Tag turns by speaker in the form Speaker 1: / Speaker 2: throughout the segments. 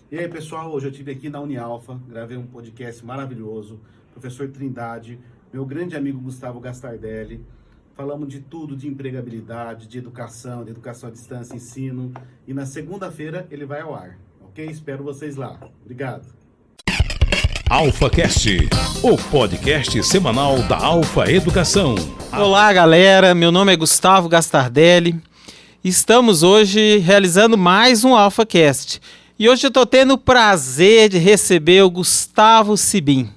Speaker 1: E aí, pessoal, hoje eu estive aqui na Unialfa, gravei um podcast maravilhoso, professor Trindade, meu grande amigo Gustavo Gastardelli. Falamos de tudo, de empregabilidade, de educação à distância, ensino. E na segunda-feira ele vai ao ar, ok? Espero vocês lá. Obrigado.
Speaker 2: AlfaCast, o podcast semanal da Alfa Educação.
Speaker 3: Olá, galera. Meu nome é Gustavo Gastardelli. Estamos hoje realizando mais um AlfaCast. E hoje eu estou tendo o prazer de receber o Gustavo Sibim.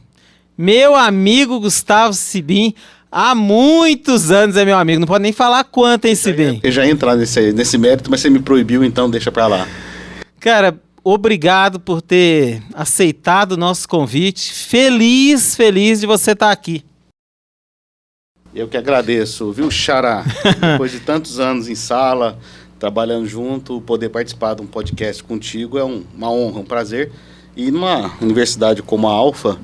Speaker 3: Meu amigo Gustavo Sibim, há muitos anos é meu amigo. Não pode nem falar quanto, hein, Sibim?
Speaker 4: Eu já ia entrar nesse mérito, mas você me proibiu, então deixa pra lá.
Speaker 3: Cara, obrigado por ter aceitado o nosso convite. Feliz de você estar aqui.
Speaker 4: Eu que agradeço, viu, Xará? Depois de tantos anos em sala, trabalhando junto, poder participar de um podcast contigo é uma honra, um prazer. E numa universidade como a Alfa,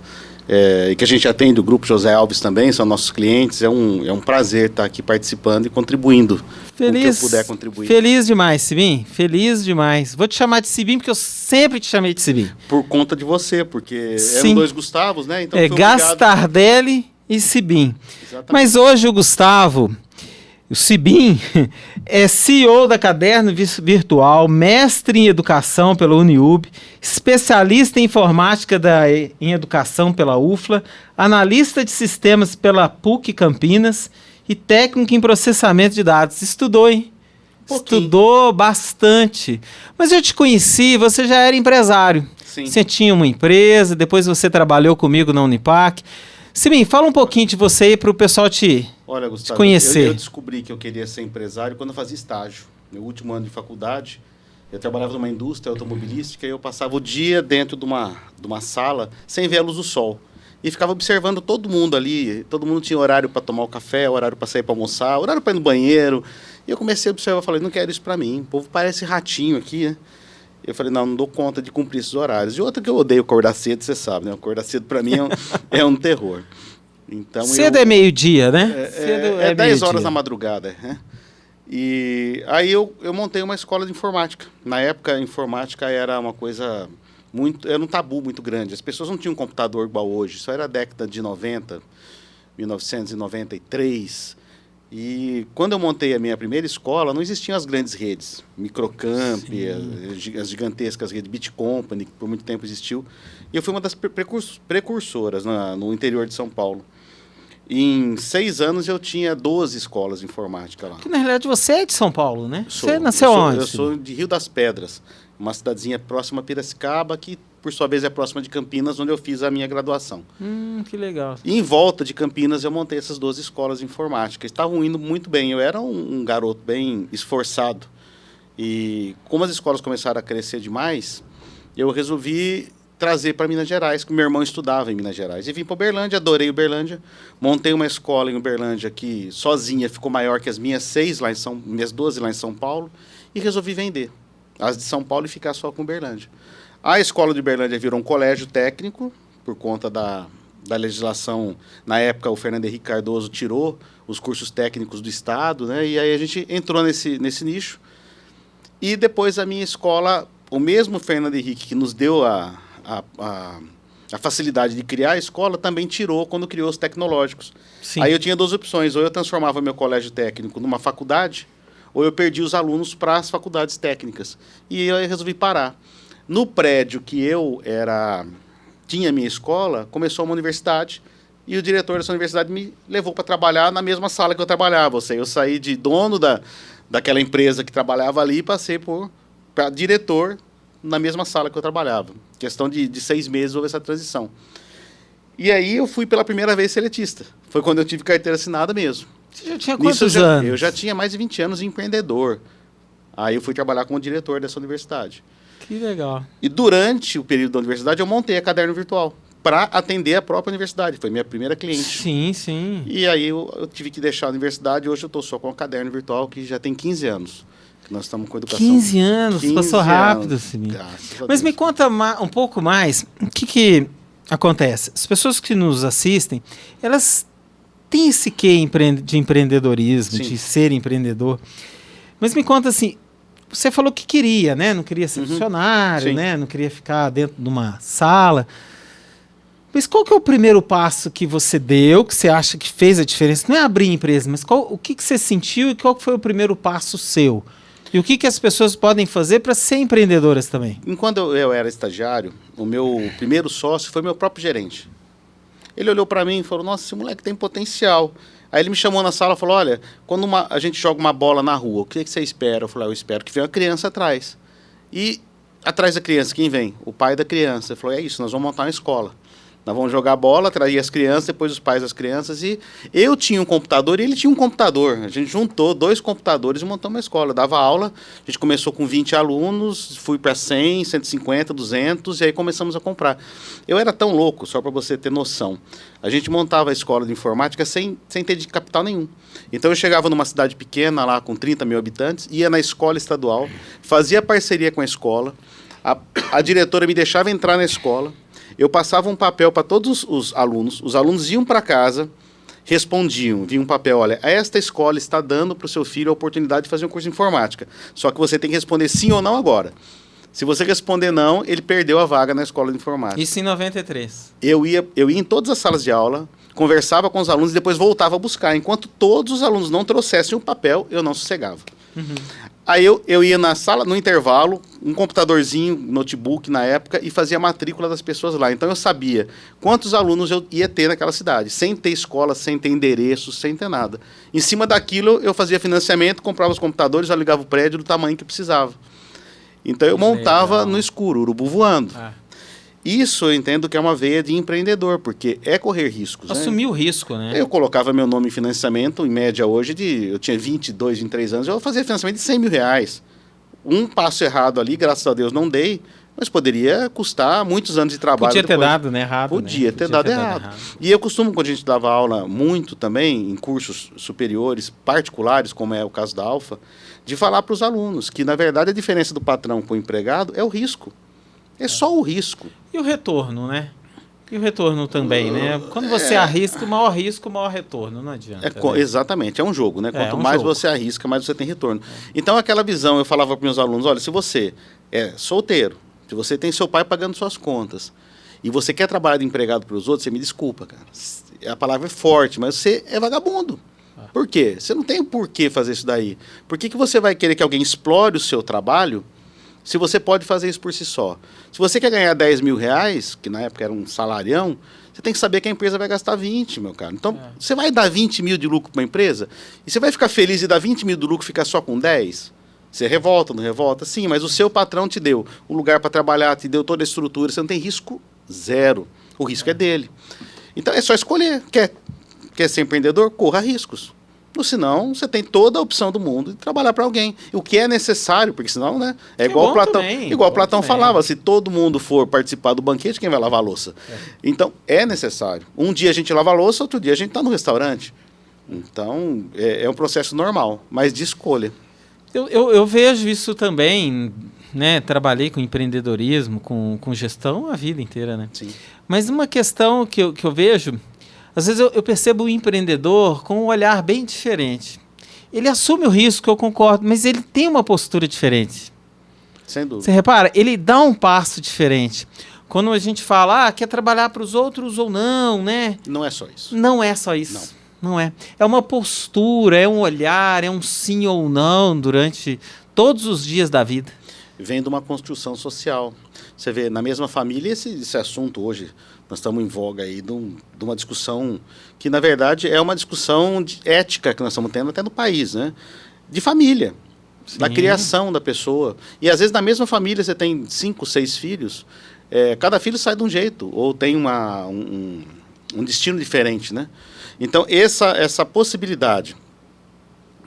Speaker 4: e que a gente atende o Grupo José Alves também, são nossos clientes, é um prazer estar aqui participando e contribuindo com o que eu puder contribuir.
Speaker 3: Feliz demais, Sibim, feliz demais. Vou te chamar de Sibim porque eu sempre te chamei de Sibim.
Speaker 4: Por conta de você, porque
Speaker 3: Sim.
Speaker 4: eram dois Gustavos, né? Então
Speaker 3: Gastardelli e Sibim.
Speaker 4: Exatamente.
Speaker 3: Mas hoje o Gustavo, o Sibim, é CEO da Caderno Virtual, mestre em educação pela Uniub, especialista em informática em educação pela UFLA, analista de sistemas pela PUC Campinas e técnico em processamento de dados. Estudou, hein? Estudou bastante. Mas eu te conheci, você já era empresário.
Speaker 4: Sim.
Speaker 3: Você tinha uma empresa, depois você trabalhou comigo na Unipac. Sibim, fala um pouquinho de você aí para o pessoal
Speaker 4: Olha, Gustavo,
Speaker 3: conhecer.
Speaker 4: Eu descobri que eu queria ser empresário quando eu fazia estágio. Meu último ano de faculdade, eu trabalhava numa indústria automobilística e eu passava o dia dentro de uma sala sem ver a luz do sol. E ficava observando todo mundo ali. Todo mundo tinha horário para tomar o café, horário para sair para almoçar, horário para ir no banheiro. E eu comecei a observar, falei, não quero isso para mim. O povo parece ratinho aqui, né? Eu falei, não dou conta de cumprir esses horários. E outra que eu odeio acordar cedo, você sabe, né? Acordar cedo para mim é um terror. Então,
Speaker 3: cedo é meio-dia, né?
Speaker 4: Cedo é 10 horas da madrugada. Né? E aí eu montei uma escola de informática. Na época, a informática era uma coisa era um tabu muito grande. As pessoas não tinham um computador igual hoje. Isso era a década de 90, 1993. E quando eu montei a minha primeira escola, não existiam as grandes redes. Microcamp, as gigantescas redes, Bit Company, que por muito tempo existiu. E eu fui uma das precursoras no interior de São Paulo. Em 6 anos eu tinha 12 escolas de informática lá.
Speaker 3: Que na realidade você é de São Paulo, né?
Speaker 4: Sou.
Speaker 3: Você nasceu onde?
Speaker 4: Eu sou de Rio das Pedras, uma cidadezinha próxima a Piracicaba, que por sua vez é próxima de Campinas, onde eu fiz a minha graduação.
Speaker 3: Que legal.
Speaker 4: E em volta de Campinas eu montei essas 12 escolas de informática. Estavam indo muito bem, eu era um garoto bem esforçado. E como as escolas começaram a crescer demais, eu resolvi trazer para Minas Gerais, que meu irmão estudava em Minas Gerais. E vim para Uberlândia, adorei Uberlândia, montei uma escola em Uberlândia que sozinha ficou maior que as minhas 12 lá em São Paulo, e resolvi vender as de São Paulo e ficar só com Uberlândia. A escola de Uberlândia virou um colégio técnico, por conta da legislação. Na época, o Fernando Henrique Cardoso tirou os cursos técnicos do Estado, né? E aí a gente entrou nesse nicho. E depois a minha escola, o mesmo Fernando Henrique que nos deu a facilidade de criar a escola, também tirou quando criou os tecnológicos.
Speaker 3: Sim.
Speaker 4: Aí eu tinha 2 opções, ou eu transformava meu colégio técnico numa faculdade, ou eu perdia os alunos para as faculdades técnicas. E eu resolvi parar. No prédio que tinha minha escola, começou uma universidade, e o diretor dessa universidade me levou para trabalhar na mesma sala que eu trabalhava. Ou seja, eu saí de dono daquela empresa que trabalhava ali e passei para diretor na mesma sala que eu trabalhava. Questão de 6 meses houve essa transição. E aí eu fui pela primeira vez seletista. Foi quando eu tive carteira assinada mesmo.
Speaker 3: Você já tinha quantos anos?
Speaker 4: Eu já tinha mais de 20 anos de empreendedor. Aí eu fui trabalhar como diretor dessa universidade.
Speaker 3: Que legal.
Speaker 4: E durante o período da universidade eu montei a Caderno Virtual para atender a própria universidade. Foi minha primeira cliente.
Speaker 3: Sim, sim.
Speaker 4: E aí eu tive que deixar a universidade. Hoje eu estou só com a Caderno Virtual, que já tem 15 anos. Nós estamos com educação.
Speaker 3: 15 anos, passou rápido, Sibim. Mas me conta um pouco mais, o que acontece? As pessoas que nos assistem, elas têm esse quê de empreendedorismo,
Speaker 4: Sim.
Speaker 3: de ser empreendedor. Mas me conta assim, Você falou que queria, né? Não queria ser funcionário,
Speaker 4: Sim.
Speaker 3: né? Não queria ficar dentro de uma sala. Mas qual que é o primeiro passo que você deu, que você acha que fez a diferença? Não é abrir empresa, mas o que você sentiu e qual foi o primeiro passo seu? E o que as pessoas podem fazer para ser empreendedoras também?
Speaker 4: Enquanto eu era estagiário, o meu primeiro sócio foi meu próprio gerente. Ele olhou para mim e falou, nossa, esse moleque tem potencial. Aí ele me chamou na sala e falou, olha, quando a gente joga uma bola na rua, o que você espera? Eu falei, eu espero que venha uma criança atrás. E atrás da criança, quem vem? O pai da criança. Ele falou, é isso, nós vamos montar uma escola. Nós vamos jogar bola, trazer as crianças, depois os pais das crianças. E eu tinha um computador e ele tinha um computador. A gente juntou 2 computadores e montou uma escola. Eu dava aula, a gente começou com 20 alunos, fui para 100, 150, 200 e aí começamos a comprar. Eu era tão louco, só para você ter noção. A gente montava a escola de informática sem ter de capital nenhum. Então eu chegava numa cidade pequena, lá com 30 mil habitantes, ia na escola estadual, fazia parceria com a escola, a diretora me deixava entrar na escola, eu passava um papel para todos os alunos iam para casa, respondiam, vinha um papel, olha, esta escola está dando para o seu filho a oportunidade de fazer um curso de informática, só que você tem que responder sim ou não agora. Se você responder não, ele perdeu a vaga na escola de informática.
Speaker 3: Isso em 93.
Speaker 4: Eu ia em todas as salas de aula, conversava com os alunos e depois voltava a buscar. Enquanto todos os alunos não trouxessem o papel, eu não sossegava. Aí eu ia na sala, no intervalo, um computadorzinho, notebook na época, e fazia a matrícula das pessoas lá. Então eu sabia quantos alunos eu ia ter naquela cidade, sem ter escola, sem ter endereço, sem ter nada. Em cima daquilo, eu fazia financiamento, comprava os computadores, alugava o prédio do tamanho que precisava. Então eu montava no escuro, urubu voando. Isso eu entendo que é uma veia de empreendedor, porque é correr riscos.
Speaker 3: Assumir o risco, né?
Speaker 4: Eu colocava meu nome em financiamento, em média hoje, eu tinha 22, 23 anos, eu fazia financiamento de 100 mil reais. Um passo errado ali, graças a Deus não dei, mas poderia custar muitos anos de trabalho.
Speaker 3: Podia ter dado, né, errado.
Speaker 4: Podia ter dado errado. E eu costumo, quando a gente dava aula muito também, em cursos superiores, particulares, como é o caso da Alfa, de falar para os alunos que, na verdade, a diferença do patrão para o empregado é o risco. É só o risco.
Speaker 3: E o retorno, né? E o retorno também, né? Quando você arrisca, o maior risco, o maior retorno, não adianta.
Speaker 4: Exatamente, é um jogo, né? Quanto mais você arrisca, mais você tem retorno. Então, aquela visão, eu falava para meus alunos, olha, se você é solteiro, se você tem seu pai pagando suas contas, e você quer trabalhar de empregado para os outros, você me desculpa, cara. A palavra é forte, mas você é vagabundo. Por quê? Você não tem por que fazer isso daí. Por que você vai querer que alguém explore o seu trabalho se você pode fazer isso por si só? Se você quer ganhar 10 mil reais, que na época era um salarião, você tem que saber que a empresa vai gastar 20, meu cara. Então, você vai dar 20 mil de lucro para uma empresa? E você vai ficar feliz e dar 20 mil de lucro e ficar só com 10? Você revolta, não revolta? Sim, mas o seu patrão te deu um lugar para trabalhar, te deu toda a estrutura, você não tem risco zero. O risco é dele. Então, é só escolher. Quer ser empreendedor? Corra riscos. Ou senão, você tem toda a opção do mundo de trabalhar para alguém. O que é necessário, porque senão, né? É igual Platão, Platão falava, se todo mundo for participar do banquete, quem vai lavar a louça? Então, é necessário. Um dia a gente lava a louça, outro dia a gente está no restaurante. Então, é um processo normal, mas de escolha.
Speaker 3: Eu vejo isso também, né? Trabalhei com empreendedorismo, com gestão a vida inteira, né?
Speaker 4: Sim.
Speaker 3: Mas uma questão que eu vejo, às vezes eu percebo o empreendedor com um olhar bem diferente. Ele assume o risco, eu concordo, mas ele tem uma postura diferente.
Speaker 4: Sem dúvida.
Speaker 3: Você repara? Ele dá um passo diferente. Quando a gente fala, quer trabalhar para os outros ou não, né?
Speaker 4: Não é só isso.
Speaker 3: Não é só isso. Não é. É uma postura, é um olhar, é um sim ou não durante todos os dias da vida.
Speaker 4: Vem de uma construção social. Você vê, na mesma família, esse assunto hoje, nós estamos em voga aí de uma discussão que, na verdade, é uma discussão de ética que nós estamos tendo até no país, né? De família, da criação da pessoa. E, às vezes, na mesma família, você tem 5, 6 filhos, cada filho sai de um jeito, ou tem um destino diferente, né? Então, essa possibilidade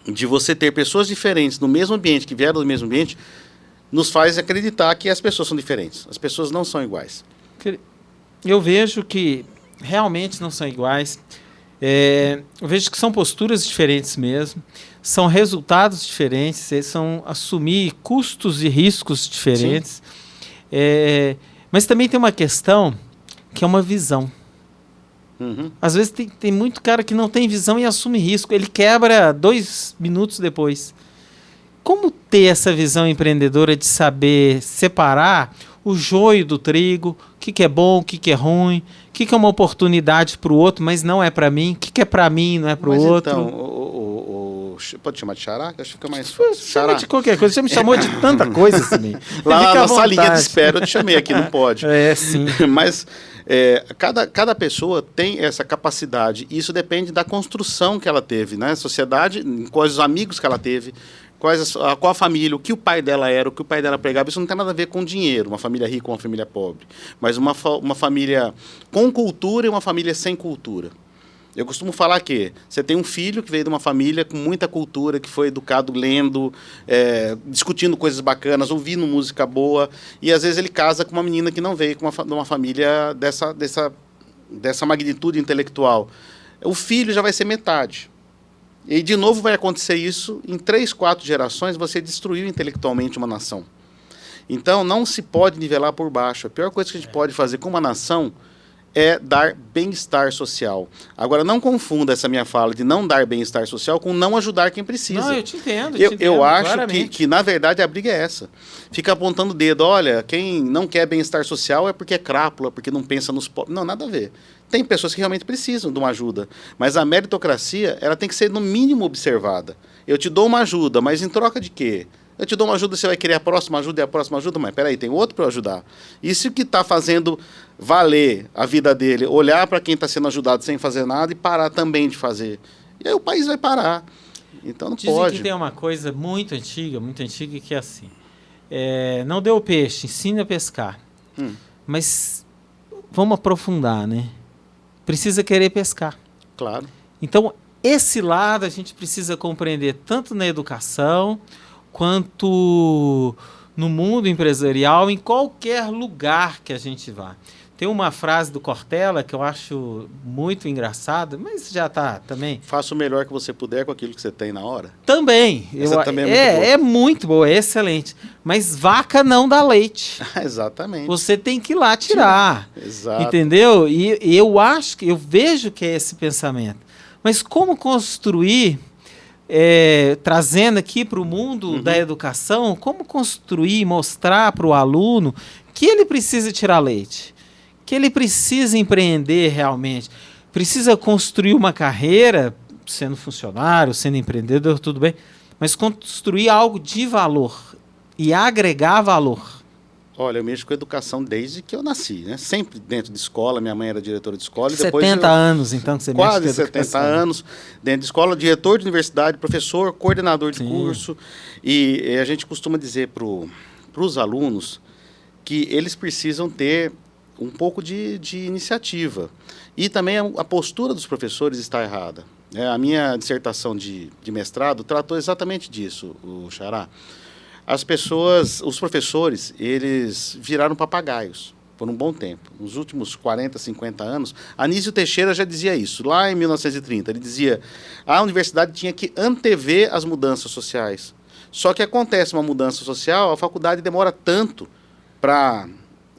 Speaker 4: de você ter pessoas diferentes no mesmo ambiente, que vieram do mesmo ambiente, nos faz acreditar que as pessoas são diferentes. As pessoas não são iguais.
Speaker 3: Eu vejo que realmente não são iguais. Eu vejo que são posturas diferentes mesmo. São resultados diferentes. São assumir custos e riscos diferentes. Mas também tem uma questão que é uma visão.
Speaker 4: Uhum.
Speaker 3: Às vezes tem muito cara que não tem visão e assume risco. Ele quebra 2 minutos depois. como ter essa visão empreendedora de saber separar o joio do trigo, o que é bom, o que é ruim, o que é uma oportunidade para o outro, mas não é para mim, o que é para mim, não é para o outro.
Speaker 4: Então, pode chamar de Xará? Acho que fica mais fácil.
Speaker 3: Chama de qualquer coisa, você me chamou de tanta coisa também.
Speaker 4: Lá na salinha de espera eu te chamei, aqui não pode.
Speaker 3: Sim.
Speaker 4: Mas cada pessoa tem essa capacidade, e isso depende da construção que ela teve, né? Sociedade, quais os amigos que ela teve, qual a família, o que o pai dela era, o que o pai dela pregava. Isso não tem nada a ver com dinheiro, uma família rica ou uma família pobre, mas uma família com cultura e uma família sem cultura. Eu costumo falar que você tem um filho que veio de uma família com muita cultura, que foi educado lendo, discutindo coisas bacanas, ouvindo música boa, e às vezes ele casa com uma menina que não veio de uma família dessa magnitude intelectual. O filho já vai ser metade. E de novo vai acontecer isso, em 3, 4 gerações você destruiu intelectualmente uma nação. Então não se pode nivelar por baixo. A pior coisa que a gente pode fazer com uma nação é dar bem-estar social. Agora, não confunda essa minha fala de não dar bem-estar social com não ajudar quem precisa.
Speaker 3: Não, eu te entendo.
Speaker 4: Eu acho que, na verdade, a briga é essa. Fica apontando o dedo, olha, quem não quer bem-estar social é porque é crápula, porque não pensa nos pobres. Não, nada a ver. Tem pessoas que realmente precisam de uma ajuda, mas a meritocracia, ela tem que ser, no mínimo, observada. Eu te dou uma ajuda, mas em troca de quê? Eu te dou uma ajuda, você vai querer a próxima ajuda e a próxima ajuda, mas peraí, tem outro para eu ajudar. Isso que está fazendo valer a vida dele, olhar para quem está sendo ajudado sem fazer nada e parar também de fazer. E aí o país vai parar. Então não
Speaker 3: Dizem
Speaker 4: pode.
Speaker 3: que tem uma coisa muito antiga, que é assim. Não deu peixe, ensine a pescar. Mas vamos aprofundar, né? Precisa querer pescar.
Speaker 4: Claro.
Speaker 3: Então, esse lado a gente precisa compreender tanto na educação quanto no mundo empresarial, em qualquer lugar que a gente vá. Tem uma frase do Cortella que eu acho muito engraçada, mas já está também.
Speaker 4: Faça o melhor que você puder com aquilo que você tem na hora.
Speaker 3: Também.
Speaker 4: Também
Speaker 3: é muito boa, é excelente. Mas vaca não dá leite.
Speaker 4: Exatamente.
Speaker 3: Você tem que ir lá tirar.
Speaker 4: Exato.
Speaker 3: Entendeu? E eu vejo que é esse pensamento. Mas como construir, trazendo aqui para o mundo da educação, como construir, mostrar para o aluno que ele precisa tirar leite, que ele precisa empreender realmente, precisa construir uma carreira, sendo funcionário, sendo empreendedor, tudo bem, mas construir algo de valor e agregar valor.
Speaker 4: Olha, eu mexo com educação desde que eu nasci, né? Sempre dentro de escola, minha mãe era diretora de escola. E
Speaker 3: 70 anos, então, que você mexe com educação.
Speaker 4: Quase 70 anos dentro de escola, diretor de universidade, professor, coordenador de curso. E a gente costuma dizer para os alunos que eles precisam ter um pouco de iniciativa. E também a postura dos professores está errada. A minha dissertação de mestrado tratou exatamente disso, o Xará. Os professores, eles viraram papagaios por um bom tempo. Nos últimos 40, 50 anos, Anísio Teixeira já dizia isso, lá em 1930. Ele dizia que a universidade tinha que antever as mudanças sociais. Só que acontece uma mudança social, a faculdade demora tanto para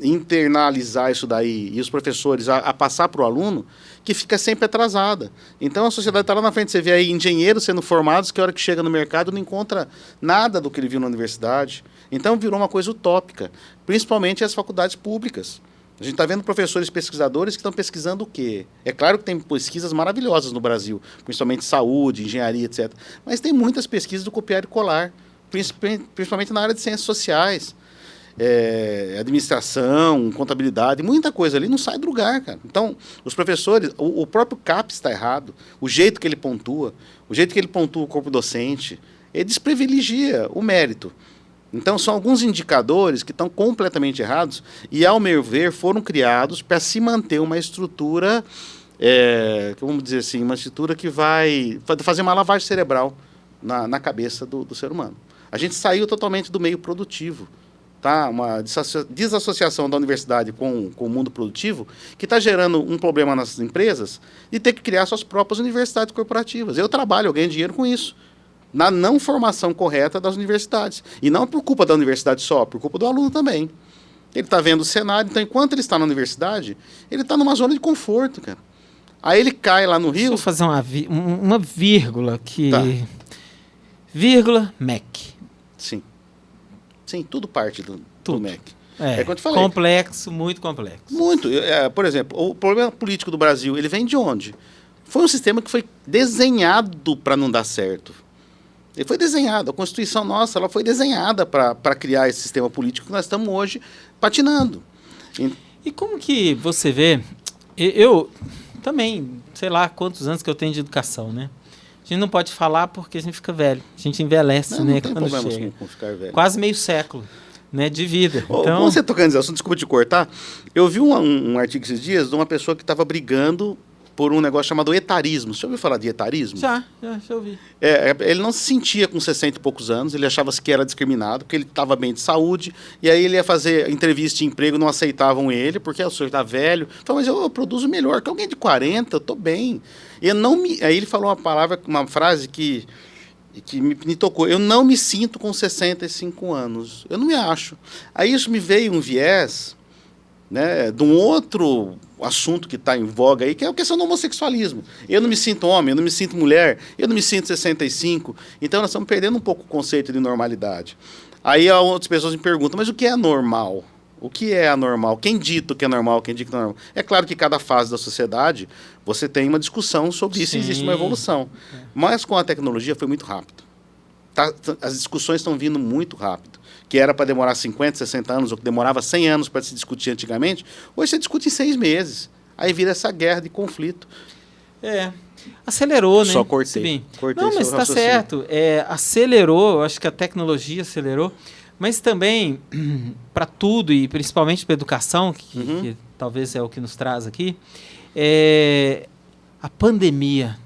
Speaker 4: internalizar isso daí e os professores a passar para o aluno, que fica sempre atrasada. Então a sociedade está lá na frente. Você vê aí engenheiros sendo formados que a hora que chega no mercado não encontra nada do que ele viu na universidade. Então virou uma coisa utópica, principalmente as faculdades públicas. A gente está vendo professores pesquisadores que estão pesquisando o quê? É claro que tem pesquisas maravilhosas no Brasil, principalmente saúde, engenharia, etc. Mas tem muitas pesquisas do copiar e colar, principalmente na área de ciências sociais. Administração, contabilidade, muita coisa ali não sai do lugar, cara. Então, os professores, o próprio CAPES está errado, o jeito que ele pontua o corpo docente, ele desprivilegia o mérito. Então, são alguns indicadores que estão completamente errados e, ao meu ver, foram criados para se manter uma estrutura, vamos dizer assim, uma estrutura que vai fazer uma lavagem cerebral na cabeça do ser humano. A gente saiu totalmente do meio produtivo. Tá? Uma desassociação da universidade com o mundo produtivo que está gerando um problema nas empresas de ter que criar suas próprias universidades corporativas. Eu trabalho, eu ganho dinheiro com isso. Na não formação correta das universidades. E não por culpa da universidade só, por culpa do aluno também. Ele está vendo o cenário, então enquanto ele está na universidade, ele está numa zona de conforto, cara. Aí ele cai lá no Rio...
Speaker 3: Deixa eu fazer uma vírgula aqui.
Speaker 4: Tá.
Speaker 3: Vírgula, MEC.
Speaker 4: Sim. Sim, tudo parte do
Speaker 3: Tudo.
Speaker 4: MEC.
Speaker 3: É,
Speaker 4: Quando eu te falei.
Speaker 3: complexo, muito complexo.
Speaker 4: Muito. Por exemplo, o problema político do Brasil, ele vem de onde? Foi um sistema que foi desenhado para não dar certo. Ele foi desenhado. A Constituição nossa, ela foi desenhada para criar esse sistema político que nós estamos hoje patinando.
Speaker 3: E como que você vê, eu também, sei lá quantos anos que eu tenho de educação, né? A gente não pode falar porque a gente fica velho, a gente envelhece,
Speaker 4: Não,
Speaker 3: né?
Speaker 4: não tem
Speaker 3: quando
Speaker 4: problema
Speaker 3: chega.
Speaker 4: com ficar velho.
Speaker 3: Quase meio século, né, de vida. Então,
Speaker 4: Você tocando nesse assunto, desculpa te cortar, eu vi um artigo esses dias de uma pessoa que estava brigando por um negócio chamado etarismo. Você já ouviu falar de etarismo?
Speaker 3: já ouvi.
Speaker 4: Ele não se sentia com 60 e poucos anos, ele achava que era discriminado, porque ele estava bem de saúde, e aí ele ia fazer entrevista de emprego, não aceitavam ele, porque o senhor está velho. Falou, mas eu produzo melhor que alguém de 40, eu estou bem. Aí ele falou uma frase que me tocou. Eu não me sinto com 65 anos. Eu não me acho. Aí isso me veio um viés, né, de um outro assunto que está em voga aí, que é a questão do homossexualismo. Eu não me sinto homem, eu não me sinto mulher, eu não me sinto 65. Então nós estamos perdendo um pouco o conceito de normalidade. Aí outras pessoas me perguntam, mas o que é normal? O que é anormal? Quem dita que é normal, quem dita que não é normal? É claro que cada fase da sociedade você tem uma discussão sobre isso,
Speaker 3: Sim.
Speaker 4: existe uma evolução. Mas com a tecnologia foi muito rápido. As discussões estão vindo muito rápido. Que era para demorar 50, 60 anos, ou que demorava 100 anos para se discutir antigamente, hoje você discute em 6 meses. Aí vira essa guerra de conflito.
Speaker 3: Acelerou, né?
Speaker 4: Só cortei.
Speaker 3: Não, mas
Speaker 4: seu
Speaker 3: está
Speaker 4: raciocínio.
Speaker 3: certo. Acelerou, eu acho que a tecnologia acelerou, mas também para tudo, e principalmente para a educação, que talvez é o que nos traz aqui, a pandemia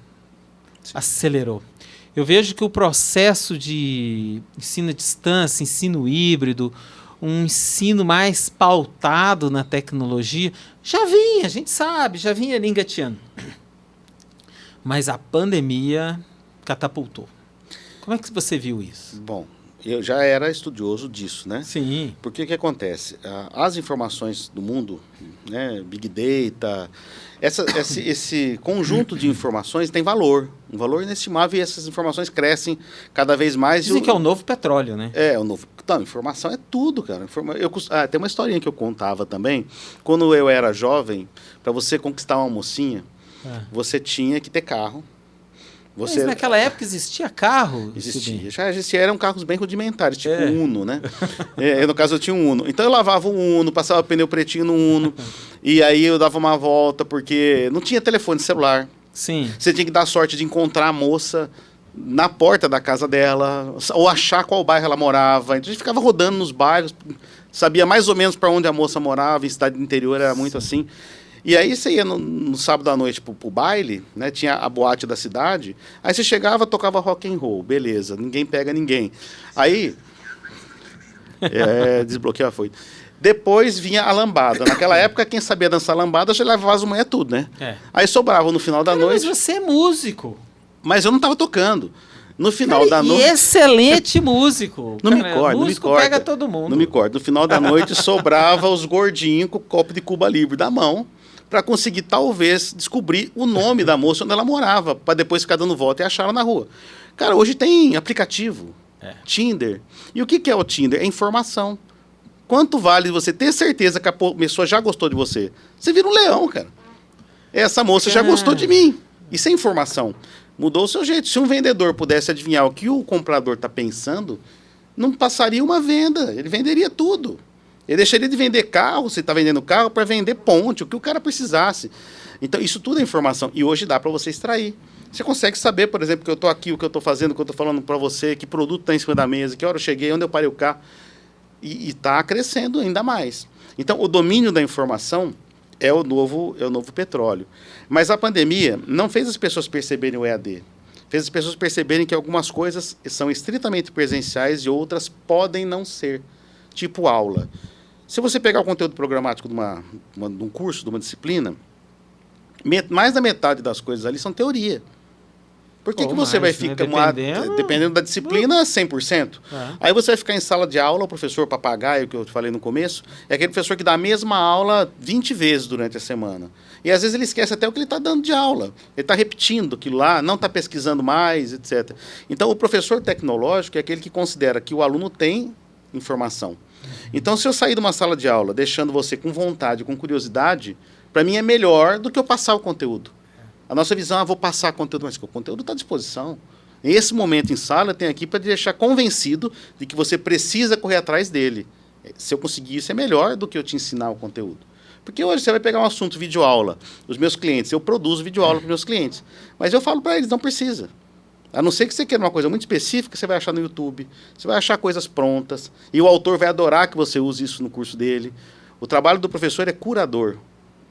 Speaker 3: acelerou. Eu vejo que o processo de ensino à distância, ensino híbrido, um ensino mais pautado na tecnologia, a gente sabe, já vinha ali engateando. Mas a pandemia catapultou. Como é que você viu isso?
Speaker 4: Bom, eu já era estudioso disso, né?
Speaker 3: Sim.
Speaker 4: Porque o que acontece? As informações do mundo, né, Big Data, esse conjunto de informações tem valor, um valor inestimável, e essas informações crescem cada vez mais.
Speaker 3: Dizem que é o novo petróleo, né?
Speaker 4: O novo. Então, informação é tudo, cara. Tem uma historinha que eu contava também. Quando eu era jovem, para você conquistar uma mocinha, você tinha que ter carro.
Speaker 3: Mas naquela época existia carro?
Speaker 4: Existia. Já existia. Eram carros bem rudimentares, tipo Uno, né? No caso, eu tinha um Uno. Então, eu lavava o Uno, passava pneu pretinho no Uno. E aí, eu dava uma volta, porque não tinha telefone celular.
Speaker 3: Sim.
Speaker 4: Você tinha que dar sorte de encontrar a moça na porta da casa dela, ou achar qual bairro ela morava. Então, a gente ficava rodando nos bairros, sabia mais ou menos para onde a moça morava, em cidade do interior era muito assim. E aí você ia no sábado à noite pro baile, né? Tinha a boate da cidade. Aí você chegava, tocava rock and roll, beleza, ninguém pega ninguém. Aí desbloqueia foi. Depois vinha a lambada. Naquela época, quem sabia dançar lambada já levava as mulheres tudo, né? Aí sobrava no final da noite.
Speaker 3: Mas você é músico.
Speaker 4: Mas eu não estava tocando. No final da noite.
Speaker 3: Excelente músico.
Speaker 4: Não me corta, não me corta.
Speaker 3: Pega todo mundo.
Speaker 4: Não me corta. No final da noite sobrava os gordinhos com o copo de Cuba Libre da mão, para conseguir talvez descobrir o nome da moça onde ela morava, para depois ficar dando volta e achar ela na rua. Cara, hoje tem aplicativo, Tinder. E o que é o Tinder? É informação. Quanto vale você ter certeza que a pessoa já gostou de você? Você vira um leão, cara. Essa moça já gostou de mim. Isso é informação. Mudou o seu jeito. Se um vendedor pudesse adivinhar o que o comprador está pensando, não passaria uma venda. Ele venderia tudo. Ele deixaria de vender carro, se está vendendo carro, para vender ponte, o que o cara precisasse. Então, isso tudo é informação. E hoje dá para você extrair. Você consegue saber, por exemplo, que eu estou aqui, o que eu estou fazendo, o que eu estou falando para você, que produto está em cima da mesa, que hora eu cheguei, onde eu parei o carro. E está crescendo ainda mais. Então, o domínio da informação é o novo petróleo. Mas a pandemia não fez as pessoas perceberem o EAD. Fez as pessoas perceberem que algumas coisas são estritamente presenciais e outras podem não ser. Tipo aula. Se você pegar o conteúdo programático de um curso, de uma disciplina, mais da metade das coisas ali são teoria. Por que
Speaker 3: Ou
Speaker 4: você vai
Speaker 3: mais, né?
Speaker 4: ficar,
Speaker 3: Dependendo-
Speaker 4: dependendo da disciplina, 100%?
Speaker 3: É.
Speaker 4: Aí você vai ficar em sala de aula, o professor papagaio, que eu te falei no começo, é aquele professor que dá a mesma aula 20 vezes durante a semana. E às vezes ele esquece até o que ele está dando de aula. Ele está repetindo aquilo lá, não está pesquisando mais, etc. Então, o professor tecnológico é aquele que considera que o aluno tem informação. Então, se eu sair de uma sala de aula deixando você com vontade, com curiosidade, para mim é melhor do que eu passar o conteúdo. A nossa visão é, vou passar conteúdo, mas o conteúdo está à disposição. Nesse momento em sala, eu tenho aqui para te deixar convencido de que você precisa correr atrás dele. Se eu conseguir isso, é melhor do que eu te ensinar o conteúdo. Porque hoje você vai pegar um assunto videoaula. Os meus clientes, eu produzo videoaula para os meus clientes. Mas eu falo para eles, não precisa. A não ser que você queira uma coisa muito específica, você vai achar no YouTube. Você vai achar coisas prontas. E o autor vai adorar que você use isso no curso dele. O trabalho do professor é curador.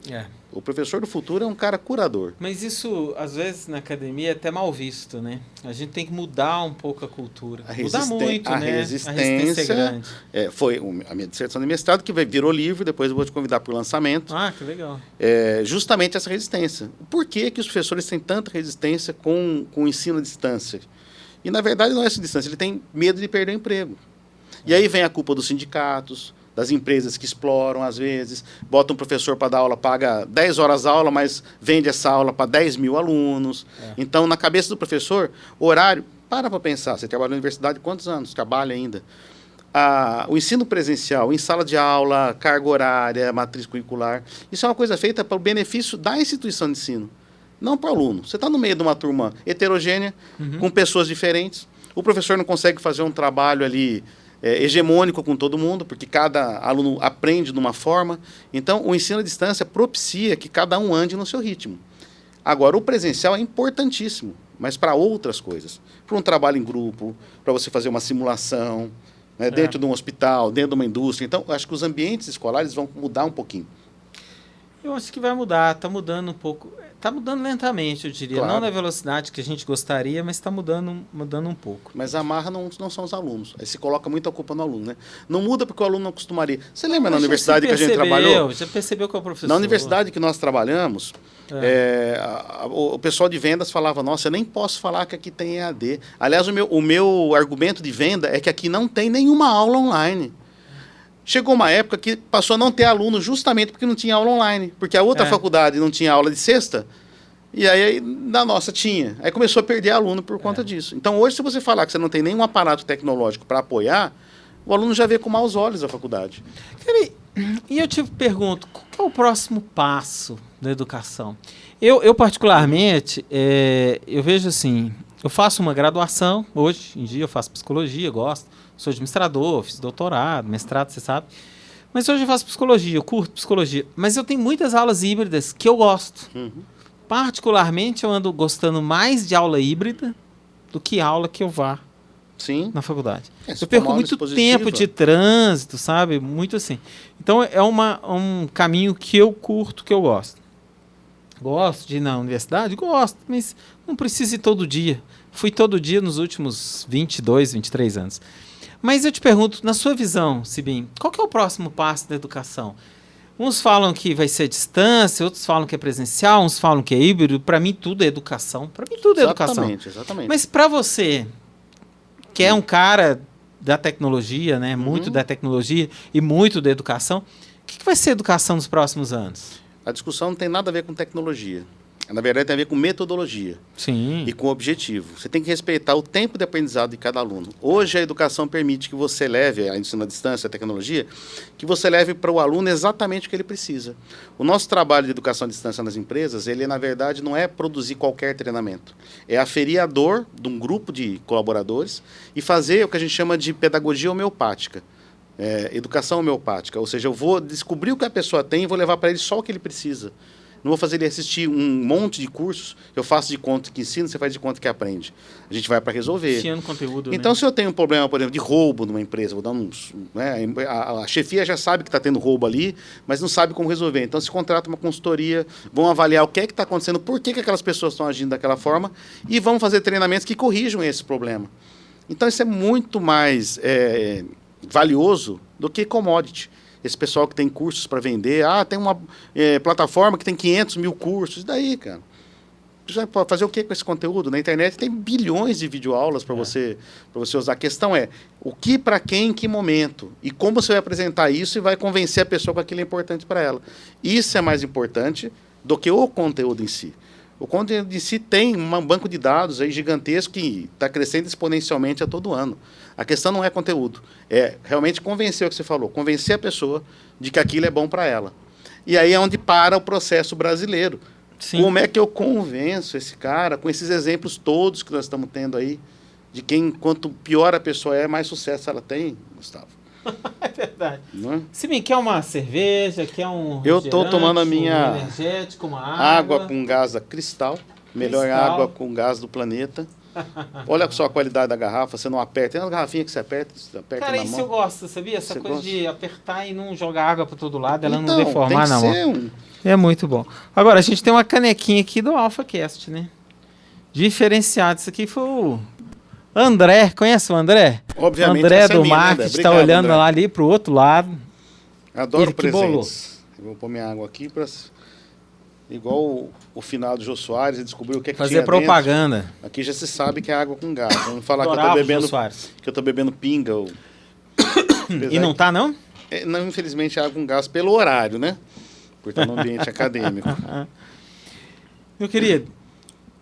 Speaker 3: É.
Speaker 4: O professor do futuro é um cara curador.
Speaker 3: Mas isso, às vezes, na academia é até mal visto, né? A gente tem que mudar um pouco a cultura. Mudar muito,
Speaker 4: a
Speaker 3: né?
Speaker 4: resistência
Speaker 3: A resistência é grande.
Speaker 4: foi a minha dissertação de mestrado, que virou livro, depois eu vou te convidar para o lançamento.
Speaker 3: Ah, que legal.
Speaker 4: Justamente essa resistência. Por que os professores têm tanta resistência com o ensino à distância? E, na verdade, não é essa distância, ele tem medo de perder o emprego. E aí vem a culpa dos sindicatos, das empresas que exploram, às vezes, bota um professor para dar aula, paga 10 horas aula, mas vende essa aula para 10 mil alunos. Então, na cabeça do professor, horário, para pensar, você trabalha na universidade quantos anos? Trabalha ainda. O ensino presencial, em sala de aula, carga horária, matriz curricular, isso é uma coisa feita para o benefício da instituição de ensino, não para o aluno. Você está no meio de uma turma heterogênea, com pessoas diferentes, o professor não consegue fazer um trabalho ali hegemônico com todo mundo, porque cada aluno aprende de uma forma. Então, o ensino à distância propicia que cada um ande no seu ritmo. Agora, o presencial é importantíssimo, mas para outras coisas. Para um trabalho em grupo, para você fazer uma simulação, né, dentro de um hospital, dentro de uma indústria. Então, acho que os ambientes escolares vão mudar um pouquinho.
Speaker 3: Eu acho que vai mudar, está mudando um pouco. Está mudando lentamente, eu diria.
Speaker 4: Claro.
Speaker 3: Não na velocidade que a gente gostaria, mas está mudando um pouco.
Speaker 4: Mas a amarra não são os alunos. Aí se coloca muita culpa no aluno, né? Não muda porque o aluno não acostumaria. Você lembra na universidade que a gente trabalhou?
Speaker 3: Já percebeu que é o professor.
Speaker 4: Na universidade que nós trabalhamos, o pessoal de vendas falava, nossa, eu nem posso falar que aqui tem EAD. Aliás, o meu argumento de venda é que aqui não tem nenhuma aula online. Chegou uma época que passou a não ter aluno justamente porque não tinha aula online. Porque a outra faculdade não tinha aula de sexta, e aí na nossa tinha. Aí começou a perder aluno por conta disso. Então hoje, se você falar que você não tem nenhum aparato tecnológico para apoiar, o aluno já vê com maus olhos a faculdade.
Speaker 3: E eu te pergunto, qual que é o próximo passo da educação? Eu particularmente, eu vejo assim, eu faço uma graduação, hoje em dia eu faço psicologia, gosto, sou administrador, fiz doutorado, mestrado, você sabe. Mas hoje eu faço psicologia, eu curto psicologia. Mas eu tenho muitas aulas híbridas que eu gosto. Particularmente, eu ando gostando mais de aula híbrida do que aula que eu vá na faculdade. Eu perco muito tempo de trânsito, sabe? Muito assim. Então, é um caminho que eu curto, que eu gosto. Gosto de ir na universidade? Gosto, mas não preciso ir todo dia. Fui todo dia nos últimos 22, 23 anos. Mas eu te pergunto, na sua visão, Sibim, qual que é o próximo passo da educação? Uns falam que vai ser à distância, outros falam que é presencial, uns falam que é híbrido. Para mim, tudo é educação. Para mim, tudo é educação.
Speaker 4: Exatamente.
Speaker 3: Mas para você, que é um cara da tecnologia, né? Muito da tecnologia e muito da educação, o que vai ser educação nos próximos anos?
Speaker 4: A discussão não tem nada a ver com tecnologia. Na verdade, tem a ver com metodologia.
Speaker 3: Sim.
Speaker 4: E com objetivo. Você tem que respeitar o tempo de aprendizado de cada aluno. Hoje, a educação permite que você leve, a ensino à distância, a tecnologia, que você leve para o aluno exatamente o que ele precisa. O nosso trabalho de educação à distância nas empresas, ele, na verdade, não é produzir qualquer treinamento. É aferir a dor de um grupo de colaboradores e fazer o que a gente chama de pedagogia homeopática. Educação homeopática. Ou seja, eu vou descobrir o que a pessoa tem e vou levar para ele só o que ele precisa. Não vou fazer ele assistir um monte de cursos, eu faço de conta que ensino, você faz de conta que aprende. A gente vai para resolver.
Speaker 3: Ensinando conteúdo,
Speaker 4: então,
Speaker 3: né?
Speaker 4: se eu tenho um problema, por exemplo, de roubo numa empresa, vou dar a chefia já sabe que está tendo roubo ali, mas não sabe como resolver. Então, se contrata uma consultoria, vão avaliar o que é que está acontecendo, por que aquelas pessoas estão agindo daquela forma, e vão fazer treinamentos que corrijam esse problema. Então, isso é muito mais valioso do que commodity. Esse pessoal que tem cursos para vender, tem uma plataforma que tem 500 mil cursos, e daí, cara? já pode fazer o que com esse conteúdo? Na internet tem bilhões de videoaulas para você usar. A questão é o que, para quem, em que momento. E como você vai apresentar isso e vai convencer a pessoa que aquilo é importante para ela. Isso é mais importante do que o conteúdo em si. O conteúdo em si tem um banco de dados aí gigantesco que está crescendo exponencialmente a todo ano. A questão não é conteúdo. É realmente convencer o que você falou. Convencer a pessoa de que aquilo é bom para ela. E aí é onde para o processo brasileiro. Sim. Como é que eu convenço esse cara com esses exemplos todos que nós estamos tendo aí, de quem, quanto pior a pessoa é, mais sucesso ela tem, Gustavo?
Speaker 3: É verdade.
Speaker 4: Não é?
Speaker 3: Se bem quer uma cerveja, quer um
Speaker 4: eu estou tomando a minha
Speaker 3: um energético, uma
Speaker 4: água com gás a cristal, melhor água com gás do planeta. Olha só a qualidade da garrafa, você não aperta. Tem umas garrafinhas que você aperta
Speaker 3: cara,
Speaker 4: na
Speaker 3: isso
Speaker 4: mão.
Speaker 3: eu gosto, sabia? Essa
Speaker 4: você
Speaker 3: coisa
Speaker 4: gosta?
Speaker 3: de apertar e não jogar água para todo lado, ela
Speaker 4: então,
Speaker 3: não deformar na mão. É muito bom. Agora, a gente tem uma canequinha aqui do AlphaCast, né? Diferenciado. Isso aqui foi o André. Conhece o André?
Speaker 4: Obviamente.
Speaker 3: André do marketing está olhando André. Lá ali pro outro lado.
Speaker 4: Adoro presentes. Eu vou pôr minha água aqui para... Igual o final do Jô Soares, ele descobriu o que é que
Speaker 3: fazer
Speaker 4: tinha
Speaker 3: propaganda.
Speaker 4: Dentro. Aqui já se sabe que é água com gás. Vamos falar que eu tô bebendo pinga.
Speaker 3: E não tá, não?
Speaker 4: Não, infelizmente, é água com gás pelo horário, né? Por estar no ambiente acadêmico.
Speaker 3: Meu querido,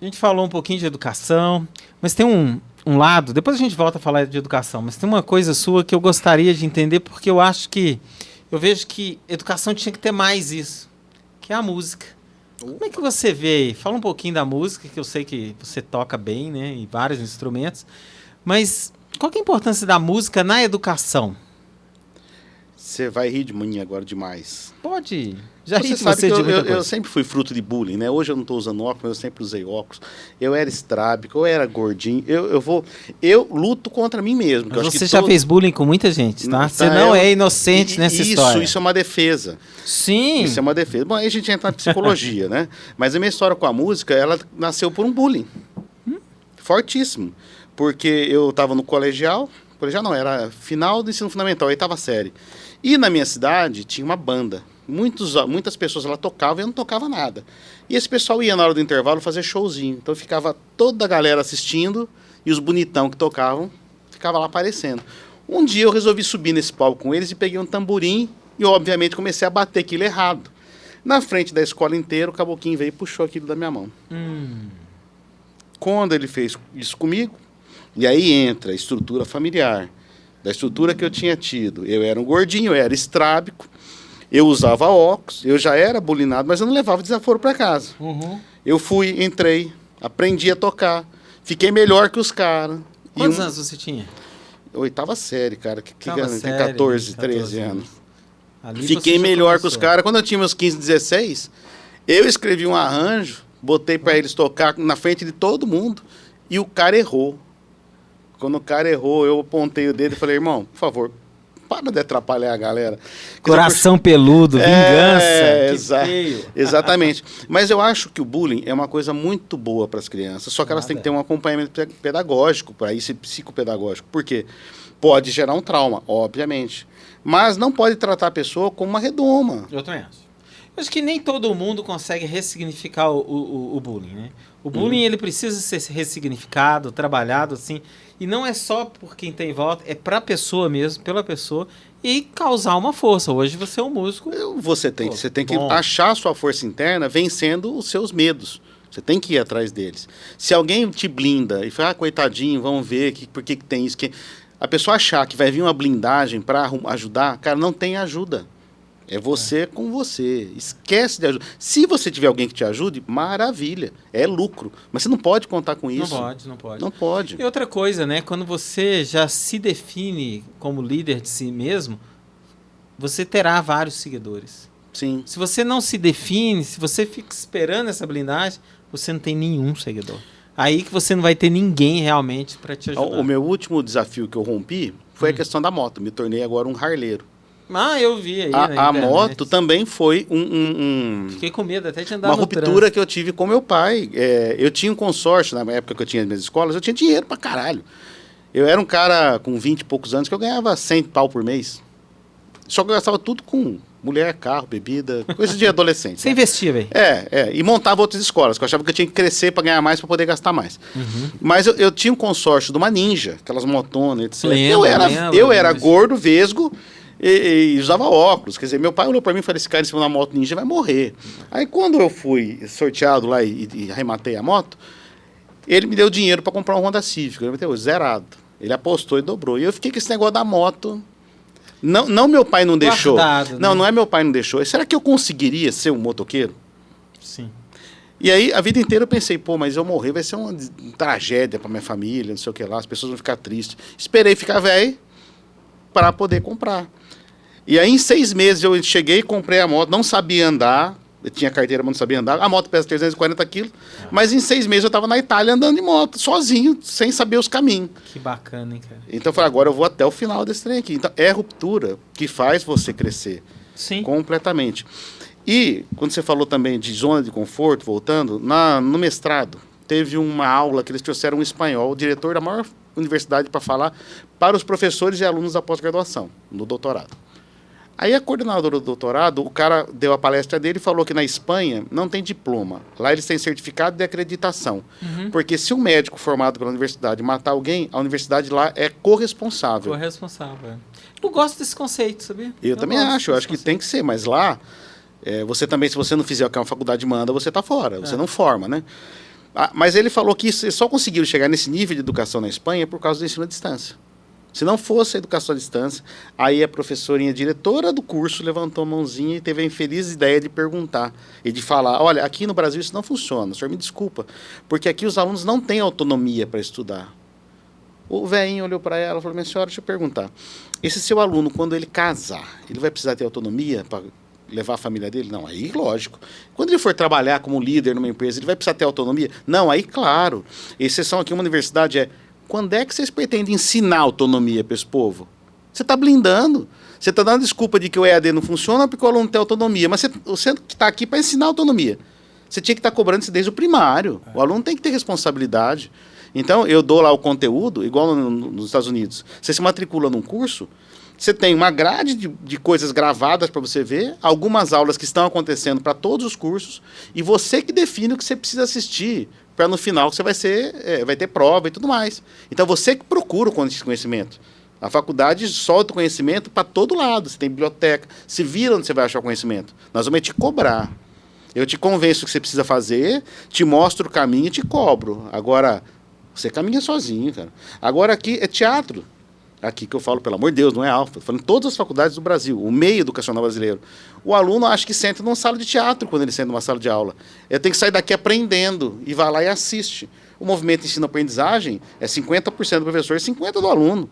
Speaker 3: a gente falou um pouquinho de educação, mas tem um lado, depois a gente volta a falar de educação, mas tem uma coisa sua que eu gostaria de entender, porque eu vejo que educação tinha que ter mais isso, que é a música. Como é que você vê? Fala um pouquinho da música, que eu sei que você toca bem, né, em vários instrumentos, mas qual que é a importância da música na educação?
Speaker 4: Você vai rir de mim agora demais.
Speaker 3: Pode. Já
Speaker 4: você sabe que eu sempre fui fruto de bullying, né? Hoje eu não estou usando óculos, mas eu sempre usei óculos. Eu era estrábico, eu era gordinho. Eu luto contra mim mesmo.
Speaker 3: Mas você já fez bullying com muita gente, tá? Você não é inocente nessa história.
Speaker 4: Isso é uma defesa.
Speaker 3: Sim.
Speaker 4: Isso é uma defesa. Bom, aí a gente entra na psicologia, né? Mas a minha história com a música, ela nasceu por um bullying. Fortíssimo. Porque eu estava no colegial não, era final do ensino fundamental, 8ª série. E na minha cidade tinha uma banda. Muitas pessoas lá tocavam e eu não tocava nada. E esse pessoal ia na hora do intervalo fazer showzinho. Então ficava toda a galera assistindo e os bonitão que tocavam ficava lá aparecendo. Um dia eu resolvi subir nesse palco com eles e peguei um tamborim e obviamente comecei a bater aquilo errado. Na frente da escola inteira o Caboquinho veio e puxou aquilo da minha mão. Quando ele fez isso comigo, e aí entra a estrutura familiar, da estrutura que eu tinha tido. Eu era um gordinho, eu era estrábico, eu usava óculos, eu já era bulinado, mas eu não levava desaforo para casa. Eu entrei, aprendi a tocar, fiquei melhor que os caras.
Speaker 3: Quantos anos você tinha?
Speaker 4: 8ª série, cara, que
Speaker 3: série,
Speaker 4: 14, 13 anos.
Speaker 3: Ali
Speaker 4: fiquei melhor que os caras. Quando eu tinha meus 15, 16, eu escrevi um arranjo, botei para eles tocar na frente de todo mundo, e o cara errou. Quando o cara errou, eu apontei o dedo e falei, irmão, por favor, para de atrapalhar a galera.
Speaker 3: Coração peludo, vingança.
Speaker 4: Exatamente. Mas eu acho que o bullying é uma coisa muito boa para as crianças, só que elas têm que ter um acompanhamento pedagógico, para isso psicopedagógico. Por quê? Pode gerar um trauma, obviamente. Mas não pode tratar a pessoa como uma redoma.
Speaker 3: Eu também acho. Eu acho que nem todo mundo consegue ressignificar o bullying, né? O bullying, ele precisa ser ressignificado, trabalhado, assim. E não é só por quem tem em volta, é pra pessoa mesmo, pela pessoa, e causar uma força. Hoje você é um músico.
Speaker 4: Você tem que achar a sua força interna vencendo os seus medos. Você tem que ir atrás deles. Se alguém te blinda e fala, coitadinho, vamos ver por que tem isso. A pessoa achar que vai vir uma blindagem para ajudar, cara, não tem ajuda. É você com você. Esquece de ajuda. Se você tiver alguém que te ajude, maravilha. É lucro. Mas você não pode contar com isso. Não pode.
Speaker 3: E outra coisa, né? Quando você já se define como líder de si mesmo, você terá vários seguidores.
Speaker 4: Sim.
Speaker 3: Se você não se define, se você fica esperando essa blindagem, você não tem nenhum seguidor. Aí que você não vai ter ninguém realmente para te ajudar.
Speaker 4: O meu último desafio que eu rompi foi a questão da moto. Me tornei agora um harleiro.
Speaker 3: Eu vi aí.
Speaker 4: A moto também foi
Speaker 3: Fiquei com medo até de andar
Speaker 4: uma ruptura que eu tive com meu pai. Eu tinha um consórcio, na época que eu tinha as minhas escolas, eu tinha dinheiro pra caralho. Eu era um cara com 20 e poucos anos que eu ganhava 100 pau por mês. Só que eu gastava tudo com Mulher, carro, bebida, coisa de adolescente.
Speaker 3: Você investia, velho?
Speaker 4: E montava outras escolas, que eu achava que eu tinha que crescer para ganhar mais, para poder gastar mais. Mas eu tinha um consórcio de uma Ninja, aquelas motonas, etc. Eu era gordo, vesgo, e usava óculos. Quer dizer, meu pai olhou para mim e falou, esse cara em cima da moto Ninja vai morrer. Aí quando eu fui sorteado lá e arrematei a moto, ele me deu dinheiro para comprar um Honda Civic, zerado. Ele apostou e dobrou. E eu fiquei com esse negócio da moto. Não meu pai não deixou.
Speaker 3: Guardado,
Speaker 4: não,
Speaker 3: né?
Speaker 4: não é meu pai não deixou. Será que eu conseguiria ser um motoqueiro?
Speaker 3: Sim.
Speaker 4: E aí, a vida inteira eu pensei, pô, mas eu morrer vai ser uma tragédia para minha família, não sei o que lá, as pessoas vão ficar tristes. Esperei ficar velho para poder comprar. E aí, em 6 meses, eu cheguei e comprei a moto, não sabia andar, eu tinha carteira, mas não sabia andar. A moto pesa 340 quilos, mas em 6 meses eu estava na Itália andando de moto, sozinho, sem saber os caminhos.
Speaker 3: Que bacana, hein, cara?
Speaker 4: Então eu falei, agora eu vou até o final desse trem aqui. Então, é ruptura que faz você crescer.
Speaker 3: Sim.
Speaker 4: Completamente. E, quando você falou também de zona de conforto, voltando, no mestrado, teve uma aula que eles trouxeram um espanhol, o diretor da maior universidade para falar para os professores e alunos da pós-graduação, no doutorado. Aí a coordenadora do doutorado, o cara deu a palestra dele e falou que na Espanha não tem diploma. Lá eles têm certificado de acreditação. Porque se um médico formado pela universidade matar alguém, a universidade lá é corresponsável.
Speaker 3: Corresponsável. Eu gosto desse conceito, sabia?
Speaker 4: Eu também acho. Eu acho que tem que ser. Mas lá, você também, se você não fizer o que uma faculdade manda, você está fora. Você não forma, né? Mas ele falou que eles só conseguiram chegar nesse nível de educação na Espanha por causa do ensino à distância. Se não fosse a educação à distância, aí a professorinha diretora do curso levantou a mãozinha e teve a infeliz ideia de perguntar e de falar, olha, aqui no Brasil isso não funciona, o senhor me desculpa, porque aqui os alunos não têm autonomia para estudar. O velhinho olhou para ela e falou, minha senhora, deixa eu perguntar, esse seu aluno, quando ele casar, ele vai precisar ter autonomia para levar a família dele? Não, aí lógico. Quando ele for trabalhar como líder numa empresa, ele vai precisar ter autonomia? Não, aí claro. Exceção aqui, uma universidade quando é que vocês pretendem ensinar autonomia para esse povo? Você está blindando. Você está dando desculpa de que o EAD não funciona porque o aluno tem autonomia. Mas você está aqui para ensinar autonomia. Você tinha que estar cobrando isso desde o primário. O aluno tem que ter responsabilidade. Então, eu dou lá o conteúdo, igual nos Estados Unidos. Você se matricula num curso, você tem uma grade de coisas gravadas para você ver, algumas aulas que estão acontecendo para todos os cursos, e você que define o que você precisa assistir, para no final você vai ter prova e tudo mais. Então, você que procura o conhecimento. A faculdade solta o conhecimento para todo lado. Você tem biblioteca, se vira onde você vai achar o conhecimento. Nós vamos te cobrar. Eu te convenço o que você precisa fazer, te mostro o caminho e te cobro. Agora, você caminha sozinho, cara. Agora aqui é teatro. Aqui que eu falo, pelo amor de Deus, não é alfa. Estou falando em todas as faculdades do Brasil, o meio educacional brasileiro. O aluno acha que senta numa sala de teatro quando ele senta numa sala de aula. Ele tem que sair daqui aprendendo e vai lá e assiste. O movimento ensino-aprendizagem é 50% do professor e 50% do aluno.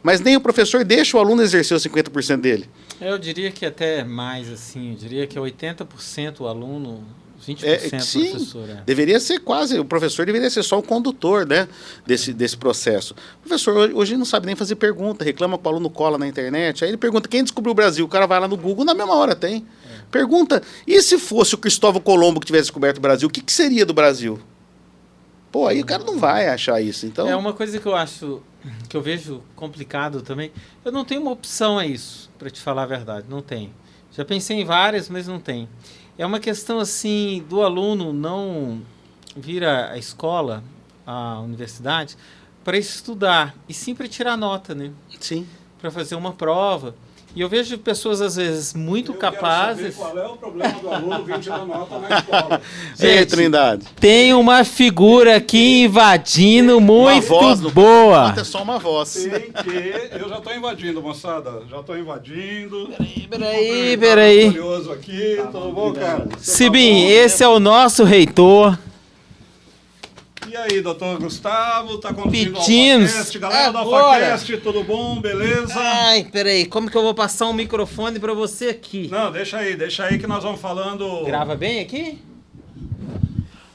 Speaker 4: Mas nem o professor deixa o aluno exercer os 50% dele.
Speaker 3: Eu diria que até mais, assim, eu diria que é 80% o aluno, 20%
Speaker 4: sim,
Speaker 3: professor.
Speaker 4: Deveria ser quase, o professor deveria ser só o condutor, né, desse processo. O professor hoje não sabe nem fazer pergunta, reclama que o aluno cola na internet, aí ele pergunta quem descobriu o Brasil, o cara vai lá no Google, na mesma hora tem. Pergunta, e se fosse o Cristóvão Colombo que tivesse descoberto o Brasil, o que seria do Brasil? Pô, aí o cara não vai achar isso, então...
Speaker 3: É uma coisa que eu acho, que eu vejo complicado também, eu não tenho uma opção a isso, para te falar a verdade, não tenho. Já pensei em várias, mas não tem. É uma questão, assim, do aluno não vir à escola, à universidade, para estudar, e sim para tirar nota, né?
Speaker 4: Sim.
Speaker 3: Para fazer uma prova. E eu vejo pessoas, às vezes, muito capazes...
Speaker 5: Qual é o problema do aluno vir tirar nota na escola?
Speaker 4: Ei, Trindade.
Speaker 3: Tem uma figura aqui invadindo muito
Speaker 4: voz,
Speaker 3: boa.
Speaker 4: É só uma voz.
Speaker 5: Tem que... Eu já estou invadindo, moçada. Já estou invadindo.
Speaker 3: Peraí.
Speaker 5: Curioso aqui. Tudo bom, cara?
Speaker 3: Sibim, esse é o nosso reitor.
Speaker 5: E aí, doutor Gustavo? Tá conduzindo o
Speaker 3: Pitinos.
Speaker 5: AlphaCast. Galera do
Speaker 3: Agora.
Speaker 5: AlphaCast, tudo bom? Beleza?
Speaker 3: Ai, peraí, como que eu vou passar um microfone pra você aqui?
Speaker 5: Não, deixa aí que nós vamos falando...
Speaker 3: Grava bem aqui?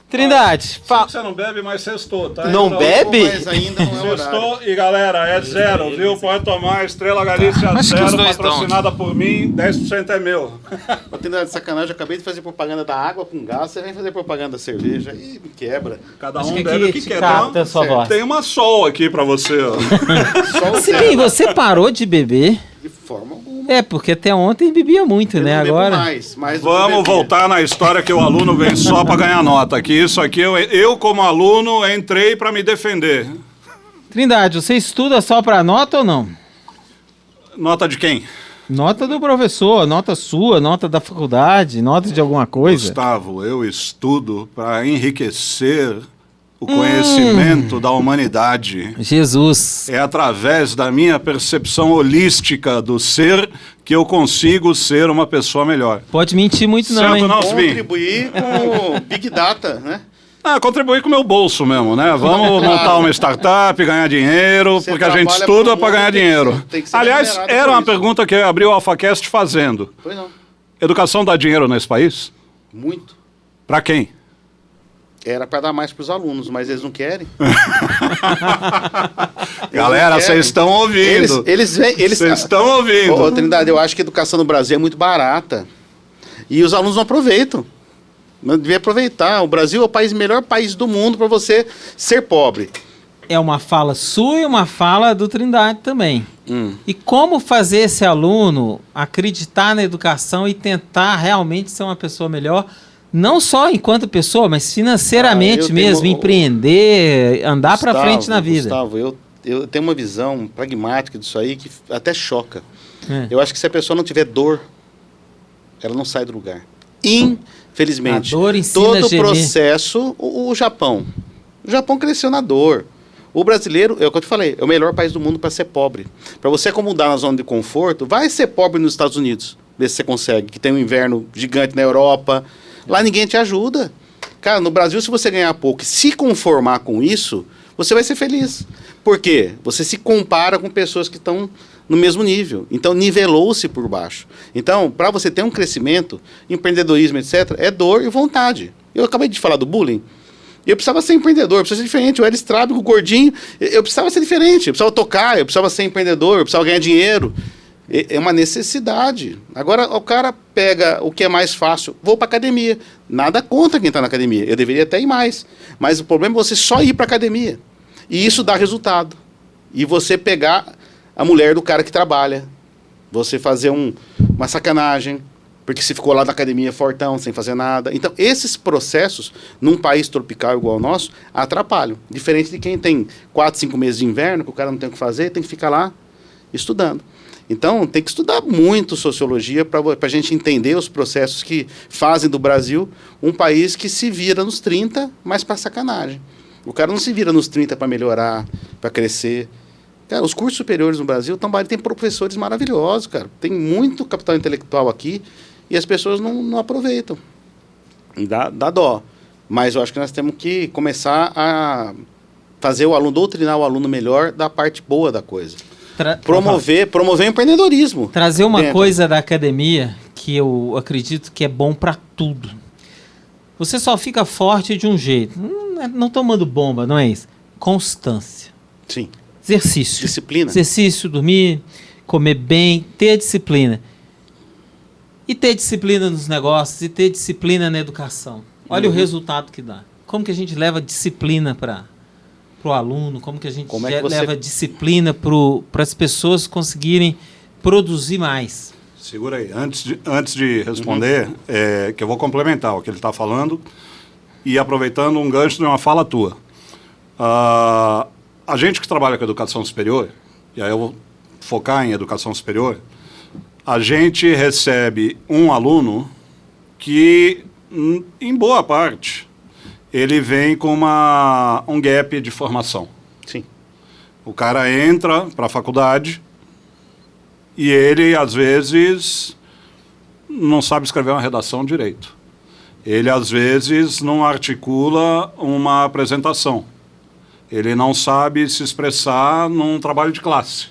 Speaker 3: Trindade,
Speaker 5: Sei
Speaker 3: fala.
Speaker 5: que você não bebe, mas sextou, tá?
Speaker 3: Não
Speaker 5: Então,
Speaker 3: bebe?
Speaker 4: Mas ainda não é horário.
Speaker 5: Sextou e galera, é zero, viu? Pode tomar Estrela Galícia
Speaker 3: Acho que os
Speaker 5: zero,
Speaker 3: dois
Speaker 5: patrocinada por mim, 10% é meu.
Speaker 4: Ô, Trindade, sacanagem, eu acabei de fazer propaganda da água com gás, você vem fazer propaganda da cerveja, aí me quebra.
Speaker 5: Cada
Speaker 3: Acho
Speaker 5: um
Speaker 3: que
Speaker 5: bebe o
Speaker 3: aqui
Speaker 5: que
Speaker 3: te
Speaker 5: quer.
Speaker 3: capta a sua voz.
Speaker 5: Tem uma sol aqui pra você, ó.
Speaker 4: Só o
Speaker 3: Sibim, você parou de beber?
Speaker 4: de forma alguma.
Speaker 3: É, porque até ontem bebia muito,
Speaker 4: Eu
Speaker 3: né?
Speaker 4: não bebo
Speaker 3: Agora.
Speaker 4: mais, mas
Speaker 5: Vamos voltar na história que o aluno vem só para ganhar nota. Que isso aqui, eu como aluno, entrei para me defender.
Speaker 3: Trindade, você estuda só para nota ou não?
Speaker 5: Nota de quem?
Speaker 3: Nota do professor, nota sua, nota da faculdade, nota de alguma coisa.
Speaker 5: Gustavo, eu estudo para enriquecer o conhecimento da humanidade.
Speaker 3: Jesus.
Speaker 5: É através da minha percepção holística do ser que eu consigo ser uma pessoa melhor.
Speaker 3: Pode mentir muito não,
Speaker 5: Certo,
Speaker 3: hein?
Speaker 5: não, Sibim?
Speaker 4: contribuir com o Big Data, né?
Speaker 5: Contribuir com o meu bolso mesmo, né? Vamos montar uma startup, ganhar dinheiro,
Speaker 4: Você
Speaker 5: porque a gente
Speaker 4: trabalha
Speaker 5: estuda
Speaker 4: pro
Speaker 5: para
Speaker 4: mundo,
Speaker 5: ganhar
Speaker 4: tem que
Speaker 5: dinheiro.
Speaker 4: ser- tem que ser
Speaker 5: Aliás,
Speaker 4: remunerado
Speaker 5: era
Speaker 4: por
Speaker 5: uma
Speaker 4: isso.
Speaker 5: pergunta que abriu o AlphaCast fazendo.
Speaker 4: Pois não.
Speaker 5: Educação dá dinheiro nesse país?
Speaker 4: Muito.
Speaker 5: Para quem?
Speaker 4: Era para dar mais para os alunos, mas eles não querem.
Speaker 5: Galera,
Speaker 4: não querem.
Speaker 5: vocês estão ouvindo.
Speaker 4: Eles
Speaker 5: Vocês estão ouvindo.
Speaker 4: Ô, Trindade, eu acho que a educação no Brasil é muito barata. E os alunos não aproveitam. Não devia aproveitar. O Brasil é o melhor país do mundo para você ser pobre.
Speaker 3: É uma fala sua e uma fala do Trindade também. E como fazer esse aluno acreditar na educação e tentar realmente ser uma pessoa melhor, não só enquanto pessoa, mas financeiramente
Speaker 4: eu
Speaker 3: mesmo,
Speaker 4: tenho-
Speaker 3: empreender, andar para
Speaker 4: Gustavo,
Speaker 3: frente na vida.
Speaker 4: Gustavo, eu tenho uma visão pragmática disso aí que até choca.
Speaker 3: É.
Speaker 4: Eu acho que se a pessoa não tiver dor, ela não sai do lugar. Infelizmente.
Speaker 3: A dor ensina
Speaker 4: todo
Speaker 3: a
Speaker 4: o
Speaker 3: gemer.
Speaker 4: processo, o Japão. O Japão cresceu na dor. O brasileiro, é o que eu te falei, é o melhor país do mundo para ser pobre. Para você acomodar na zona de conforto, vai ser pobre nos Estados Unidos. Vê se você consegue, que tem um inverno gigante na Europa. Lá ninguém te ajuda. Cara, no Brasil, se você ganhar pouco e se conformar com isso, você vai ser feliz. Por quê? Você se compara com pessoas que estão no mesmo nível. Então, nivelou-se por baixo. Então, para você ter um crescimento, empreendedorismo, etc., é dor e vontade. Eu acabei de falar do bullying. Eu precisava ser empreendedor, eu precisava ser diferente. Eu era estrábico, gordinho, eu precisava ser diferente. Eu precisava tocar, eu precisava ser empreendedor, eu precisava ganhar dinheiro. É uma necessidade. Agora, o cara pega o que é mais fácil. Vou para academia. Nada contra quem está na academia. Eu deveria até ir mais. Mas o problema é você só ir para academia. E isso dá resultado. E você pegar a mulher do cara que trabalha. Você fazer uma sacanagem. Porque se ficou lá na academia fortão, sem fazer nada. Então, esses processos, num país tropical igual ao nosso, atrapalham. Diferente de quem tem 4, 5 meses de inverno, que o cara não tem o que fazer, tem que ficar lá estudando. Então, tem que estudar muito sociologia para a gente entender os processos que fazem do Brasil um país que se vira nos 30, mas para sacanagem. O cara não se vira nos 30 para melhorar, para crescer. Cara, os cursos superiores no Brasil tem professores maravilhosos, cara. Tem muito capital intelectual aqui e as pessoas não aproveitam. Dá dó. Mas eu acho que nós temos que começar a fazer o aluno, doutrinar o aluno melhor da parte boa da coisa. Promover o empreendedorismo.
Speaker 3: Trazer uma
Speaker 4: dentro.
Speaker 3: coisa da academia que eu acredito que é bom para tudo. Você só fica forte de um jeito. Não tomando bomba, não é isso. Constância.
Speaker 4: Sim.
Speaker 3: Exercício.
Speaker 4: Disciplina.
Speaker 3: Exercício, dormir, comer bem, ter disciplina. E ter disciplina nos negócios, e ter disciplina na educação. Olha o resultado que dá. Como que a gente leva disciplina para o aluno? Como que a gente
Speaker 4: Como é que você-
Speaker 3: leva disciplina para as pessoas conseguirem produzir mais?
Speaker 5: Segura aí. Antes de responder, que eu vou complementar o que ele está falando e aproveitando um gancho de uma fala tua. A gente que trabalha com educação superior, e aí eu vou focar em educação superior, a gente recebe um aluno que, em boa parte, ele vem com um gap de formação.
Speaker 4: Sim.
Speaker 5: O cara entra para a faculdade e ele, às vezes, não sabe escrever uma redação direito. Ele, às vezes, não articula uma apresentação. Ele não sabe se expressar num trabalho de classe.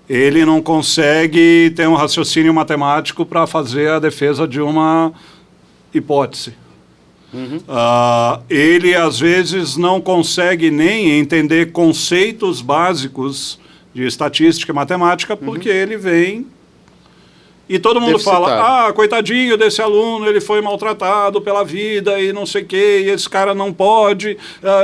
Speaker 5: Ele não consegue ter um raciocínio matemático para fazer a defesa de uma hipótese. Ele, às vezes, não consegue nem entender conceitos básicos de estatística e matemática porque ele vem E todo mundo
Speaker 4: Deficitário.
Speaker 5: fala, coitadinho desse aluno, ele foi maltratado pela vida e não sei o quê, e esse cara não pode,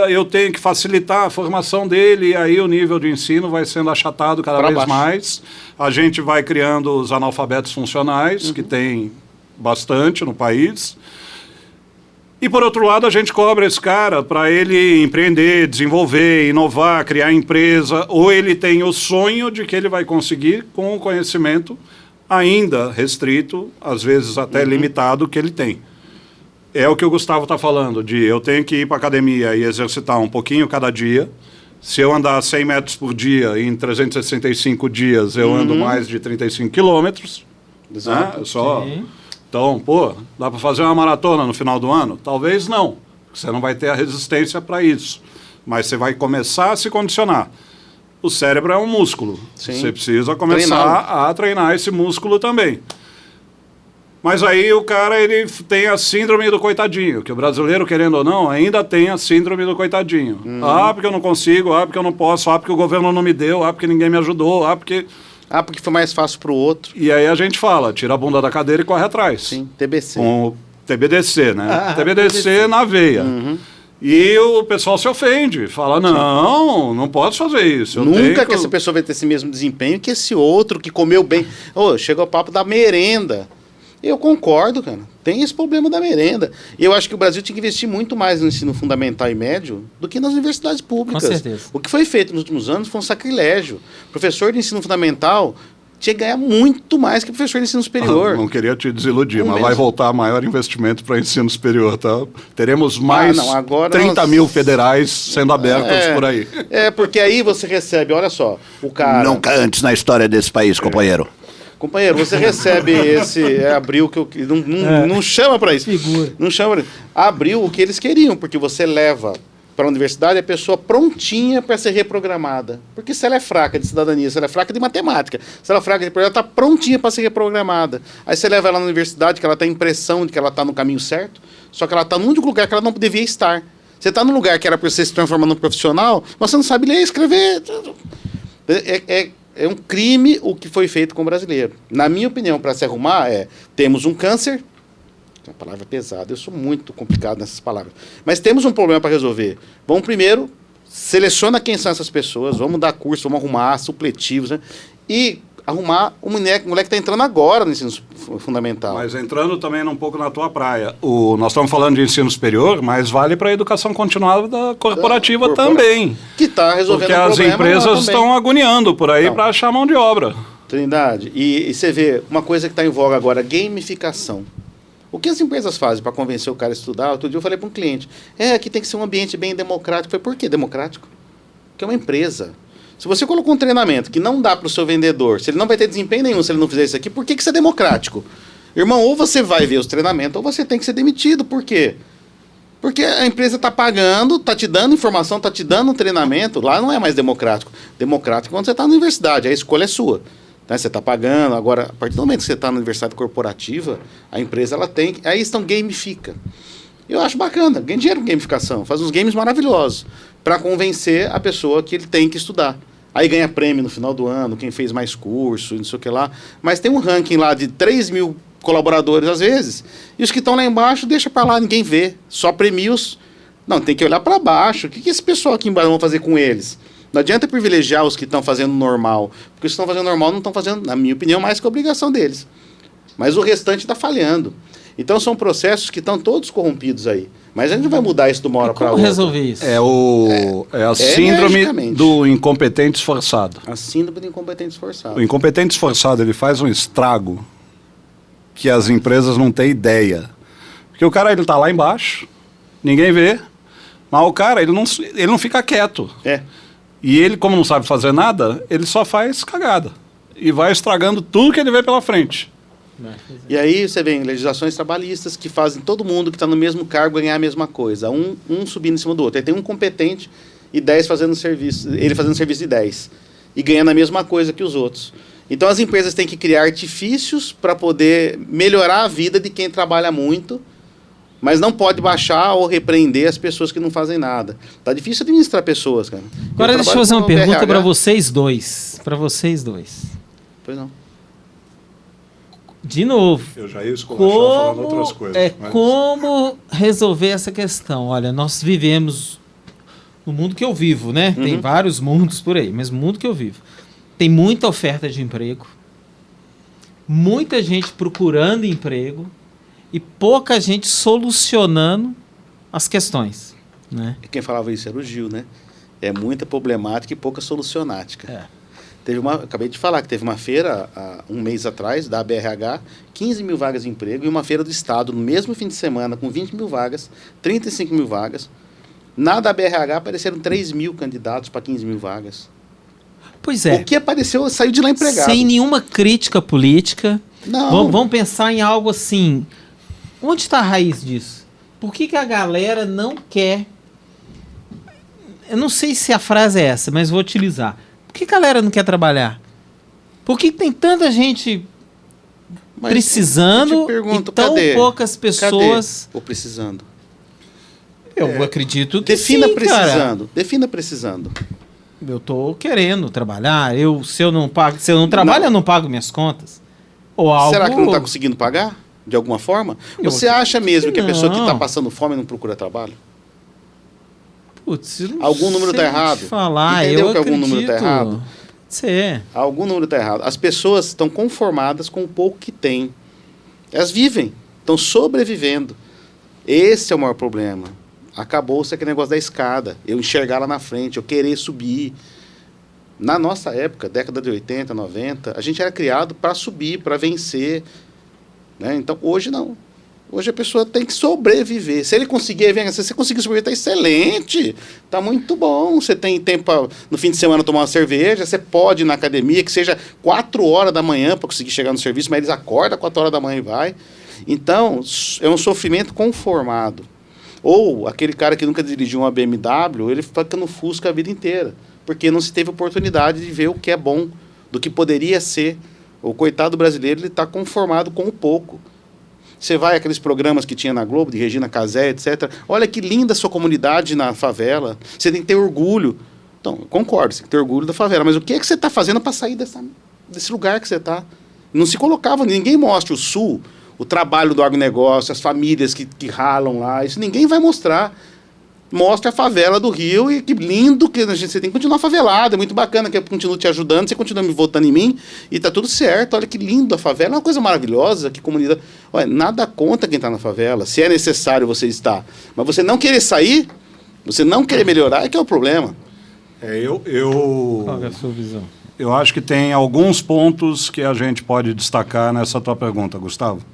Speaker 5: eu tenho que facilitar a formação dele, e aí o nível de ensino vai sendo achatado cada vez mais. A gente vai criando os analfabetos funcionais, que tem bastante no país. E, por outro lado, a gente cobra esse cara para ele empreender, desenvolver, inovar, criar empresa, ou ele tem o sonho de que ele vai conseguir com o conhecimento ainda restrito, às vezes até limitado, que ele tem. É o que o Gustavo está falando, de eu tenho que ir para a academia e exercitar um pouquinho cada dia. Se eu andar 100 metros por dia, em 365 dias, eu ando mais de 35 quilômetros.
Speaker 4: Exato.
Speaker 5: Né? Então, dá para fazer uma maratona no final do ano? Talvez não. Você não vai ter a resistência para isso. Mas você vai começar a se condicionar. O cérebro é um músculo.
Speaker 4: Sim.
Speaker 5: Você precisa começar a treinar esse músculo também. Mas aí o cara ele tem a síndrome do coitadinho, que o brasileiro, querendo ou não, ainda tem a síndrome do coitadinho. Porque eu não consigo, porque eu não posso, porque o governo não me deu, porque ninguém me ajudou, porque
Speaker 4: foi mais fácil para o outro.
Speaker 5: E aí a gente fala, tira a bunda da cadeira e corre atrás.
Speaker 4: Sim, TBC.
Speaker 5: Com o TBDC, né? TBDC na veia. E o pessoal se ofende, fala, não posso fazer isso.
Speaker 4: Nunca que essa pessoa vai ter esse mesmo desempenho que esse outro que comeu bem. Chega o papo da merenda. Eu concordo, cara. Tem esse problema da merenda. E eu acho que o Brasil tinha que investir muito mais no ensino fundamental e médio do que nas universidades públicas.
Speaker 3: Com certeza.
Speaker 4: O que foi feito nos últimos anos foi um sacrilégio. Professor de ensino fundamental tinha que ganhar muito mais que professor de ensino superior.
Speaker 5: Não queria te desiludir, mas vai voltar maior investimento para ensino superior, tá? Teremos mais 30 mil federais sendo abertos por aí.
Speaker 4: Porque aí você recebe, olha só, o cara...
Speaker 5: Nunca antes na história desse país, companheiro.
Speaker 4: Companheiro, você recebe esse Abril que não chama para isso.
Speaker 3: Figura.
Speaker 4: Não chama pra isso. Abril o que eles queriam, porque você leva para a universidade a pessoa prontinha para ser reprogramada. Porque se ela é fraca de cidadania, se ela é fraca de matemática, se ela é fraca de ela está prontinha para ser reprogramada. Aí você leva ela na universidade que ela tem a impressão de que ela está no caminho certo, só que ela está no único lugar que ela não devia estar. Você está no lugar que era para você se transformar num profissional, mas você não sabe ler e escrever. É um crime o que foi feito com o brasileiro. Na minha opinião, para se arrumar, temos um câncer. É uma palavra pesada, eu sou muito complicado nessas palavras. Mas temos um problema para resolver. Vamos primeiro, seleciona quem são essas pessoas, vamos dar curso, vamos arrumar supletivos, né? E arrumar o moleque que está entrando agora no ensino fundamental.
Speaker 5: Mas entrando também um pouco na tua praia, nós estamos falando de ensino superior, mas vale para a educação continuada corporativa também.
Speaker 4: Que está resolvendo
Speaker 5: o problema. Porque as empresas estão agoniando por aí para achar mão de obra.
Speaker 4: Trindade, e você vê uma coisa que está em voga agora, gamificação. O que as empresas fazem para convencer o cara a estudar? Outro dia eu falei para um cliente, aqui tem que ser um ambiente bem democrático. Eu falei, por que democrático? Porque é uma empresa. Se você colocou um treinamento que não dá para o seu vendedor, se ele não vai ter desempenho nenhum se ele não fizer isso aqui, por que isso é democrático? Irmão, ou você vai ver os treinamentos, ou você tem que ser demitido. Por quê? Porque a empresa está pagando, está te dando informação, está te dando um treinamento. Lá não é mais democrático. Democrático é quando você está na universidade, a escolha é sua. Você está pagando, agora, a partir do momento que você está na universidade corporativa, a empresa ela tem... Aí então gamifica. Eu acho bacana, ganha dinheiro com gamificação, faz uns games maravilhosos para convencer a pessoa que ele tem que estudar. Aí ganha prêmio no final do ano, quem fez mais curso, não sei o que lá. Mas tem um ranking lá de 3 mil colaboradores às vezes, e os que estão lá embaixo deixa para lá, ninguém vê, só premia os... Não, tem que olhar para baixo. O que esse pessoal aqui embaixo vão fazer com eles? Não adianta privilegiar os que estão fazendo normal, porque os que estão fazendo normal não estão fazendo, na minha opinião, mais que a obrigação deles. Mas o restante está falhando. Então são processos que estão todos corrompidos aí. Mas a gente não vai mudar isso de uma hora para outra.
Speaker 3: Como resolver isso?
Speaker 5: É a síndrome do incompetente esforçado.
Speaker 4: A síndrome do incompetente esforçado.
Speaker 5: O incompetente esforçado, ele faz um estrago que as empresas não têm ideia. Porque o cara, ele está lá embaixo, ninguém vê, mas o cara, ele não fica quieto. E ele, como não sabe fazer nada, ele só faz cagada. E vai estragando tudo que ele vê pela frente.
Speaker 4: E aí você vê legislações trabalhistas que fazem todo mundo que está no mesmo cargo ganhar a mesma coisa. Um subindo em cima do outro. Aí tem um competente e 10 fazendo serviço. Ele fazendo serviço de 10. E ganhando a mesma coisa que os outros. Então as empresas têm que criar artifícios para poder melhorar a vida de quem trabalha muito, mas não pode baixar ou repreender as pessoas que não fazem nada. Tá difícil administrar pessoas, cara.
Speaker 3: Agora deixa eu fazer uma pergunta para vocês dois. Para vocês dois.
Speaker 4: Pois não.
Speaker 3: De novo,
Speaker 5: Eu já ia esculachar falando outras coisas. Mas...
Speaker 3: como resolver essa questão? Olha, nós vivemos no mundo que eu vivo, né? Tem vários mundos por aí, mas o mundo que eu vivo tem muita oferta de emprego, muita gente procurando emprego e pouca gente solucionando as questões, né?
Speaker 4: E quem falava isso era o Gil, né? É muita problemática e pouca solucionática.
Speaker 3: É.
Speaker 4: Acabei de falar que teve uma feira há um mês atrás, da BRH, 15 mil vagas de emprego, e uma feira do Estado, no mesmo fim de semana, com 20 mil vagas, 35 mil vagas. Na da BRH apareceram 3 mil candidatos para 15 mil vagas.
Speaker 3: Pois é.
Speaker 4: O que apareceu saiu de lá empregado.
Speaker 3: Sem nenhuma crítica política.
Speaker 4: Não.
Speaker 3: Vamos pensar em algo assim. Onde está a raiz disso? Por que a galera não quer... Eu não sei se a frase é essa, mas vou utilizar. Por que a galera não quer trabalhar? Por que tem tanta gente
Speaker 4: Mas
Speaker 3: precisando
Speaker 4: eu te pergunto,
Speaker 3: e tão
Speaker 4: cadê?
Speaker 3: poucas pessoas...
Speaker 4: Cadê o precisando?
Speaker 3: Eu acredito que
Speaker 4: Defina
Speaker 3: sim,
Speaker 4: precisando. Defina precisando.
Speaker 3: cara. Eu tô querendo trabalhar. Se eu não trabalho, eu não pago minhas contas. Ou algo...
Speaker 4: Será que não está conseguindo pagar? De alguma forma? Você acha mesmo que a pessoa que está passando fome não procura trabalho?
Speaker 3: Putz, eu não
Speaker 4: Algum número
Speaker 3: sei
Speaker 4: está errado?
Speaker 3: te falar.
Speaker 4: Entendeu
Speaker 3: Eu
Speaker 4: que algum número está
Speaker 3: acredito.
Speaker 4: errado?
Speaker 3: Pode ser.
Speaker 4: Algum número está errado. As pessoas estão conformadas com o pouco que têm. Elas vivem, estão sobrevivendo. Esse é o maior problema. Acabou-se aquele negócio da escada. Eu enxergar lá na frente, eu querer subir. Na nossa época, década de 80, 90, a gente era criado para subir, para vencer. Né? Então, hoje não. Hoje a pessoa tem que sobreviver. Se ele conseguir, se você conseguir sobreviver, está excelente. Está muito bom. Você tem tempo pra, no fim de semana tomar uma cerveja, você pode ir na academia, que seja 4 horas da manhã para conseguir chegar no serviço, mas eles acordam 4 horas da manhã e vai. Então, é um sofrimento conformado. Ou aquele cara que nunca dirigiu uma BMW, ele fica no Fusca a vida inteira, porque não se teve oportunidade de ver o que é bom, do que poderia ser. O coitado brasileiro, ele está conformado com o pouco. Você vai àqueles programas que tinha na Globo, de Regina Casé, etc. Olha que linda a sua comunidade na favela. Você tem que ter orgulho. Então, eu concordo, você tem que ter orgulho da favela. Mas o que é que você está fazendo para sair desse lugar que você está? Não se colocava, ninguém mostra o Sul, o trabalho do agronegócio, as famílias que ralam lá. Isso ninguém vai mostrar. Mostra a favela do Rio e que lindo que você tem que continuar favelado, é muito bacana que eu continuo te ajudando, você continua me votando em mim e tá tudo certo. Olha que lindo a favela, é uma coisa maravilhosa, que comunidade. Olha, nada contra quem está na favela, se é necessário você estar, mas você não querer sair, você não querer melhorar é que é o problema.
Speaker 3: Qual é a sua visão?
Speaker 5: Eu acho que tem alguns pontos que a gente pode destacar nessa tua pergunta, Gustavo.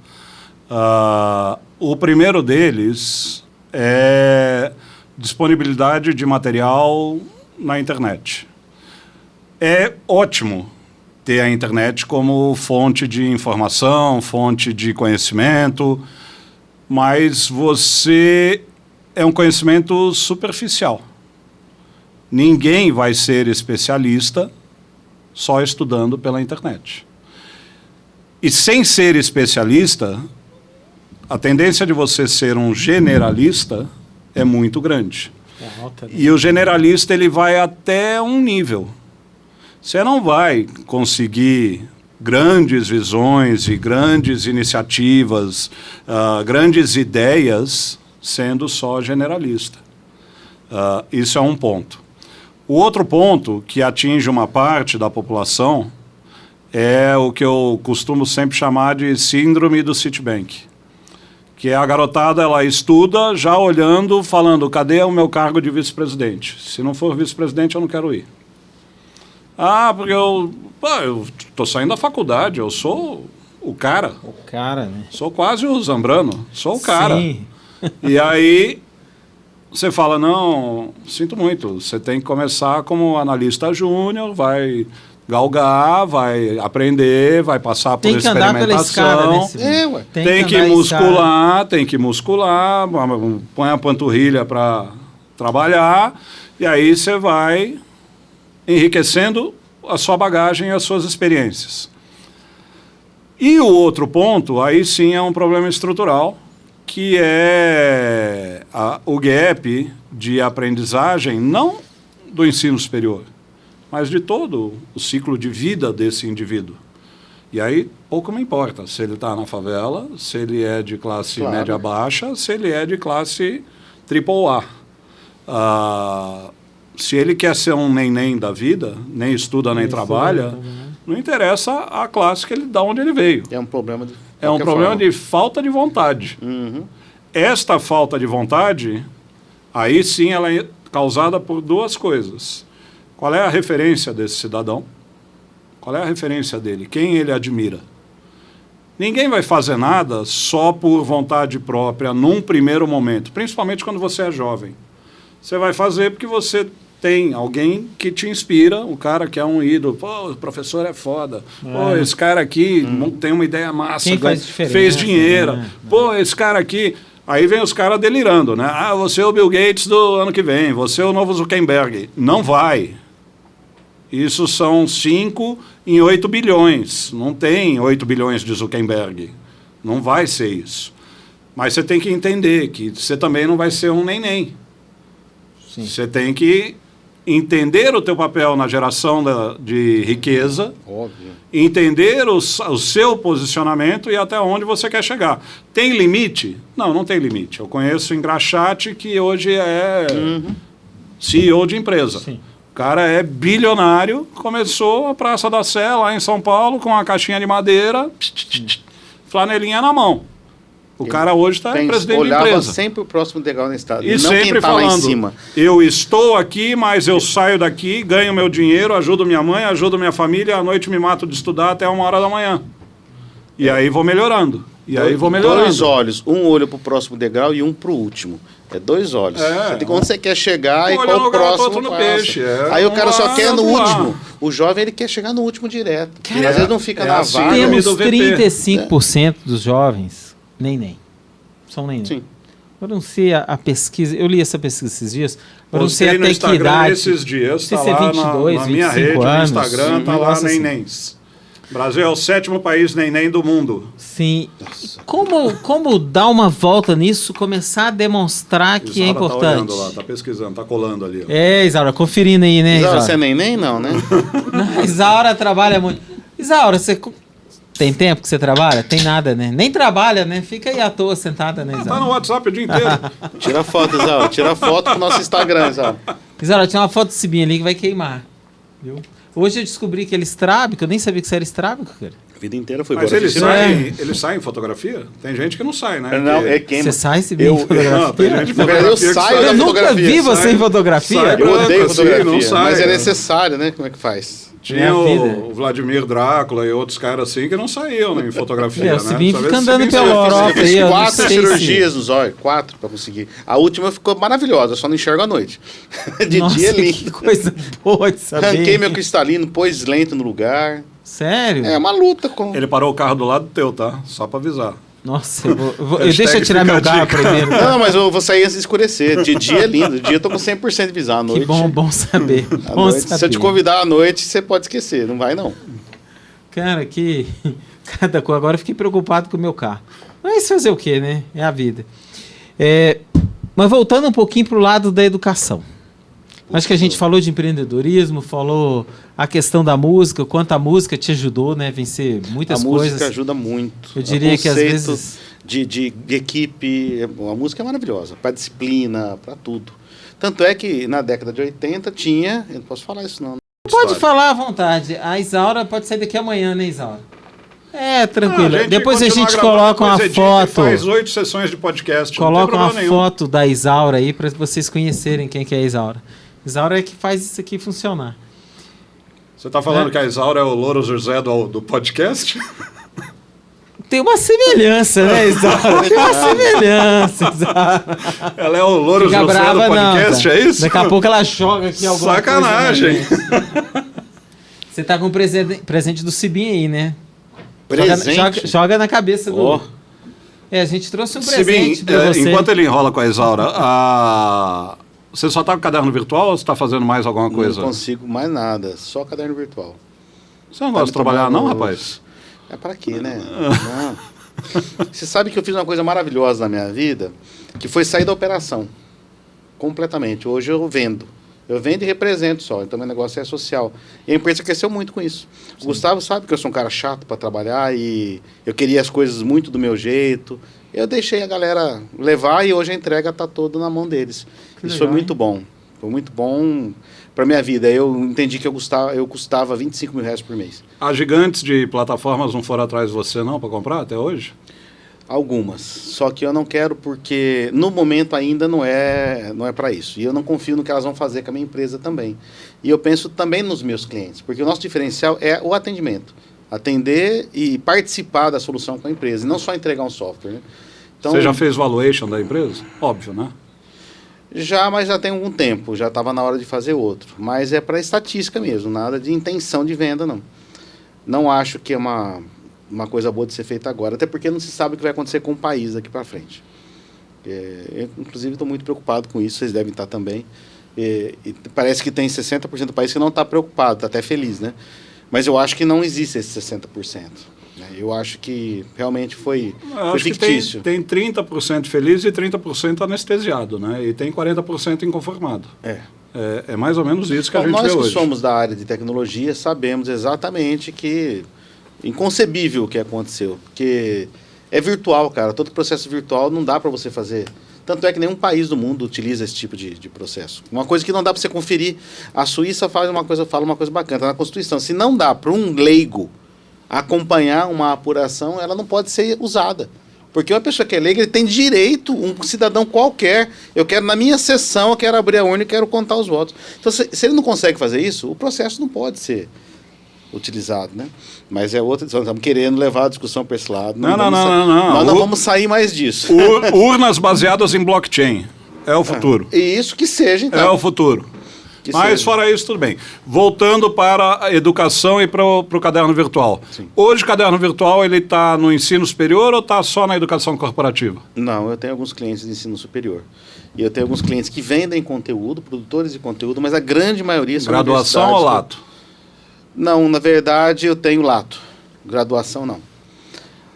Speaker 5: O primeiro deles é disponibilidade de material na internet. É ótimo ter a internet como fonte de informação, fonte de conhecimento, mas você é um conhecimento superficial. Ninguém vai ser especialista só estudando pela internet. E sem ser especialista, a tendência de você ser um generalista é muito grande.
Speaker 3: É alta, né?
Speaker 5: E o generalista ele vai até um nível. Você não vai conseguir grandes visões e grandes iniciativas, grandes ideias, sendo só generalista. Isso é um ponto. O outro ponto que atinge uma parte da população é o que eu costumo sempre chamar de síndrome do Citibank. Que a garotada, ela estuda já olhando, falando, cadê o meu cargo de vice-presidente? Se não for vice-presidente, eu não quero ir. Porque eu estou saindo da faculdade, eu sou o cara.
Speaker 3: O cara, né?
Speaker 5: Sou quase o Zambrano, sou o cara.
Speaker 3: Sim.
Speaker 5: E aí você fala, não, sinto muito, você tem que começar como analista júnior, vai galgar, vai aprender, vai passar por
Speaker 3: Tem que andar pela escada,
Speaker 5: experimentação.
Speaker 3: né?
Speaker 5: Tem que muscular, põe a panturrilha para trabalhar, e aí você vai enriquecendo a sua bagagem e as suas experiências. E o outro ponto, aí sim é um problema estrutural, que é o gap de aprendizagem, não do ensino superior, mas de todo o ciclo de vida desse indivíduo. E aí, pouco me importa se ele está na favela, se ele é de classe média baixa, se ele é de classe AAA. Se ele quer ser um neném da vida, nem estuda nem trabalha, não interessa a classe que ele dá onde ele veio.
Speaker 4: É um problema
Speaker 5: de falta de vontade. Esta falta de vontade, aí sim ela é causada por duas coisas. Qual é a referência desse cidadão? Qual é a referência dele? Quem ele admira? Ninguém vai fazer nada só por vontade própria num primeiro momento, principalmente quando você é jovem. Você vai fazer porque você tem alguém que te inspira, o cara que é um ídolo. Pô, o professor é foda. Pô, esse cara aqui tem uma ideia massa, fez dinheiro. Né? Pô, esse cara aqui... Aí vem os caras delirando, né? Ah, você é o Bill Gates do ano que vem, você é o novo Zuckerberg. Não vai. Isso são 5 em 8 bilhões. Não tem 8 bilhões de Zuckerberg. Não vai ser isso. Mas você tem que entender que você também não vai ser um neném. Sim. Você tem que entender o teu papel na geração de riqueza, óbvio. Entender o seu posicionamento e até onde você quer chegar. Tem limite? Não, não tem limite. Eu conheço o Engraxate, que hoje é CEO de empresa. Sim. O cara é bilionário, começou a Praça da Sé, lá em São Paulo, com uma caixinha de madeira, flanelinha na mão. O cara hoje está presidente da empresa.
Speaker 4: Olhava sempre o próximo degrau na estrada.
Speaker 5: E não sempre quem tá falando, lá em cima. Eu estou aqui, mas eu saio daqui, ganho meu dinheiro, ajudo minha mãe, ajudo minha família, à noite me mato de estudar até 1h da manhã. E aí vou melhorando.
Speaker 4: Dois olhos, um olho para o próximo degrau e um para o último. É 2 olhos. Onde você quer chegar e qual o próximo no peixe. Aí o cara só quer no último. O jovem, ele quer chegar no último direto. Às vezes não fica na vaga.
Speaker 3: Temos 35% dos jovens nem. São nem. Sim. Eu não sei a pesquisa, eu li essa pesquisa esses dias, eu não sei até que idade.
Speaker 5: Esses dias,
Speaker 3: está lá 22,
Speaker 5: na minha rede,
Speaker 3: anos,
Speaker 5: no Instagram, está lá nenéns. O Brasil é o 7º país neném do mundo.
Speaker 3: Sim. Como dar uma volta nisso, começar a demonstrar que é importante? Está olhando
Speaker 5: lá, está pesquisando, está colando ali. Ó.
Speaker 3: Isaura, conferindo aí, né,
Speaker 4: Isaura? Você é neném? Não, né?
Speaker 3: Não, Isaura trabalha muito. Isaura, você... Tem tempo que você trabalha? Tem nada, né? Nem trabalha, né? Fica aí à toa sentada, né, Isaura?
Speaker 5: Tá no WhatsApp o dia inteiro.
Speaker 4: Tira foto, Isaura. Tira foto pro nosso Instagram, Isaura.
Speaker 3: Isaura, tinha uma foto do Cibinho ali que vai queimar. Viu? Hoje eu descobri que ele é estrábico, eu nem sabia que você era estrábico, cara.
Speaker 4: A vida inteira foi
Speaker 5: Mas ele sai em fotografia? Tem gente que não sai, né?
Speaker 4: Não, é queima.
Speaker 3: Você sai, Cibinho, em fotografia?
Speaker 5: Não, tem gente fotografia
Speaker 4: eu saio
Speaker 3: eu nunca vi você em fotografia.
Speaker 4: Eu odeio fotografia, não sai, mas é necessário, né? Como é que faz?
Speaker 5: Tinha o Vladimir Drácula e outros caras assim que não saíam em fotografia, né?
Speaker 3: O Cibinho fica andando pela Europa.
Speaker 4: Eu fiz 4 cirurgias nos olhos, 4 para conseguir. A última ficou maravilhosa, só não enxergo à noite. Dia é lindo.
Speaker 3: Que coisa boa de saber.
Speaker 4: Arranquei meu cristalino, pôs lente no lugar.
Speaker 3: Sério?
Speaker 4: É uma luta com...
Speaker 5: Ele parou o carro do lado teu, tá? Só para avisar.
Speaker 3: Nossa, deixa eu tirar meu carro primeiro. Tá?
Speaker 4: Não, mas eu vou sair antes de escurecer. De dia é lindo. De dia eu tô com 100% de visão. À noite...
Speaker 3: Que bom saber.
Speaker 4: Se eu te convidar à noite, você pode esquecer. Não vai, não.
Speaker 3: Cara, que... Cada coisa. Agora eu fiquei preocupado com o meu carro. Mas fazer o quê, né? É a vida. Mas voltando um pouquinho pro lado da educação. Acho que a gente falou de empreendedorismo, falou a questão da música, o quanto a música te ajudou, né? Vencer muitas coisas.
Speaker 4: A música ajuda muito.
Speaker 3: Eu diria que às vezes...
Speaker 4: De equipe, a música é maravilhosa, para disciplina, para tudo. Tanto é que na década de 80 tinha... Eu não posso falar isso não.
Speaker 3: Pode falar à vontade. A Isaura pode sair daqui amanhã, né, Isaura? Tranquilo. Depois a gente coloca uma foto.
Speaker 5: Faz 8 sessões de podcast.
Speaker 3: Coloca uma foto da Isaura aí para vocês conhecerem quem que é a Isaura. Isaura é que faz isso aqui funcionar.
Speaker 5: Você está falando que a Isaura é o Louro José do podcast?
Speaker 3: Tem uma semelhança, né, Isaura? Tem uma semelhança, Isaura.
Speaker 5: Ela é o Louro José do podcast, é isso?
Speaker 3: Daqui a pouco ela joga aqui alguma
Speaker 5: Sacanagem.
Speaker 3: coisa. Sacanagem. Você tá com o presente do Cibinho aí, né?
Speaker 4: Presente?
Speaker 3: Joga na cabeça do... a gente trouxe um presente para você.
Speaker 5: Enquanto ele enrola com a Isaura, você só está com caderno virtual ou você está fazendo mais alguma coisa?
Speaker 4: Não consigo mais nada, só caderno virtual.
Speaker 5: Você não gosta de trabalhar não, rapaz?
Speaker 4: É para quê, né? Não. Você sabe que eu fiz uma coisa maravilhosa na minha vida, que foi sair da operação. Completamente. Hoje eu vendo. Eu vendo e represento só, então meu negócio é social. E a empresa cresceu muito com isso. O Gustavo sabe que eu sou um cara chato para trabalhar e eu queria as coisas muito do meu jeito. Eu deixei a galera levar e hoje a entrega está toda na mão deles.
Speaker 3: Que
Speaker 4: isso
Speaker 3: legal,
Speaker 4: foi muito bom. Foi muito bom para minha vida. Eu entendi que eu custava R$ 25.000 por mês.
Speaker 5: As gigantes de plataformas não foram atrás de você não para comprar até hoje?
Speaker 4: Algumas. Só que eu não quero porque no momento ainda não é para isso. E eu não confio no que elas vão fazer com a minha empresa também. E eu penso também nos meus clientes, porque o nosso diferencial é o atendimento. Atender e participar da solução com a empresa, e não só entregar um software. Né? Então,
Speaker 5: Você já fez valuation da empresa? Óbvio, né?
Speaker 4: Já, mas já tem algum tempo. Já estava na hora de fazer outro. Mas é para estatística mesmo, nada de intenção de venda, não. Não acho que é uma coisa boa de ser feita agora, até porque não se sabe o que vai acontecer com o país daqui para frente. Eu, inclusive, estou muito preocupado com isso, vocês devem estar também. E parece que tem 60% do país que não está preocupado, está até feliz, né? Mas eu acho que não existe esse 60%. Né? Eu acho que realmente foi fictício.
Speaker 5: Tem 30% feliz e 30% anestesiado, né? E tem 40% inconformado. É mais ou menos isso que a gente vê hoje.
Speaker 4: Nós que somos da área de tecnologia sabemos exatamente que inconcebível o que aconteceu, porque é virtual, cara. Todo processo virtual não dá para você fazer. Tanto é que nenhum país do mundo utiliza esse tipo de processo. Uma coisa que não dá para você conferir. A Suíça fala uma coisa bacana, está na Constituição. Se não dá para um leigo acompanhar uma apuração, ela não pode ser usada. Porque uma pessoa que é leiga, ele tem direito, um cidadão qualquer, eu quero na minha sessão, eu quero abrir a urna e quero contar os votos. Então, se ele não consegue fazer isso, o processo não pode ser utilizado, né? Mas é outra discussão, estamos querendo levar a discussão para esse lado.
Speaker 5: Não.
Speaker 4: Nós não vamos sair mais disso.
Speaker 5: Urnas baseadas em blockchain. É o futuro.
Speaker 4: E isso que seja, então.
Speaker 5: É o futuro. Mas fora isso, tudo bem. Voltando para a educação e para o caderno virtual.
Speaker 4: Sim.
Speaker 5: Hoje o caderno virtual ele está no ensino superior ou está só na educação corporativa?
Speaker 4: Não, eu tenho alguns clientes de ensino superior. E eu tenho alguns clientes que vendem conteúdo, produtores de conteúdo, mas a grande maioria são
Speaker 5: graduação ou lato?
Speaker 4: Não, na verdade eu tenho lato. Graduação não.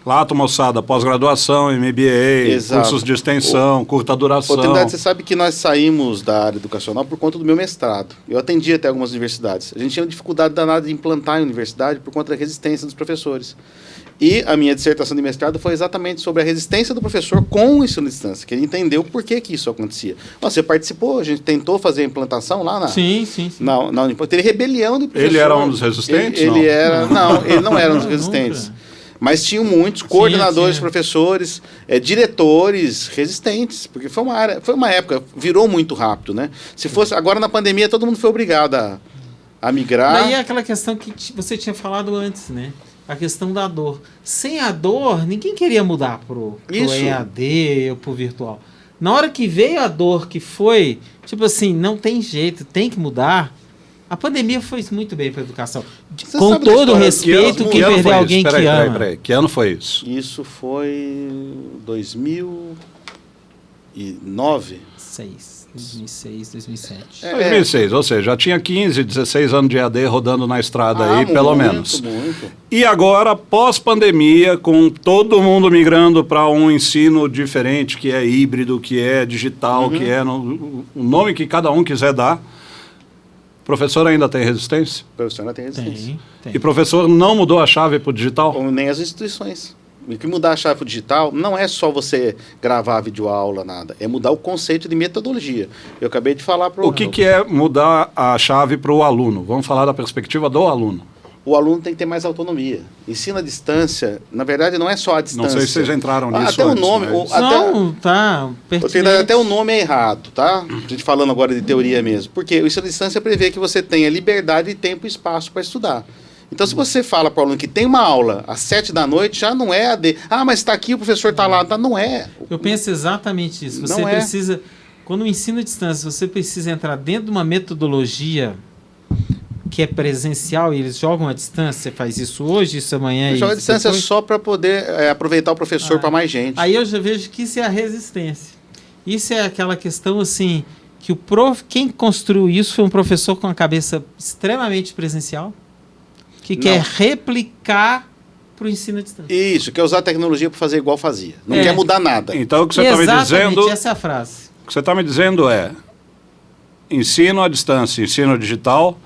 Speaker 5: Lato, moçada, pós-graduação, MBA,
Speaker 4: Exato.
Speaker 5: cursos de extensão, curta duração.
Speaker 4: Trindade, você sabe que nós saímos da área educacional por conta do meu mestrado. Eu atendi até algumas universidades. A gente tinha dificuldade danada de implantar em universidade por conta da resistência dos professores. E a minha dissertação de mestrado foi exatamente sobre a resistência do professor com o ensino de distância, que ele entendeu por que isso acontecia. Você participou, a gente tentou fazer a implantação lá na...
Speaker 3: Sim.
Speaker 4: Na Unipampa. Teve rebelião de professor.
Speaker 5: Ele era um dos resistentes?
Speaker 4: Ele não era um dos resistentes.
Speaker 3: Nunca.
Speaker 4: Mas tinham muitos coordenadores, professores, diretores resistentes, porque foi uma época, virou muito rápido, né? Se fosse agora na pandemia, todo mundo foi obrigado a migrar.
Speaker 3: Daí é aquela questão que você tinha falado antes, né? A questão da dor. Sem a dor, ninguém queria mudar pro EAD ou pro virtual. Na hora que veio a dor, que foi, tipo assim, não tem jeito, tem que mudar. A pandemia fez muito bem para a educação.
Speaker 4: Você
Speaker 3: com
Speaker 4: sabe da
Speaker 3: todo o
Speaker 4: história-
Speaker 3: respeito,
Speaker 5: Que
Speaker 3: quem
Speaker 5: ano
Speaker 3: perder
Speaker 5: foi
Speaker 3: alguém
Speaker 5: isso?
Speaker 3: que ama.
Speaker 5: Peraí. Que ano foi isso?
Speaker 4: Isso foi 2009.
Speaker 3: 2006, 2007.
Speaker 5: 2006, ou seja, já tinha 15, 16 anos de EAD rodando na estrada aí, pelo menos.
Speaker 4: Muito.
Speaker 5: E agora, pós-pandemia, com todo mundo migrando para um ensino diferente, que é híbrido, que é digital, que é o nome que cada um quiser dar, professor ainda tem resistência?
Speaker 4: O professor ainda tem resistência.
Speaker 3: Tem.
Speaker 5: E professor não mudou a chave para o digital?
Speaker 4: Ou nem as instituições. O que mudar a chave pro digital não é só você gravar a videoaula, nada. É mudar o conceito de metodologia. Eu acabei de falar para
Speaker 5: O que é mudar a chave para o aluno? Vamos falar da perspectiva do aluno.
Speaker 4: O aluno tem que ter mais autonomia. Ensino à distância, na verdade, não é só a distância.
Speaker 5: Não sei se vocês entraram nisso
Speaker 4: Até o
Speaker 5: antes,
Speaker 4: nome...
Speaker 5: mas-
Speaker 3: Não, tá.
Speaker 4: Até o nome é errado, tá? A gente falando agora de teoria mesmo. Porque o ensino à distância prevê que você tenha liberdade, tempo e espaço para estudar. Então, se você fala para o aluno que tem uma aula às 7 da noite, já não é AD. Ah, mas está aqui, o professor está lá. Tá, não é.
Speaker 3: Eu penso exatamente isso. Você
Speaker 4: Não é.
Speaker 3: precisa... Quando o ensino à distância, você precisa entrar dentro de uma metodologia que é presencial e eles jogam à distância. Você faz isso hoje, isso amanhã.
Speaker 4: Jogar à
Speaker 3: isso
Speaker 4: distância
Speaker 3: depois.
Speaker 4: só para poder aproveitar o professor para mais gente.
Speaker 3: Aí eu já vejo que isso é a resistência. Isso é aquela questão assim, que quem construiu isso foi um professor com a cabeça extremamente presencial, que quer replicar para o ensino à distância.
Speaker 4: Isso, quer usar a tecnologia para fazer igual fazia. Não
Speaker 3: É.
Speaker 4: quer mudar nada.
Speaker 5: Então, o que você está me
Speaker 3: Exatamente,
Speaker 5: dizendo...
Speaker 3: essa é a frase.
Speaker 5: O que você está me dizendo é, ensino à distância, ensino digital,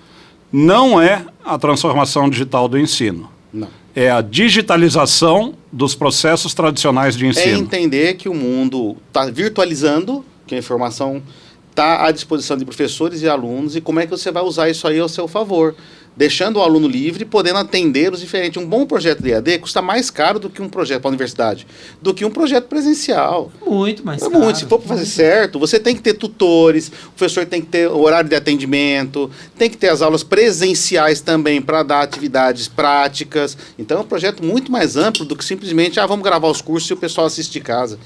Speaker 5: não é a transformação digital do ensino.
Speaker 4: Não.
Speaker 5: É a digitalização dos processos tradicionais de
Speaker 4: É
Speaker 5: ensino.
Speaker 4: entender que o mundo está virtualizando, que a informação está à disposição de professores e alunos, e como é que você vai usar isso aí ao seu favor, deixando o aluno livre, podendo atender os diferentes. Um bom projeto de EAD custa mais caro do que um projeto para a universidade, do que um projeto presencial.
Speaker 3: Muito mais
Speaker 4: É
Speaker 3: caro.
Speaker 4: muito. Se for para fazer certo, você tem que ter tutores, o professor tem que ter horário de atendimento, tem que ter as aulas presenciais também para dar atividades práticas. Então é um projeto muito mais amplo do que simplesmente, vamos gravar os cursos e o pessoal assiste de casa.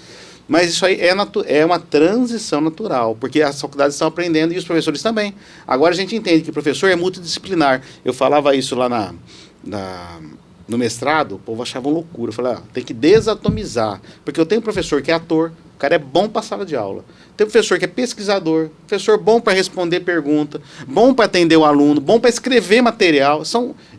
Speaker 4: Mas isso aí é uma transição natural, porque as faculdades estão aprendendo e os professores também. Agora a gente entende que o professor é multidisciplinar. Eu falava isso lá no mestrado, o povo achava uma loucura. Eu falei, tem que desatomizar. Porque eu tenho um professor que é ator, o cara é bom para a sala de aula. Tem um professor que é pesquisador, professor bom para responder pergunta, bom para atender o aluno, bom para escrever material.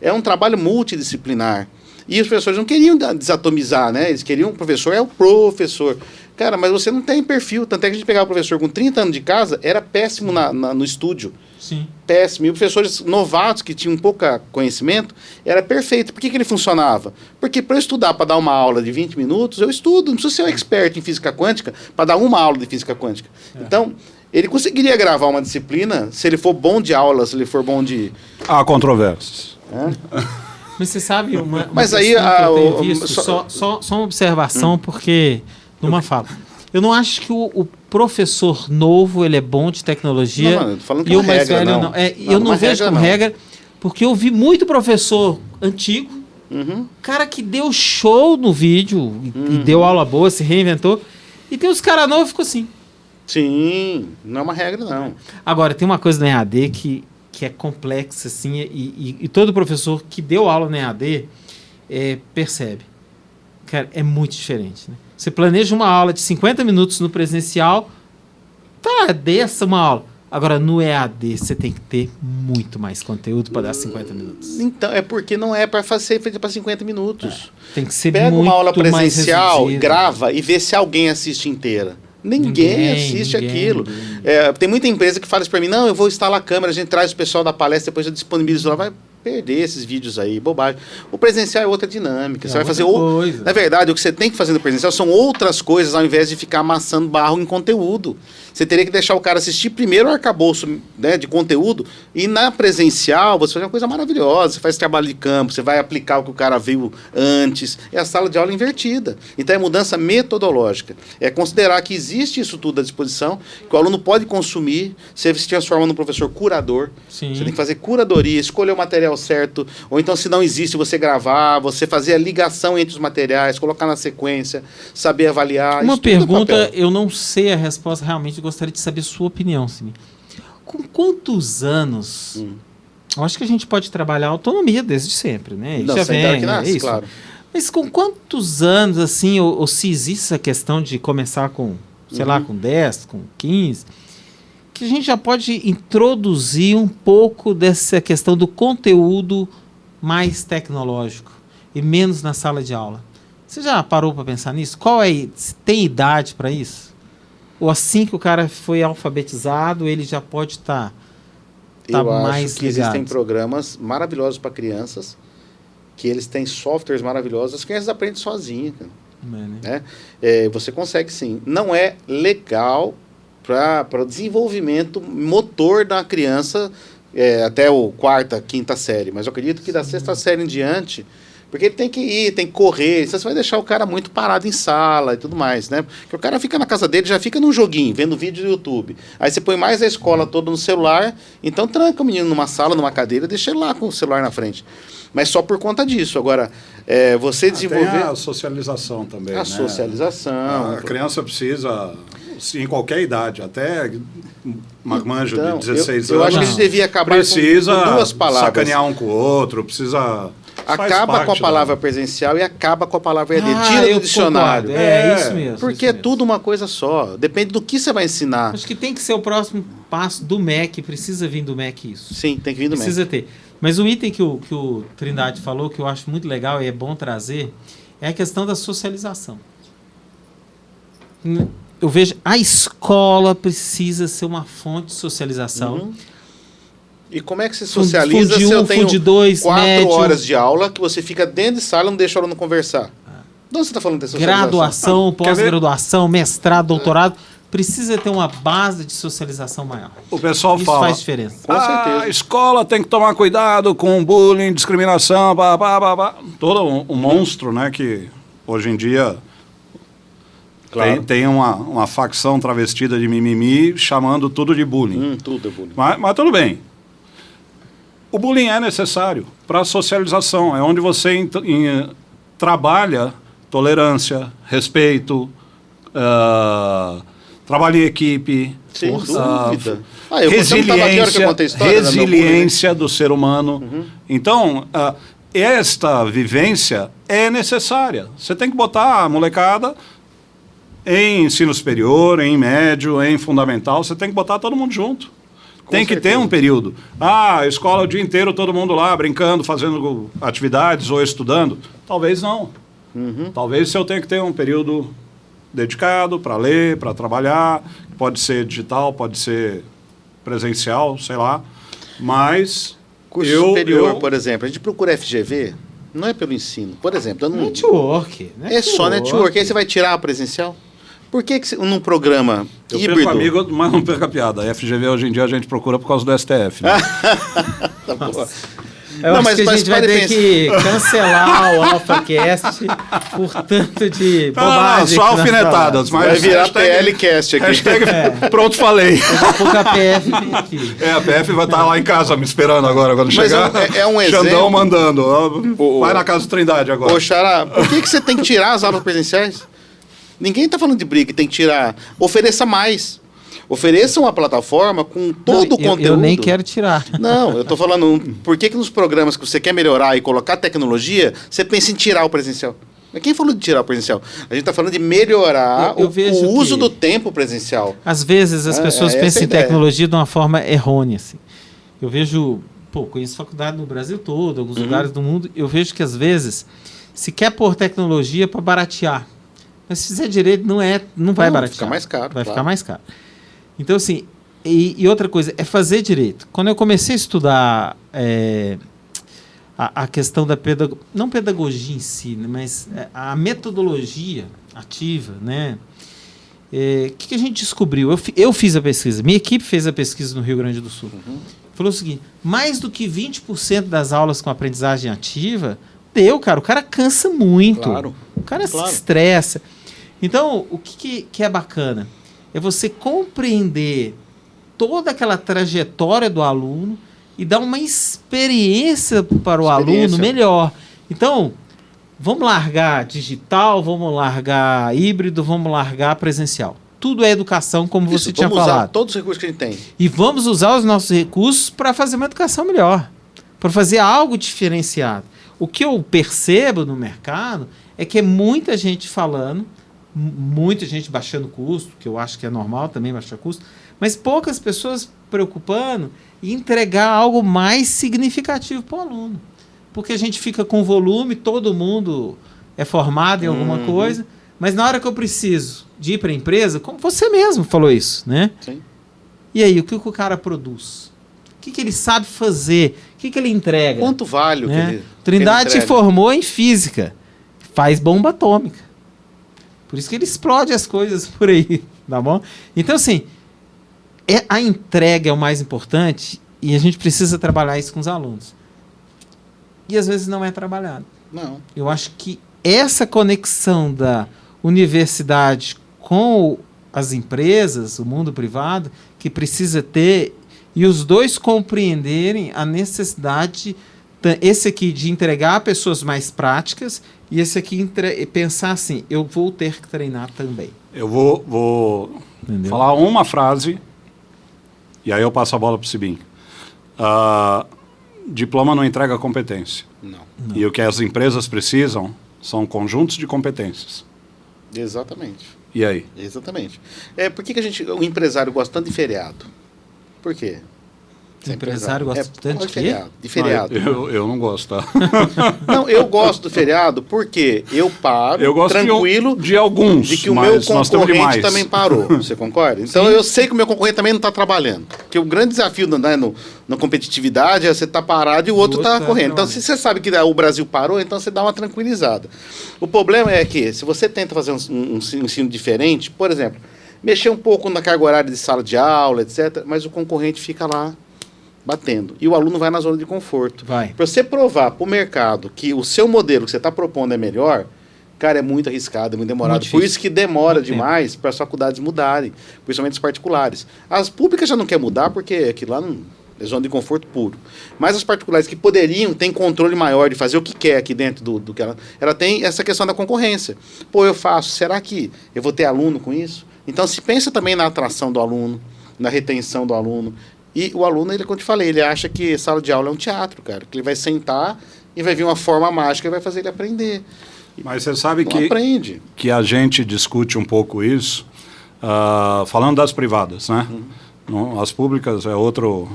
Speaker 4: É um trabalho multidisciplinar. E os professores não queriam desatomizar, né? Eles queriam, o professor é o professor. Cara, mas você não tem perfil. Tanto é que a gente pegava o professor com 30 anos de casa, era péssimo no estúdio.
Speaker 3: Sim.
Speaker 4: Péssimo. E os professores novatos, que tinham pouco conhecimento, era perfeito. Por que ele funcionava? Porque para eu estudar, para dar uma aula de 20 minutos, eu estudo. Não preciso ser um expert em física quântica para dar uma aula de física quântica. Então, ele conseguiria gravar uma disciplina se ele for bom de aula, se ele for bom de...
Speaker 5: Há controvérsias.
Speaker 3: Mas você sabe uma
Speaker 4: Mas aí,
Speaker 3: questão que eu tenho visto, só uma observação, porque, numa fala, eu não acho que o professor novo, ele é bom de tecnologia,
Speaker 4: Não, mano, eu tô falando que
Speaker 3: e
Speaker 4: é
Speaker 3: o
Speaker 4: uma
Speaker 3: mais
Speaker 4: regra,
Speaker 3: velho
Speaker 4: não.
Speaker 3: não.
Speaker 4: Não,
Speaker 3: Eu não
Speaker 4: uma
Speaker 3: vejo
Speaker 4: regra,
Speaker 3: como
Speaker 4: não.
Speaker 3: regra, porque eu vi muito professor antigo, cara que deu show no vídeo, e deu aula boa, se reinventou, e tem os caras novos que ficam assim.
Speaker 4: Sim, não é uma regra, não.
Speaker 3: Agora, tem uma coisa no EAD que é complexa, assim, e todo professor que deu aula no EAD percebe. Cara, é muito diferente, né? Você planeja uma aula de 50 minutos no presencial, tá, dessa uma aula. Agora, no EAD, você tem que ter muito mais conteúdo para dar 50 minutos.
Speaker 4: Então, é porque não é para ser feito para 50 minutos.
Speaker 3: Tem que ser
Speaker 4: Pega
Speaker 3: muito
Speaker 4: uma aula
Speaker 3: mais
Speaker 4: presencial,
Speaker 3: reduzido.
Speaker 4: grava e vê se alguém assiste inteira. Ninguém assiste aquilo.
Speaker 3: ninguém.
Speaker 4: Tem muita empresa que fala isso para mim, não, eu vou instalar a câmera, a gente traz o pessoal da palestra, depois eu disponibilizo lá, vai perder esses vídeos aí, bobagem. O presencial é outra dinâmica. Você vai fazer
Speaker 3: coisa.
Speaker 4: Na verdade, o que você tem que fazer no presencial são outras coisas, ao invés de ficar amassando barro em conteúdo. Você teria que deixar o cara assistir primeiro o arcabouço, né, de conteúdo, e na presencial você faz uma coisa maravilhosa, você faz trabalho de campo, você vai aplicar o que o cara viu antes. É a sala de aula invertida. Então é mudança metodológica. É considerar que existe isso tudo à disposição, que o aluno pode consumir, você se transforma num professor curador.
Speaker 3: Sim.
Speaker 4: Você tem que fazer curadoria, escolher o material certo, ou então, se não existe, você gravar, você fazer a ligação entre os materiais, colocar na sequência, saber avaliar.
Speaker 3: Uma
Speaker 4: isso tudo é
Speaker 3: pergunta,
Speaker 4: papel.
Speaker 3: eu não sei a resposta, realmente gostaria de saber sua opinião, Simi. Com quantos anos... Eu acho que a gente pode trabalhar a autonomia desde sempre, né? Isso
Speaker 4: Não,
Speaker 3: já
Speaker 4: sem dar
Speaker 3: vem,
Speaker 4: que nasce,
Speaker 3: é isso.
Speaker 4: claro.
Speaker 3: Mas com quantos anos, assim, ou se existe essa questão de começar com, sei lá, com 10, com 15, que a gente já pode introduzir um pouco dessa questão do conteúdo mais tecnológico e menos na sala de aula? Você já parou para pensar nisso? Se tem idade para isso? Ou assim que o cara foi alfabetizado, ele já pode estar
Speaker 4: Eu
Speaker 3: mais
Speaker 4: acho que
Speaker 3: ligado?
Speaker 4: existem programas maravilhosos para crianças, que eles têm softwares maravilhosos, as crianças aprendem sozinhas, cara, né? Você consegue sim. Não é legal para o desenvolvimento motor da criança até o quarta, quinta série, mas eu acredito que da sexta série em diante, porque ele tem que ir, tem que correr, você vai deixar o cara muito parado em sala e tudo mais, né? Porque o cara fica na casa dele, já fica num joguinho, vendo vídeo do YouTube. Aí você põe mais a escola toda no celular, então tranca o menino numa sala, numa cadeira, deixa ele lá com o celular na frente. Mas só por conta disso. Agora, você desenvolver...
Speaker 5: Tem a socialização também,
Speaker 4: A socialização.
Speaker 5: A criança precisa, em qualquer idade, até marmanjo
Speaker 4: Então,
Speaker 5: de 16
Speaker 4: eu
Speaker 5: anos,
Speaker 4: acho que a gente devia acabar
Speaker 5: precisa
Speaker 4: com duas palavras.
Speaker 5: sacanear um com o outro, precisa...
Speaker 4: Acaba com a palavra presencial e acaba com a palavra EAD. Tira
Speaker 3: eu
Speaker 4: do dicionário.
Speaker 3: concordo. É isso mesmo.
Speaker 4: Porque
Speaker 3: isso
Speaker 4: é
Speaker 3: mesmo.
Speaker 4: tudo uma coisa só. Depende do que você vai ensinar.
Speaker 3: Acho que tem que ser o próximo passo do MEC, precisa vir do MEC isso.
Speaker 4: Sim, tem que vir do médico.
Speaker 3: Precisa ter. Mas o item que o Trindade falou, que eu acho muito legal e é bom trazer, é a questão da socialização. eu vejo a escola precisa ser uma fonte de socialização.
Speaker 4: E como é que se socializa
Speaker 3: Funde
Speaker 4: se eu
Speaker 3: um,
Speaker 4: tenho
Speaker 3: funde dois,
Speaker 4: 4
Speaker 3: médio.
Speaker 4: horas de aula que você fica dentro de sala e não deixa o aluno conversar? De onde você está falando de socialização?
Speaker 3: Graduação, pós-graduação, mestrado, doutorado, precisa ter uma base de socialização maior.
Speaker 5: O pessoal
Speaker 3: Isso
Speaker 5: fala,
Speaker 3: faz diferença.
Speaker 4: Com certeza.
Speaker 5: a escola tem que tomar cuidado com bullying, discriminação, todo um monstro, né, que hoje em dia
Speaker 4: Claro.
Speaker 5: tem uma facção travestida de mimimi chamando tudo de bullying.
Speaker 4: Tudo é bullying.
Speaker 5: Mas tudo bem. O bullying é necessário para a socialização. É onde você trabalha tolerância, respeito, trabalho em equipe,
Speaker 4: Sem dúvida. Você não estava aqui a hora que eu contei a história?
Speaker 5: resiliência do ser humano. Então, esta vivência é necessária. Você tem que botar a molecada em ensino superior, em médio, em fundamental, você tem que botar todo mundo junto. Tem que ter um período. A escola o dia inteiro, todo mundo lá, brincando, fazendo atividades ou estudando. Talvez não. Talvez se eu tenha que ter um período dedicado para ler, para trabalhar. Pode ser digital, pode ser presencial, sei lá. Mas
Speaker 4: Curso superior, por exemplo, a gente procura FGV, não é pelo ensino. Por exemplo, dando
Speaker 3: Network.
Speaker 4: é só network. Aí você vai tirar a presencial? Por que num programa
Speaker 5: eu
Speaker 4: híbrido...
Speaker 5: perco amigo, mas não perco a piada. A FGV hoje em dia a gente procura por causa do STF. Né?
Speaker 3: Eu
Speaker 4: Não,
Speaker 3: acho
Speaker 4: mas
Speaker 3: que a gente vai
Speaker 4: pode
Speaker 3: ter que cancelar o AlphaCast por tanto de bobagem.
Speaker 5: Só
Speaker 3: que nós
Speaker 5: alfinetadas.
Speaker 3: falamos.
Speaker 5: Mas
Speaker 4: Vai virar PLCast aqui.
Speaker 5: Hashtag pronto, falei.
Speaker 3: Daqui a pouco a PF vem aqui.
Speaker 5: A PF vai estar lá em casa me esperando agora, quando
Speaker 4: Mas
Speaker 5: chegar.
Speaker 4: é um
Speaker 5: Xandão
Speaker 4: exemplo.
Speaker 5: mandando. Vai na casa do Trindade agora.
Speaker 4: Ô, Xará, por que você tem que tirar as aulas presenciais? Ninguém está falando de briga, tem que tirar. Ofereça mais. Ofereça uma plataforma com todo o conteúdo.
Speaker 3: Eu nem quero tirar.
Speaker 4: Não, eu estou falando, por que nos programas que você quer melhorar e colocar tecnologia, você pensa em tirar o presencial? Mas quem falou de tirar o presencial? A gente está falando de melhorar
Speaker 3: Eu vejo
Speaker 4: o uso
Speaker 3: que-
Speaker 4: do tempo presencial.
Speaker 3: Às vezes as pessoas
Speaker 4: essa é
Speaker 3: pensam
Speaker 4: a
Speaker 3: em
Speaker 4: ideia.
Speaker 3: tecnologia de uma forma errônea. Assim. Eu vejo, conheço faculdade no Brasil todo, alguns lugares do mundo, eu vejo que às vezes se quer pôr tecnologia para baratear. Mas se fizer direito, não vai
Speaker 4: Não,
Speaker 3: baratear.
Speaker 4: fica mais caro,
Speaker 3: Vai
Speaker 4: claro.
Speaker 3: ficar mais caro. Então, assim, e outra coisa, é fazer direito. Quando eu comecei a estudar a questão da não pedagogia em si, né, mas a metodologia ativa, né? O que a gente descobriu? Eu fiz a pesquisa, minha equipe fez a pesquisa no Rio Grande do Sul. Falou o seguinte, mais do que 20% das aulas com aprendizagem ativa, o cara cansa muito.
Speaker 4: Claro.
Speaker 3: O cara
Speaker 4: Claro.
Speaker 3: se estressa. Então, o que é bacana? É você compreender toda aquela trajetória do aluno e dar uma experiência para o aluno melhor. Então, vamos largar digital, vamos largar híbrido, vamos largar presencial. Tudo é educação, como você tinha
Speaker 4: vamos usar
Speaker 3: falado.
Speaker 4: todos os recursos que a gente tem.
Speaker 3: E vamos usar os nossos recursos para fazer uma educação melhor, para fazer algo diferenciado. O que eu percebo no mercado é que é muita gente falando, muita gente baixando custo, que eu acho que é normal também baixar custo, mas poucas pessoas preocupando em entregar algo mais significativo para o aluno. Porque a gente fica com volume, todo mundo é formado em alguma coisa, mas na hora que eu preciso de ir para a empresa, como você mesmo falou isso, né?
Speaker 4: Sim.
Speaker 3: E aí, o que o cara produz? O que ele sabe fazer? O que ele entrega?
Speaker 4: Quanto vale o que
Speaker 3: Né?
Speaker 4: ele
Speaker 3: Trindade
Speaker 4: entrega?
Speaker 3: formou em física, faz bomba atômica. Por isso que ele explode as coisas por aí, tá bom? Então, assim, a entrega é o mais importante e a gente precisa trabalhar isso com os alunos. E às vezes não é trabalhado.
Speaker 4: Não.
Speaker 3: Eu acho que essa conexão da universidade com as empresas, o mundo privado, que precisa ter, e os dois compreenderem a necessidade, esse aqui de entregar pessoas mais práticas, e esse aqui pensar assim, eu vou ter que treinar também.
Speaker 5: Eu vou
Speaker 3: Entendeu?
Speaker 5: falar uma frase, e aí eu passo a bola para o Sibim. Diploma não entrega competência.
Speaker 4: Não.
Speaker 5: E o que as empresas precisam são conjuntos de competências.
Speaker 4: Exatamente.
Speaker 5: E aí?
Speaker 4: Exatamente. Por que o empresário gosta tanto de feriado? Por quê?
Speaker 3: O empresário gosta tanto de quê?
Speaker 4: De feriado.
Speaker 5: Eu não gosto, tá?
Speaker 4: Não, eu gosto do feriado porque eu paro
Speaker 5: Eu gosto
Speaker 4: tranquilo
Speaker 5: de alguns,
Speaker 4: de que o
Speaker 5: mas
Speaker 4: meu
Speaker 5: nós temos
Speaker 4: concorrente
Speaker 5: demais.
Speaker 4: também parou. Você concorda? Então eu sei que o meu concorrente também não está trabalhando. Porque o grande desafio na competitividade é você estar parado e o outro está correndo. Então, se você sabe que o Brasil parou, então você dá uma tranquilizada. O problema é que, se você tenta fazer um ensino diferente, por exemplo, mexer um pouco na carga horária de sala de aula, etc., mas o concorrente fica lá batendo. E o aluno vai na zona de conforto.
Speaker 3: Vai.
Speaker 4: Para você provar para o mercado que o seu modelo que você está propondo é melhor, cara, é muito arriscado, é muito demorado.
Speaker 3: Muito
Speaker 4: Por isso que demora
Speaker 3: Muito
Speaker 4: demais para as faculdades mudarem, principalmente as particulares. As públicas já não quer mudar porque aquilo lá não é zona de conforto puro. Mas as particulares que poderiam ter controle maior de fazer o que quer aqui dentro do que ela tem essa questão da concorrência. Pô, eu faço, será que eu vou ter aluno com isso? Então se pensa também na atração do aluno, na retenção do aluno. E o aluno, como eu te falei, ele acha que sala de aula é um teatro, cara. Que ele vai sentar e vai vir uma forma mágica e vai fazer ele aprender.
Speaker 5: Mas você sabe
Speaker 4: Não aprende.
Speaker 5: que a gente discute um pouco isso, falando das privadas, né? As públicas é outro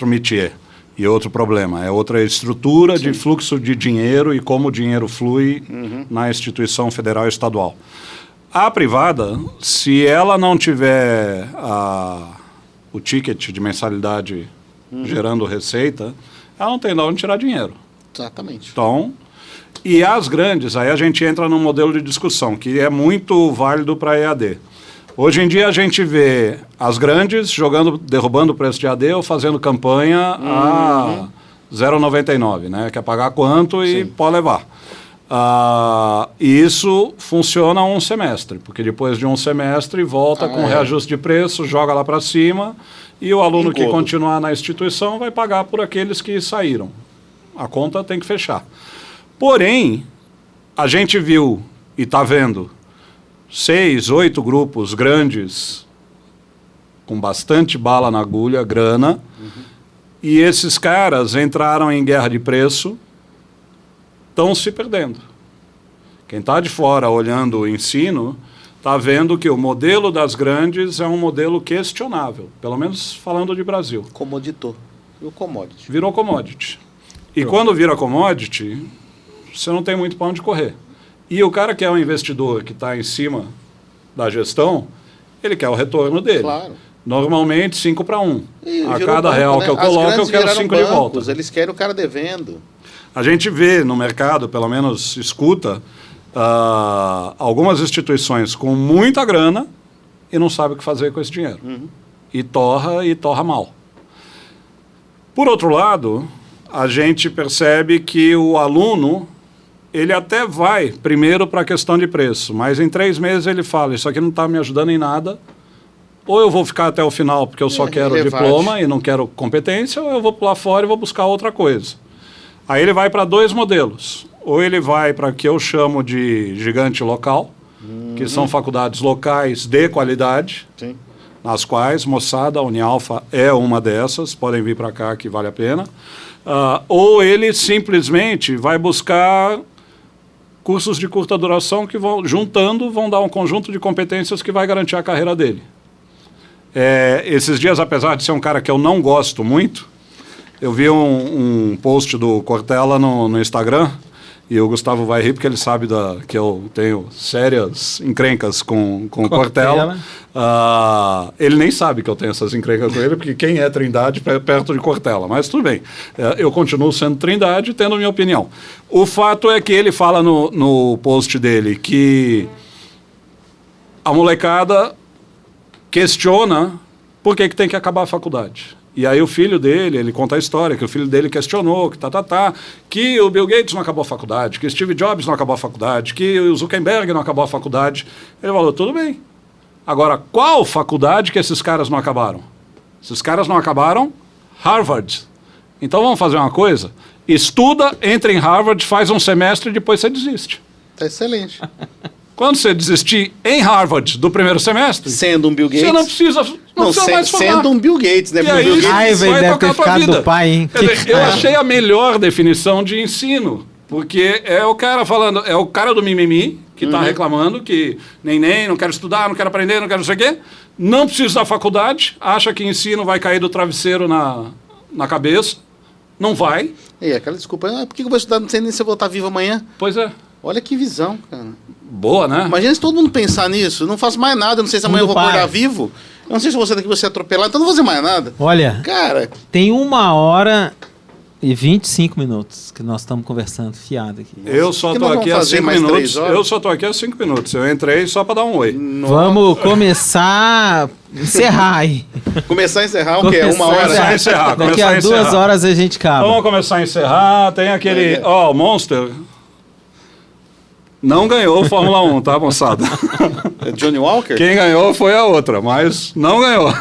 Speaker 5: métier e outro problema. É outra estrutura de fluxo de dinheiro e como o dinheiro flui na instituição federal e estadual. A privada, se ela não tiver o ticket de mensalidade gerando receita, ela não tem de onde tirar dinheiro.
Speaker 4: Exatamente.
Speaker 5: Então, e as grandes, aí a gente entra num modelo de discussão que é muito válido para EAD. Hoje em dia a gente vê as grandes derrubando o preço de EAD ou fazendo campanha a 0,99, né? Quer pagar quanto e pode levar. E isso funciona um semestre, porque depois de um semestre volta com reajuste de preço, joga lá para cima e o aluno que continuar na instituição vai pagar por aqueles que saíram. A conta tem que fechar. Porém, a gente viu e está vendo 6, 8 grupos grandes com bastante bala na agulha, grana, e esses caras entraram em guerra de preço, estão se perdendo. Quem está de fora olhando o ensino está vendo que o modelo das grandes é um modelo questionável, pelo menos falando de Brasil.
Speaker 4: Comoditou. E o commodity?
Speaker 5: Virou commodity. E quando vira commodity, você não tem muito para onde correr. E o cara que é um investidor que está em cima da gestão, ele quer o retorno dele.
Speaker 4: Claro.
Speaker 5: Normalmente 5-1. A cada
Speaker 4: banco,
Speaker 5: real que eu coloco, eu quero 5 de volta.
Speaker 4: Eles querem o cara devendo.
Speaker 5: A gente vê no mercado, pelo menos escuta, algumas instituições com muita grana e não sabe o que fazer com esse dinheiro. E torra mal. Por outro lado, a gente percebe que o aluno, ele até vai primeiro para a questão de preço, mas em 3 meses ele fala, isso aqui não está me ajudando em nada, ou eu vou ficar até o final porque eu só quero o diploma e não quero competência, ou eu vou pular fora e vou buscar outra coisa. Aí ele vai para 2 modelos. Ou ele vai para o que eu chamo de gigante local, que são faculdades locais de qualidade, nas quais, moçada, a Unialfa é uma dessas, podem vir para cá que vale a pena. Ou ele simplesmente vai buscar cursos de curta duração que vão dar um conjunto de competências que vai garantir a carreira dele. Esses dias, apesar de ser um cara que eu não gosto muito, eu vi um post do Cortella no Instagram, e o Gustavo vai rir porque ele sabe que eu tenho sérias encrencas com o Cortella. Ele nem sabe que eu tenho essas encrencas com ele, porque quem é Trindade perto de Cortella. Mas tudo bem, eu continuo sendo Trindade, tendo minha opinião. O fato é que ele fala no post dele que a molecada questiona por que tem que acabar a faculdade. E aí o filho dele, ele conta a história, que o filho dele questionou, que o Bill Gates não acabou a faculdade, que o Steve Jobs não acabou a faculdade, que o Zuckerberg não acabou a faculdade. Ele falou, tudo bem. Agora, qual faculdade que esses caras não acabaram? Esses caras não acabaram Harvard. Então vamos fazer uma coisa? Estuda, entra em Harvard, faz um semestre e depois você desiste.
Speaker 4: Tá excelente.
Speaker 5: Quando você desistir em Harvard do primeiro semestre,
Speaker 4: sendo um Bill Gates,
Speaker 5: você não precisa mais formar.
Speaker 4: Sendo um Bill Gates, né?
Speaker 5: E aí,
Speaker 4: Bill Gates
Speaker 3: vai deve ter ficado do pai, hein?
Speaker 5: Eu achei a melhor definição de ensino, porque é o cara falando, é o cara do mimimi que está reclamando que nem, não quero estudar, não quero aprender, não quero não sei o quê, não precisa da faculdade, acha que ensino vai cair do travesseiro na cabeça, não vai.
Speaker 4: E aquela desculpa, por que eu vou estudar, não sei nem se eu vou estar vivo amanhã.
Speaker 5: Pois é.
Speaker 4: Olha que visão, cara.
Speaker 5: Boa, né?
Speaker 4: Imagina se todo mundo pensar nisso, eu não faço mais nada, eu não sei se amanhã eu vou acordar vivo, eu não sei se você daqui vai ser atropelado, então eu não vou fazer mais nada.
Speaker 3: Olha,
Speaker 4: Cara,
Speaker 3: tem 1h25 que nós estamos conversando fiado aqui.
Speaker 5: Eu só
Speaker 4: que
Speaker 5: tô
Speaker 4: nós
Speaker 5: aqui
Speaker 4: vamos
Speaker 5: há
Speaker 4: fazer
Speaker 5: 5
Speaker 4: mais 3
Speaker 5: minutos.
Speaker 4: horas?
Speaker 5: Eu só tô aqui há 5 minutos. Eu entrei só para dar um oi.
Speaker 3: Vamos começar a encerrar aí.
Speaker 4: começar a encerrar o quê? Uma hora?
Speaker 5: Começar a encerrar.
Speaker 3: Daqui
Speaker 5: começar
Speaker 3: a
Speaker 5: a
Speaker 3: 2
Speaker 5: encerrar.
Speaker 3: horas a gente acaba.
Speaker 5: Então vamos começar a encerrar. Tem aquele... Ó, o Monster... Não ganhou Fórmula 1, tá, moçada?
Speaker 4: Johnny Walker?
Speaker 5: Quem ganhou foi a outra, mas não ganhou.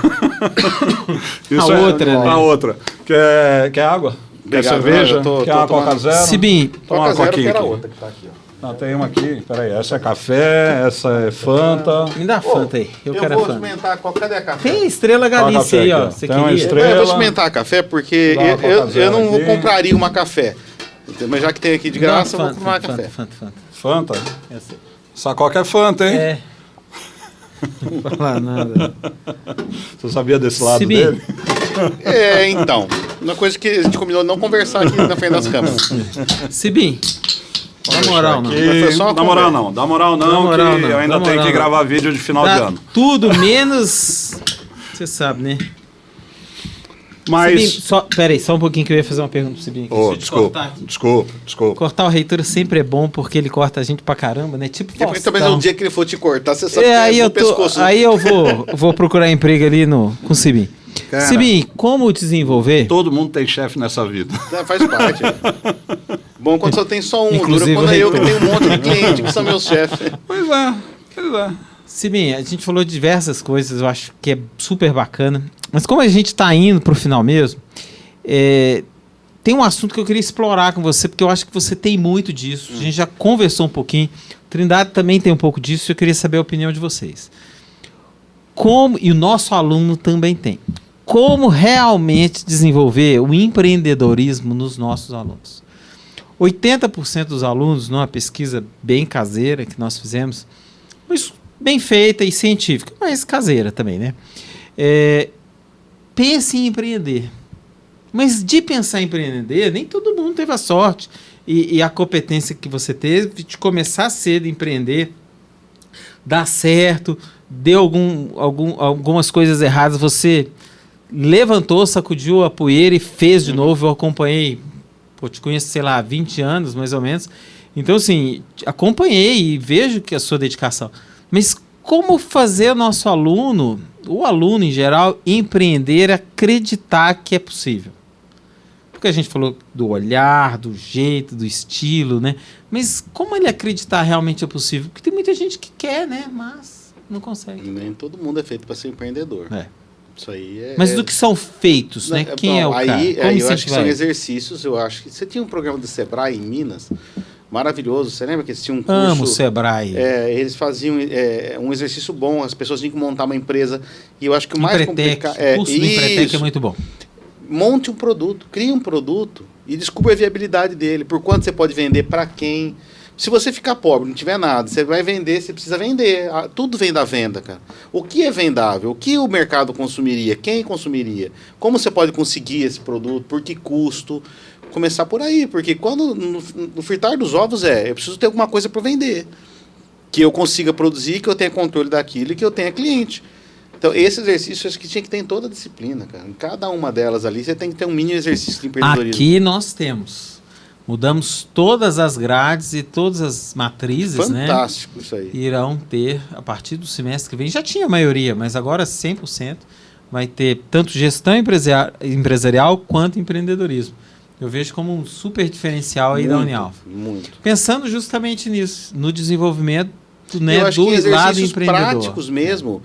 Speaker 5: Isso
Speaker 3: outra, né?
Speaker 5: A outra. Quer água? Quer
Speaker 4: Obrigado,
Speaker 5: cerveja?
Speaker 4: eu tô
Speaker 5: Quer uma
Speaker 4: tomando.
Speaker 5: Coca Zero?
Speaker 3: Sibim,
Speaker 5: Toma uma
Speaker 4: Coca Zero, que
Speaker 5: coquinha
Speaker 4: era
Speaker 5: aqui.
Speaker 4: outra que tá aqui, ó.
Speaker 5: Tem uma aqui. Peraí, essa é café, essa é Fanta.
Speaker 3: me dá Fanta aí. Eu quero a
Speaker 4: vou
Speaker 3: Fanta.
Speaker 4: experimentar a Coca. Cadê a café?
Speaker 3: Tem Estrela Galícia
Speaker 5: café
Speaker 3: aí,
Speaker 5: aqui,
Speaker 3: ó.
Speaker 5: ó.
Speaker 3: Você
Speaker 5: Tem uma
Speaker 3: queria?
Speaker 5: estrela.
Speaker 4: Eu vou experimentar café porque
Speaker 5: Dá uma Coca
Speaker 4: eu
Speaker 5: Zero
Speaker 4: não
Speaker 5: aqui.
Speaker 4: compraria uma café. Mas já que tem aqui de graça, eu vou comprar café.
Speaker 3: Fanta.
Speaker 5: Fanta?
Speaker 3: Essa aí.
Speaker 5: Essa Coca é Fanta, hein?
Speaker 3: É. Não vou falar nada.
Speaker 5: Você sabia desse lado
Speaker 3: Sibim.
Speaker 5: dele?
Speaker 4: Então. Uma coisa que a gente combinou não conversar aqui na frente das câmeras.
Speaker 3: Sibim, dá moral não.
Speaker 5: Aqui,
Speaker 4: Mas foi só uma
Speaker 5: dá moral
Speaker 4: conversa.
Speaker 5: não, dá moral não,
Speaker 3: Dá moral
Speaker 5: que
Speaker 3: não,
Speaker 5: eu ainda
Speaker 3: dá
Speaker 5: tenho
Speaker 3: moral
Speaker 5: que
Speaker 3: não.
Speaker 5: gravar vídeo de final de
Speaker 3: Tá
Speaker 5: ano.
Speaker 3: tudo menos... Você sabe, né?
Speaker 5: Mas...
Speaker 3: Sibim, peraí, só um pouquinho que eu ia fazer uma pergunta pro Sibim. aqui.
Speaker 5: Oh,
Speaker 3: Deixa eu te cortar aqui.
Speaker 5: desculpa.
Speaker 3: Cortar o reitor sempre é bom porque ele corta a gente pra caramba, né? Tipo
Speaker 4: Porque
Speaker 3: Faustão.
Speaker 4: talvez o dia que ele for te cortar, você sabe que
Speaker 3: aí
Speaker 4: é
Speaker 3: eu
Speaker 4: no pescoço.
Speaker 3: aí eu vou procurar emprego ali com o Sibim.
Speaker 5: Cara,
Speaker 3: Sibim, como desenvolver?
Speaker 5: todo mundo tem chefe nessa vida.
Speaker 4: Faz parte. Bom quando só tem só um,
Speaker 3: Inclusive
Speaker 4: dura quando
Speaker 3: o
Speaker 4: é eu que
Speaker 3: reitor.
Speaker 4: tenho um monte de cliente que são meus chefes.
Speaker 5: Pois é.
Speaker 3: Sibim, a gente falou de diversas coisas, eu acho que é super bacana. Mas como a gente tá indo pro final mesmo, tem um assunto que eu queria explorar com você, porque eu acho que você tem muito disso. A gente já conversou um pouquinho. Trindade também tem um pouco disso e eu queria saber a opinião de vocês. E o nosso aluno também tem. Como realmente desenvolver o empreendedorismo nos nossos alunos? 80% dos alunos, numa pesquisa bem caseira que nós fizemos, mas bem feita e científica, mas caseira também, né? Pense em empreender. Mas de pensar em empreender, nem todo mundo teve a sorte e a competência que você teve de começar cedo a empreender, dar certo, deu algumas coisas erradas, você levantou, sacudiu a poeira e fez de novo. Eu acompanhei, te conheço, sei lá, há 20 anos, mais ou menos. Então, assim, acompanhei e vejo que a sua dedicação. Mas como fazer o nosso aluno, o aluno em geral, empreender, acreditar que é possível? Porque a gente falou do olhar, do jeito, do estilo, né? Mas como ele acreditar realmente é possível? Porque tem muita gente que quer, né? Mas não consegue.
Speaker 4: Nem todo mundo é feito para ser empreendedor. Isso aí é...
Speaker 3: Mas do que são feitos, né? Quem é o cara?
Speaker 4: Aí
Speaker 3: Como
Speaker 4: eu acho que são
Speaker 3: incentivar?
Speaker 4: exercícios. Eu acho que você tinha um programa do Sebrae em Minas, maravilhoso. Você lembra que eles tinham um curso?
Speaker 3: Amo o Sebrae.
Speaker 4: Eles faziam um exercício bom, as pessoas tinham que montar uma empresa. E eu acho que o mais
Speaker 3: Empretec,
Speaker 4: complicado...
Speaker 3: o curso do Empretec é muito bom.
Speaker 4: Monte um produto, crie um produto e descubra a viabilidade dele. Por quanto você pode vender, para quem. Se você ficar pobre, não tiver nada, você vai vender, você precisa vender. Tudo vem da venda, cara. O que é vendável? O que o mercado consumiria? Quem consumiria? Como você pode conseguir esse produto? Por que custo? Começar por aí, porque quando no fritar dos ovos eu preciso ter alguma coisa para vender. Que eu consiga produzir, que eu tenha controle daquilo e que eu tenha cliente. Então, esse exercício acho que tinha que ter em toda a disciplina, cara. Em cada uma delas ali, você tem que ter um mini exercício de empreendedorismo.
Speaker 3: Aqui nós temos. Mudamos todas as grades e todas as matrizes,
Speaker 4: Fantástico isso aí.
Speaker 3: irão ter, a partir do semestre que vem, já tinha a maioria, mas agora 100% vai ter tanto gestão empresarial quanto empreendedorismo. Eu vejo como um super diferencial aí da Unialfa.
Speaker 4: Muito.
Speaker 3: Pensando justamente nisso, no desenvolvimento, né,
Speaker 4: Eu acho
Speaker 3: do
Speaker 4: que
Speaker 3: lado
Speaker 4: exercícios
Speaker 3: empreendedor.
Speaker 4: práticos mesmo,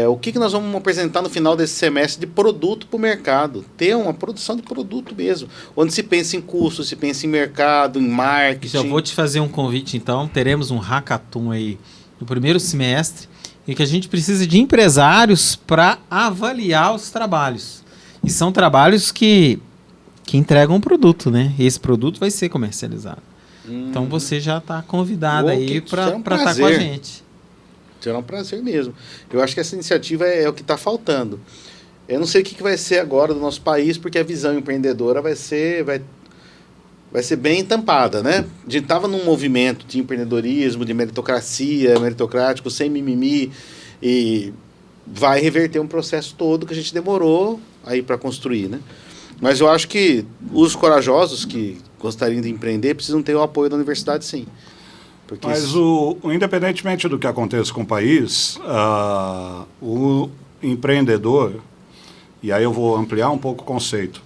Speaker 4: o que nós vamos apresentar no final desse semestre de produto para o mercado. Ter uma produção de produto mesmo, onde se pensa em custo, se pensa em mercado, em marketing.
Speaker 3: Já vou te fazer um convite, então. Teremos um hackathon aí no primeiro semestre, em que a gente precisa de empresários para avaliar os trabalhos. E são trabalhos que entregam um produto, né? Esse produto vai ser comercializado. Então você já está convidado
Speaker 4: Oh,
Speaker 3: aí
Speaker 4: que- será
Speaker 3: para
Speaker 4: um
Speaker 3: estar com a
Speaker 4: prazer.
Speaker 3: gente.
Speaker 4: Será um prazer mesmo. Eu acho que essa iniciativa é o que está faltando. Eu não sei o que vai ser agora do nosso país, porque a visão empreendedora vai ser bem entampada, né? A gente estava num movimento de empreendedorismo, de meritocracia, meritocrático, sem mimimi, e vai reverter um processo todo que a gente demorou aí para construir, né? Mas eu acho que os corajosos que gostariam de empreender precisam ter o apoio da universidade, sim. Porque
Speaker 5: Mas independentemente do que aconteça com o país, o empreendedor, e aí eu vou ampliar um pouco o conceito,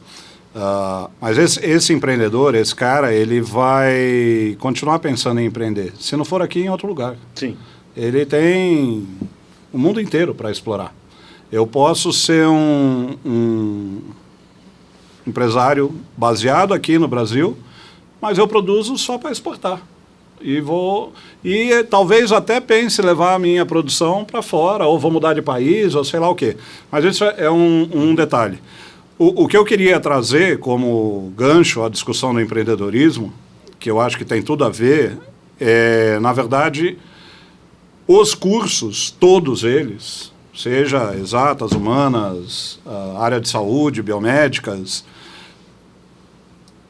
Speaker 5: mas esse empreendedor, esse cara, ele vai continuar pensando em empreender, se não for aqui, em outro lugar.
Speaker 4: sim.
Speaker 5: Ele tem o mundo inteiro para explorar. Eu posso ser um empresário baseado aqui no Brasil, mas eu produzo só para exportar. E talvez até pense levar a minha produção para fora, ou vou mudar de país, ou sei lá o quê. Mas isso é um detalhe. O que eu queria trazer como gancho à discussão do empreendedorismo, que eu acho que tem tudo a ver, na verdade, os cursos, todos eles, seja exatas, humanas, área de saúde, biomédicas,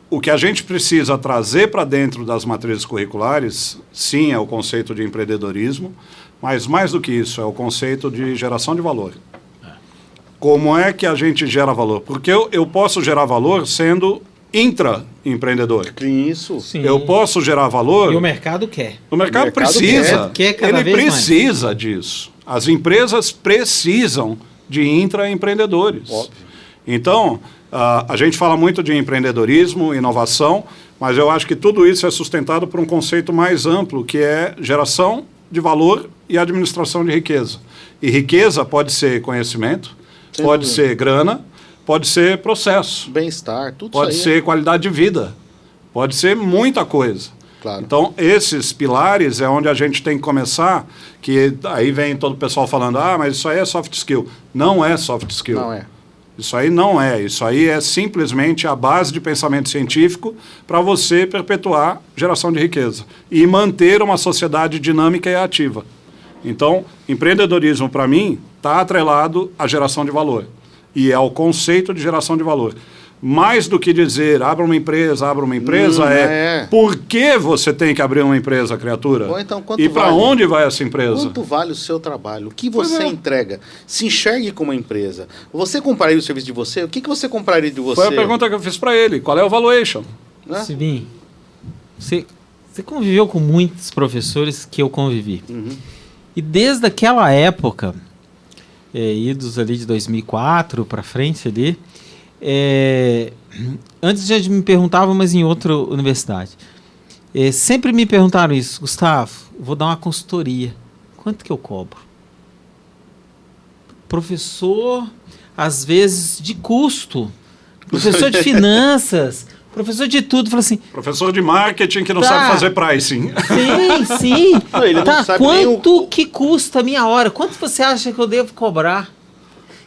Speaker 5: o que a gente precisa trazer para dentro das matrizes curriculares, sim, é o conceito de empreendedorismo, mas mais do que isso, é o conceito de geração de valor. Como é que a gente gera valor? Porque eu posso gerar valor sendo intraempreendedor.
Speaker 4: Isso.
Speaker 3: Sim.
Speaker 5: Eu posso gerar valor...
Speaker 3: E o mercado quer.
Speaker 5: O mercado
Speaker 4: mercado
Speaker 5: precisa.
Speaker 3: quer cada
Speaker 5: ele
Speaker 3: vez mais.
Speaker 5: precisa disso. As empresas precisam de intraempreendedores.
Speaker 4: Óbvio.
Speaker 5: Então, a gente fala muito de empreendedorismo, inovação, mas eu acho que tudo isso é sustentado por um conceito mais amplo, que é geração de valor e administração de riqueza. E riqueza pode ser conhecimento,
Speaker 4: Sem
Speaker 5: pode
Speaker 4: dúvida.
Speaker 5: ser grana, pode ser processo,
Speaker 4: Bem-estar, tudo
Speaker 5: pode
Speaker 4: isso aí.
Speaker 5: ser qualidade de vida, pode ser muita coisa.
Speaker 4: Claro.
Speaker 5: Então, esses pilares é onde a gente tem que começar, que aí vem todo o pessoal falando, mas isso aí é soft skill. Não é soft skill.
Speaker 4: Não é.
Speaker 5: Isso aí não é. Isso aí é simplesmente a base de pensamento científico para você perpetuar geração de riqueza e manter uma sociedade dinâmica e ativa. Então, empreendedorismo, para mim, está atrelado à geração de valor. E é o conceito de geração de valor. Mais do que dizer, abra uma empresa, por que você tem que abrir uma empresa, criatura?
Speaker 4: Bom, então, quanto
Speaker 5: e para
Speaker 4: vale?
Speaker 5: onde vai essa empresa?
Speaker 4: Quanto vale o seu trabalho? O que
Speaker 5: Pois
Speaker 4: você
Speaker 5: é.
Speaker 4: entrega? Se enxergue como uma empresa. Você compraria o serviço de você? O que você compraria de você?
Speaker 5: Foi a pergunta que eu fiz para ele. Qual é o valuation?
Speaker 4: Né?
Speaker 3: Sibim, você conviveu com muitos professores que eu convivi.
Speaker 4: Uhum.
Speaker 3: E desde aquela época, idos ali de 2004 para frente ali, antes já me perguntavam, mas em outra universidade. Sempre me perguntaram isso, Gustavo, vou dar uma consultoria. Quanto que eu cobro? Professor, às vezes, de custo. Professor de finanças. Professor de tudo. Falou assim,
Speaker 5: Professor de marketing que não
Speaker 3: Tá.
Speaker 5: sabe fazer pricing.
Speaker 3: sim.
Speaker 4: Não, ele não
Speaker 3: Tá,
Speaker 4: sabe nem
Speaker 3: quanto que custa a minha hora? Quanto você acha que eu devo cobrar?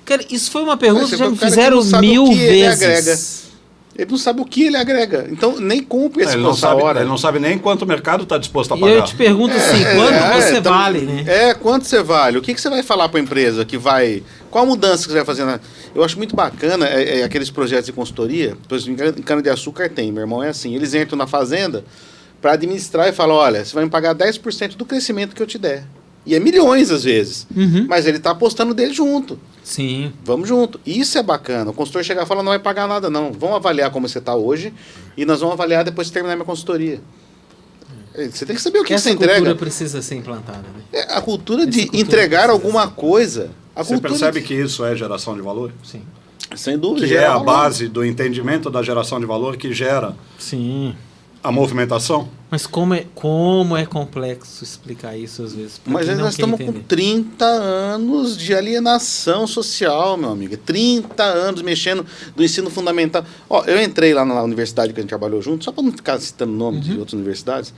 Speaker 3: Cara, isso foi uma pergunta
Speaker 4: Mas
Speaker 3: que já
Speaker 4: o
Speaker 3: me
Speaker 4: cara que
Speaker 3: fizeram
Speaker 4: não sabe o
Speaker 3: 1000
Speaker 4: que ele
Speaker 3: vezes.
Speaker 4: Ele não sabe o que ele agrega. Então, nem compre
Speaker 5: Ele não,
Speaker 4: essa
Speaker 5: sabe,
Speaker 4: hora.
Speaker 5: ele não sabe nem quanto o mercado está disposto a
Speaker 3: E
Speaker 5: pagar.
Speaker 3: eu te pergunto assim, quanto você
Speaker 4: então,
Speaker 3: vale, né?
Speaker 4: Quanto você vale? O que você vai falar para a empresa que vai... Qual mudança que você vai fazer? Eu acho muito bacana aqueles projetos de consultoria. Por exemplo, em cana-de-açúcar tem, meu irmão é assim. Eles entram na fazenda para administrar e falam, olha, você vai me pagar 10% do crescimento que eu te der. E é milhões às vezes.
Speaker 3: Uhum.
Speaker 4: Mas ele está apostando dele junto.
Speaker 3: Sim.
Speaker 4: Vamos junto. Isso é bacana. O consultor chegar e falar, não vai pagar nada não. Vamos avaliar como você está hoje e nós vamos avaliar depois de terminar minha consultoria. Você tem que saber o que
Speaker 3: Essa
Speaker 4: você
Speaker 3: cultura
Speaker 4: entrega.
Speaker 3: precisa ser implantada, né?
Speaker 4: É a cultura
Speaker 3: Essa
Speaker 4: de
Speaker 3: cultura
Speaker 4: entregar
Speaker 3: precisa
Speaker 4: alguma coisa. A
Speaker 5: Você
Speaker 4: cultura
Speaker 5: percebe que isso é geração de valor?
Speaker 3: Sim.
Speaker 4: sem dúvida,
Speaker 5: Que é
Speaker 4: gera
Speaker 5: a
Speaker 4: valor.
Speaker 5: base do entendimento da geração de valor que gera
Speaker 3: Sim.
Speaker 5: a movimentação?
Speaker 3: Mas como é complexo explicar isso às vezes. pra
Speaker 4: Mas
Speaker 3: quem não
Speaker 4: nós
Speaker 3: quer
Speaker 4: estamos com
Speaker 3: entender.
Speaker 4: 30 anos de alienação social, meu amigo. 30 anos mexendo do ensino fundamental. Ó, eu entrei lá na universidade que a gente trabalhou junto, só para não ficar citando nome de outras universidades.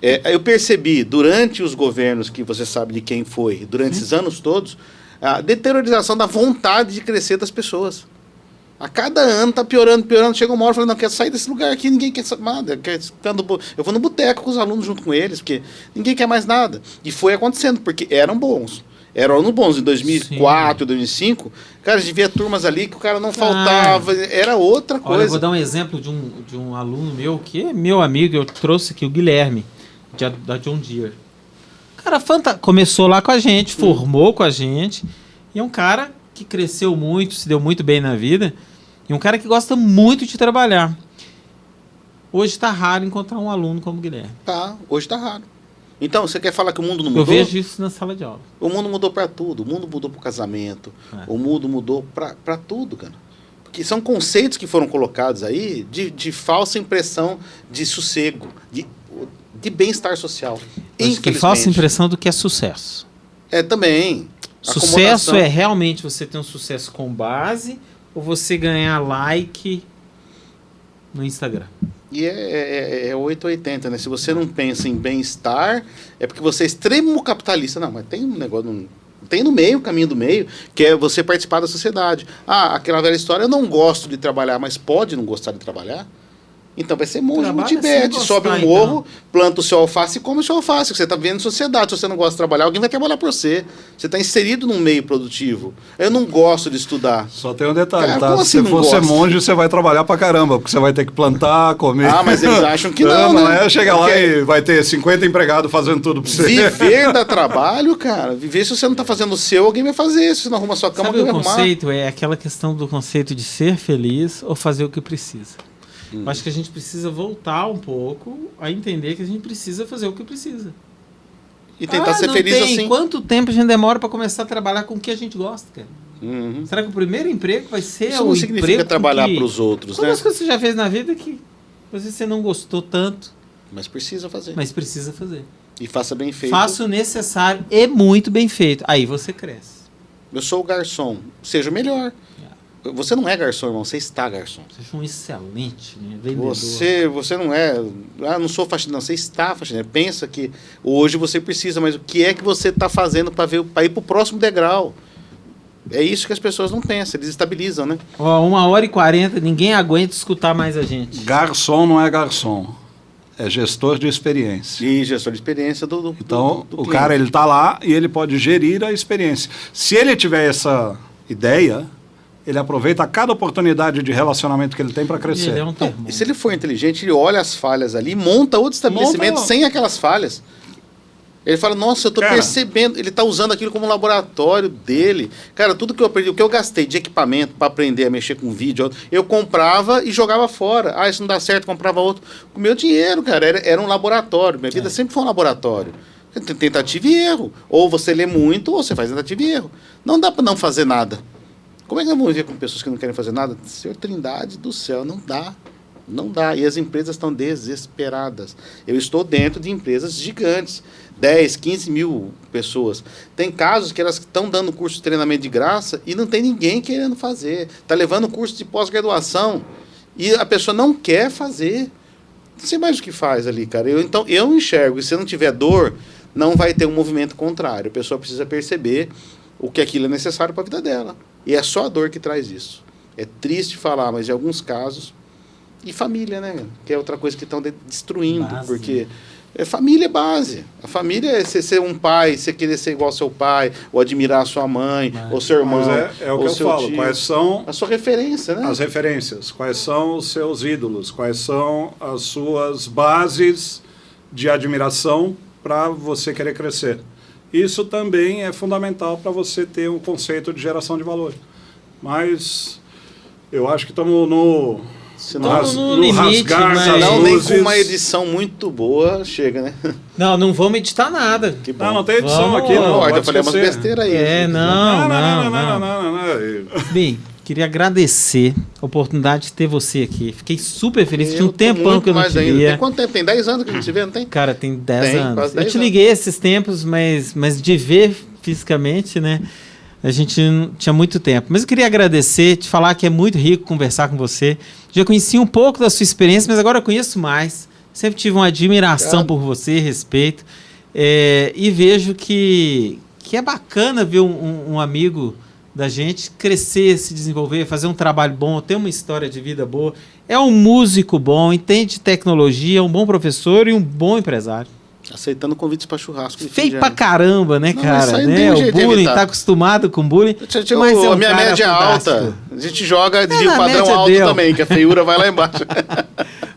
Speaker 4: Eu percebi, durante os governos, que você sabe de quem foi, durante esses anos todos, a deteriorização da vontade de crescer das pessoas. A cada ano tá piorando. Chega uma hora falando, não, quero sair desse lugar aqui, ninguém quer nada. Eu vou no boteco com os alunos junto com eles, porque ninguém quer mais nada. E foi acontecendo, porque eram bons. Eram alunos bons. Em 2004, 2005, cara, a gente via turmas ali que o cara não faltava, era outra coisa.
Speaker 3: Olha, eu vou dar um exemplo de um aluno meu, que é meu amigo, eu trouxe aqui, o Guilherme, da John Deere. Cara, começou lá com a gente, formou com a gente, e é um cara que cresceu muito, se deu muito bem na vida, e um cara que gosta muito de trabalhar. Hoje está raro encontrar um aluno como o Guilherme.
Speaker 4: Tá, hoje está raro. Então, você quer falar que o mundo não mudou?
Speaker 3: Eu vejo isso na sala de aula.
Speaker 4: O mundo mudou para tudo. O mundo mudou para o casamento. O mundo mudou para tudo, cara. Porque são conceitos que foram colocados aí de falsa impressão de sossego, de bem-estar social.
Speaker 3: Acho que falsa impressão do que é sucesso.
Speaker 4: É, também.
Speaker 3: Sucesso é realmente você ter um sucesso com base ou você ganhar like no Instagram?
Speaker 4: E é 880, né? Se você não pensa em bem-estar, é porque você é extremo capitalista. Não, mas tem um negócio... Tem no meio, o caminho do meio, que é você participar da sociedade. Ah, aquela velha história, eu não gosto de trabalhar, mas pode não gostar de trabalhar? Então vai ser monge no Tibete, sobe um morro, planta o seu alface e come o seu alface. Você está vivendo sociedade. Se você não gosta de trabalhar, alguém vai trabalhar por você. Você está inserido num meio produtivo. Eu não gosto de estudar.
Speaker 5: Só tem um detalhe,
Speaker 4: cara,
Speaker 5: tá? Se você for monge, você vai trabalhar pra caramba, porque você vai ter que plantar, comer.
Speaker 4: Ah, mas eles acham que não,
Speaker 5: né?
Speaker 4: Não
Speaker 5: é chegar lá e vai ter 50 empregados fazendo tudo pra você.
Speaker 4: Viver dá trabalho, cara. Viver, se você não está fazendo o seu, alguém vai fazer. Se você não arruma a sua cama, alguém vai arrumar.
Speaker 3: O conceito é aquela questão do conceito de ser feliz ou fazer o que precisa. Eu acho que a gente precisa voltar um pouco a entender que a gente precisa fazer o que precisa.
Speaker 4: E tentar ser feliz assim.
Speaker 3: Quanto tempo a gente demora para começar a trabalhar com o que a gente gosta, cara? Será que o primeiro emprego vai ser
Speaker 4: Isso não significa trabalhar para os outros, né?
Speaker 3: Quantas coisas você já fez na vida que você não gostou tanto?
Speaker 4: Mas precisa fazer.
Speaker 3: E
Speaker 4: faça bem feito.
Speaker 3: Faça o necessário e muito bem feito. Aí você cresce.
Speaker 4: Eu sou o garçom. Seja melhor. Você não é garçom, irmão. Você está garçom.
Speaker 3: Você é um excelente vendedor.
Speaker 4: Você não é... Ah, não sou faxineiro. Não, você está faxineiro. Pensa que hoje você precisa, mas o que é que você está fazendo para ir para o próximo degrau? É isso que as pessoas não pensam. Eles estabilizam, né?
Speaker 3: 1h40, ninguém aguenta escutar mais a gente.
Speaker 5: Garçom não é garçom. É gestor de experiência.
Speaker 4: E gestor de experiência do
Speaker 5: Então,
Speaker 4: do
Speaker 5: o cara, ele está lá e ele pode gerir a experiência. Se ele tiver essa ideia... Ele aproveita cada oportunidade de relacionamento que ele tem para crescer.
Speaker 4: E se ele for inteligente, ele olha as falhas ali, monta outro estabelecimento sem aquelas falhas. Ele fala, nossa, eu estou percebendo. Ele está usando aquilo como laboratório dele. Cara, tudo que eu aprendi, o que eu gastei de equipamento para aprender a mexer com vídeo, eu comprava e jogava fora. Ah, isso não dá certo, comprava outro. Com o meu dinheiro, cara, era um laboratório. Minha vida sempre foi um laboratório. Tentativa e erro. Ou você lê muito, ou você faz tentativa e erro. Não dá para não fazer nada. Como é que nós vamos viver com pessoas que não querem fazer nada? Senhor Trindade do céu, não dá. Não dá. E as empresas estão desesperadas. Eu estou dentro de empresas gigantes. 10, 15 mil pessoas. Tem casos que elas estão dando curso de treinamento de graça e não tem ninguém querendo fazer. Está levando curso de pós-graduação e a pessoa não quer fazer. Não sei mais o que faz ali, cara. Então, eu enxergo. E se não tiver dor, não vai ter um movimento contrário. A pessoa precisa perceber o que aquilo é necessário para a vida dela. E é só a dor que traz isso. É triste falar, mas em alguns casos... E família, né? Que é outra coisa que estão destruindo. Base. Porque família é base. A família é você ser um pai, você querer ser igual ao seu pai, ou admirar a sua mãe, ou seu irmão.
Speaker 5: Mas é o que eu falo.
Speaker 4: Tio.
Speaker 5: Quais são...
Speaker 4: A sua referência, né?
Speaker 5: As referências. Quais são os seus ídolos? Quais são as suas bases de admiração para você querer crescer? Isso também é fundamental para você ter um conceito de geração de valor. Mas eu acho que estamos no
Speaker 3: limite,
Speaker 5: rasgar
Speaker 4: não, nem com uma edição muito boa chega, né?
Speaker 3: Não vamos editar nada.
Speaker 4: Que bom.
Speaker 5: Não tem edição aqui, não.
Speaker 4: Eu falei umas besteiras aí.
Speaker 3: Não. Bem, queria agradecer a oportunidade de ter você aqui. Fiquei super feliz. Tinha um tempão que eu não te via.
Speaker 4: Tem quanto tempo? Tem 10 anos que a gente se vê, não tem?
Speaker 3: Cara, tem 10 anos. Eu te liguei esses tempos, mas de ver fisicamente, né? A gente não tinha muito tempo. Mas eu queria agradecer, te falar que é muito rico conversar com você. Já conheci um pouco da sua experiência, mas agora eu conheço mais. Sempre tive uma admiração por você, respeito. E vejo que é bacana ver um amigo da gente crescer, se desenvolver, fazer um trabalho bom, ter uma história de vida boa. É um músico bom, entende tecnologia, é um bom professor e um bom empresário.
Speaker 4: Aceitando convites para churrasco.
Speaker 3: Feio pra caramba, né,
Speaker 4: Não,
Speaker 3: cara?
Speaker 4: isso aí
Speaker 3: Né?
Speaker 4: tem um
Speaker 3: O
Speaker 4: jeito de
Speaker 3: bullying,
Speaker 4: evitar.
Speaker 3: tá acostumado com bullying.
Speaker 4: A
Speaker 3: mas é um
Speaker 4: minha
Speaker 3: cara
Speaker 4: média é
Speaker 3: fantástico.
Speaker 4: alta. A gente joga de
Speaker 3: na
Speaker 4: padrão
Speaker 3: média
Speaker 4: alto
Speaker 3: deu.
Speaker 4: também, que a feiura vai lá embaixo.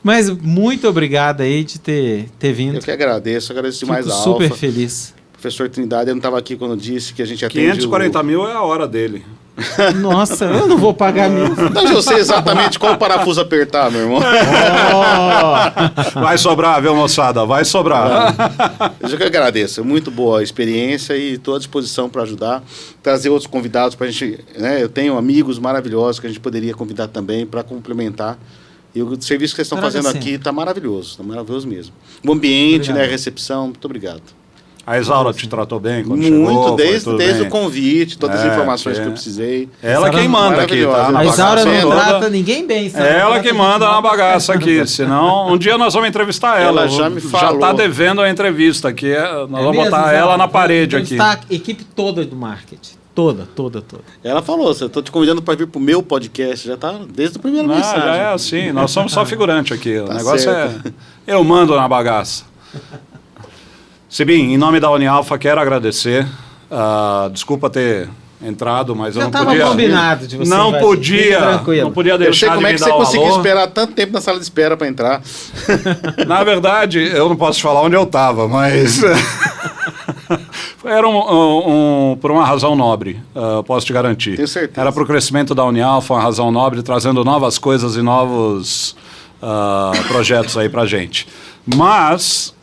Speaker 3: Mas muito obrigado aí de ter vindo.
Speaker 4: Eu que agradeço demais
Speaker 3: Fico
Speaker 4: a
Speaker 3: super
Speaker 4: Alfa.
Speaker 3: feliz.
Speaker 4: Professor Trindade, eu não estava aqui quando disse que a gente atende
Speaker 5: 540 mil é a hora dele.
Speaker 3: Nossa, eu não vou pagar mesmo.
Speaker 4: Não, eu sei exatamente qual parafuso apertar, meu irmão.
Speaker 5: Vai sobrar, viu, moçada? Vai sobrar.
Speaker 4: Eu que agradeço. Muito boa a experiência e estou à disposição para ajudar. Trazer outros convidados para a gente. Né? Eu tenho amigos maravilhosos que a gente poderia convidar também para complementar. E o serviço que vocês estão fazendo aqui está maravilhoso mesmo. O ambiente,
Speaker 3: Obrigado.
Speaker 4: né, a recepção, muito obrigado.
Speaker 5: A Isaura te tratou bem quando
Speaker 4: Muito,
Speaker 5: chegou?
Speaker 4: desde
Speaker 5: bem?
Speaker 4: o convite, todas as informações que eu
Speaker 5: é.
Speaker 4: precisei.
Speaker 5: Ela quem manda aqui, tá?
Speaker 4: Maravilhosa.
Speaker 5: Na
Speaker 3: A Isaura
Speaker 5: bagaça
Speaker 3: não
Speaker 5: toda.
Speaker 3: trata ninguém bem. sabe?
Speaker 5: Ela
Speaker 3: Trata
Speaker 5: que
Speaker 3: gente
Speaker 5: manda
Speaker 3: mal.
Speaker 5: na bagaça aqui, senão um dia nós vamos entrevistar ela.
Speaker 4: Ela já me
Speaker 5: Já
Speaker 4: falou.
Speaker 5: tá devendo a entrevista aqui. Nós vamos
Speaker 3: mesmo,
Speaker 5: botar
Speaker 3: Zé?
Speaker 5: ela na parede aqui.
Speaker 3: Está a equipe toda do marketing. Toda.
Speaker 4: Ela falou, eu tô te convidando para vir pro meu podcast, já tá desde o primeiro
Speaker 5: Não,
Speaker 4: mensagem.
Speaker 5: já é assim, nós somos só figurante aqui. O
Speaker 4: Tá
Speaker 5: negócio
Speaker 4: certo.
Speaker 5: é. Eu mando na bagaça. Sibim, em nome da Unialfa, quero agradecer. Desculpa ter entrado, mas eu
Speaker 3: Já
Speaker 5: não
Speaker 3: tava
Speaker 5: podia.
Speaker 3: combinado de você
Speaker 5: Não
Speaker 3: invadir. Fique
Speaker 5: podia.
Speaker 3: tranquilo.
Speaker 5: Não podia
Speaker 4: Eu sei
Speaker 5: deixar
Speaker 4: como
Speaker 5: de
Speaker 4: é
Speaker 5: me
Speaker 4: que você
Speaker 5: dar um
Speaker 4: conseguiu
Speaker 5: alô.
Speaker 4: esperar tanto tempo na sala de espera para entrar.
Speaker 5: Na verdade, eu não posso te falar onde eu estava, mas era por uma razão nobre, posso te garantir.
Speaker 4: Tenho certeza.
Speaker 5: Era para o crescimento da Unialfa, uma razão nobre, trazendo novas coisas e novos projetos aí para gente. Mas,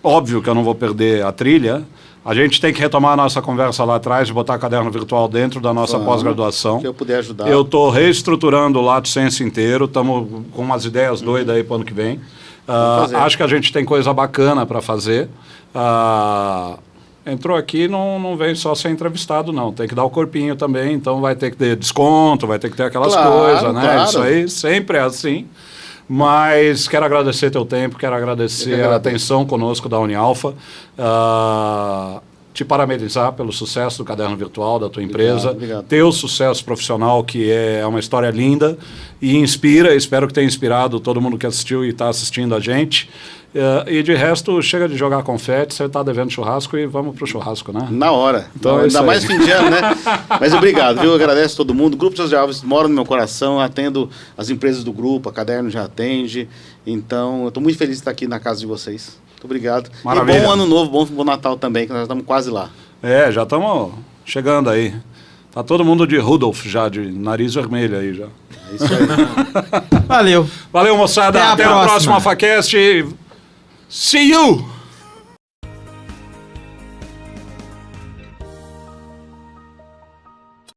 Speaker 5: óbvio que eu não vou perder a trilha. A gente tem que retomar a nossa conversa lá atrás, de botar caderno virtual dentro da nossa
Speaker 4: Vamos.
Speaker 5: pós-graduação.
Speaker 4: Que eu puder ajudar.
Speaker 5: Eu estou reestruturando o Lato Sense inteiro, estamos com umas ideias doidas aí para o ano que vem.
Speaker 4: fazer.
Speaker 5: Acho que a gente tem coisa bacana para fazer. Entrou aqui, não vem só ser entrevistado, não. Tem que dar o corpinho também, então vai ter que ter desconto, vai ter que ter aquelas
Speaker 4: Claro,
Speaker 5: coisas, né?
Speaker 4: claro.
Speaker 5: Isso aí sempre é assim. Mas quero agradecer teu tempo, quero agradecer a atenção conosco da Unialfa. Te parabenizar pelo sucesso do caderno virtual da tua empresa,
Speaker 4: obrigado.
Speaker 5: teu sucesso profissional, que é uma história linda e inspira, espero que tenha inspirado todo mundo que assistiu e está assistindo a gente. E de resto, chega de jogar confete, você está devendo churrasco e vamos pro churrasco, né?
Speaker 4: Na hora.
Speaker 5: Então é
Speaker 4: Ainda
Speaker 5: isso aí.
Speaker 4: mais fim de ano, né? Mas obrigado, viu? Eu agradeço todo mundo. O Grupo José Alves mora no meu coração, atendo as empresas do grupo, a Caderno já atende. Então, eu estou muito feliz de estar aqui na casa de vocês. Muito obrigado.
Speaker 5: Maravilha.
Speaker 4: E bom ano novo, bom Natal também, que nós estamos quase lá.
Speaker 5: Já estamos chegando aí. Tá todo mundo de Rudolph já, de nariz vermelho aí já.
Speaker 4: É isso aí.
Speaker 3: Valeu.
Speaker 5: Valeu, moçada.
Speaker 3: Até a
Speaker 5: Até a
Speaker 3: próxima.
Speaker 5: próxima Facast. See you!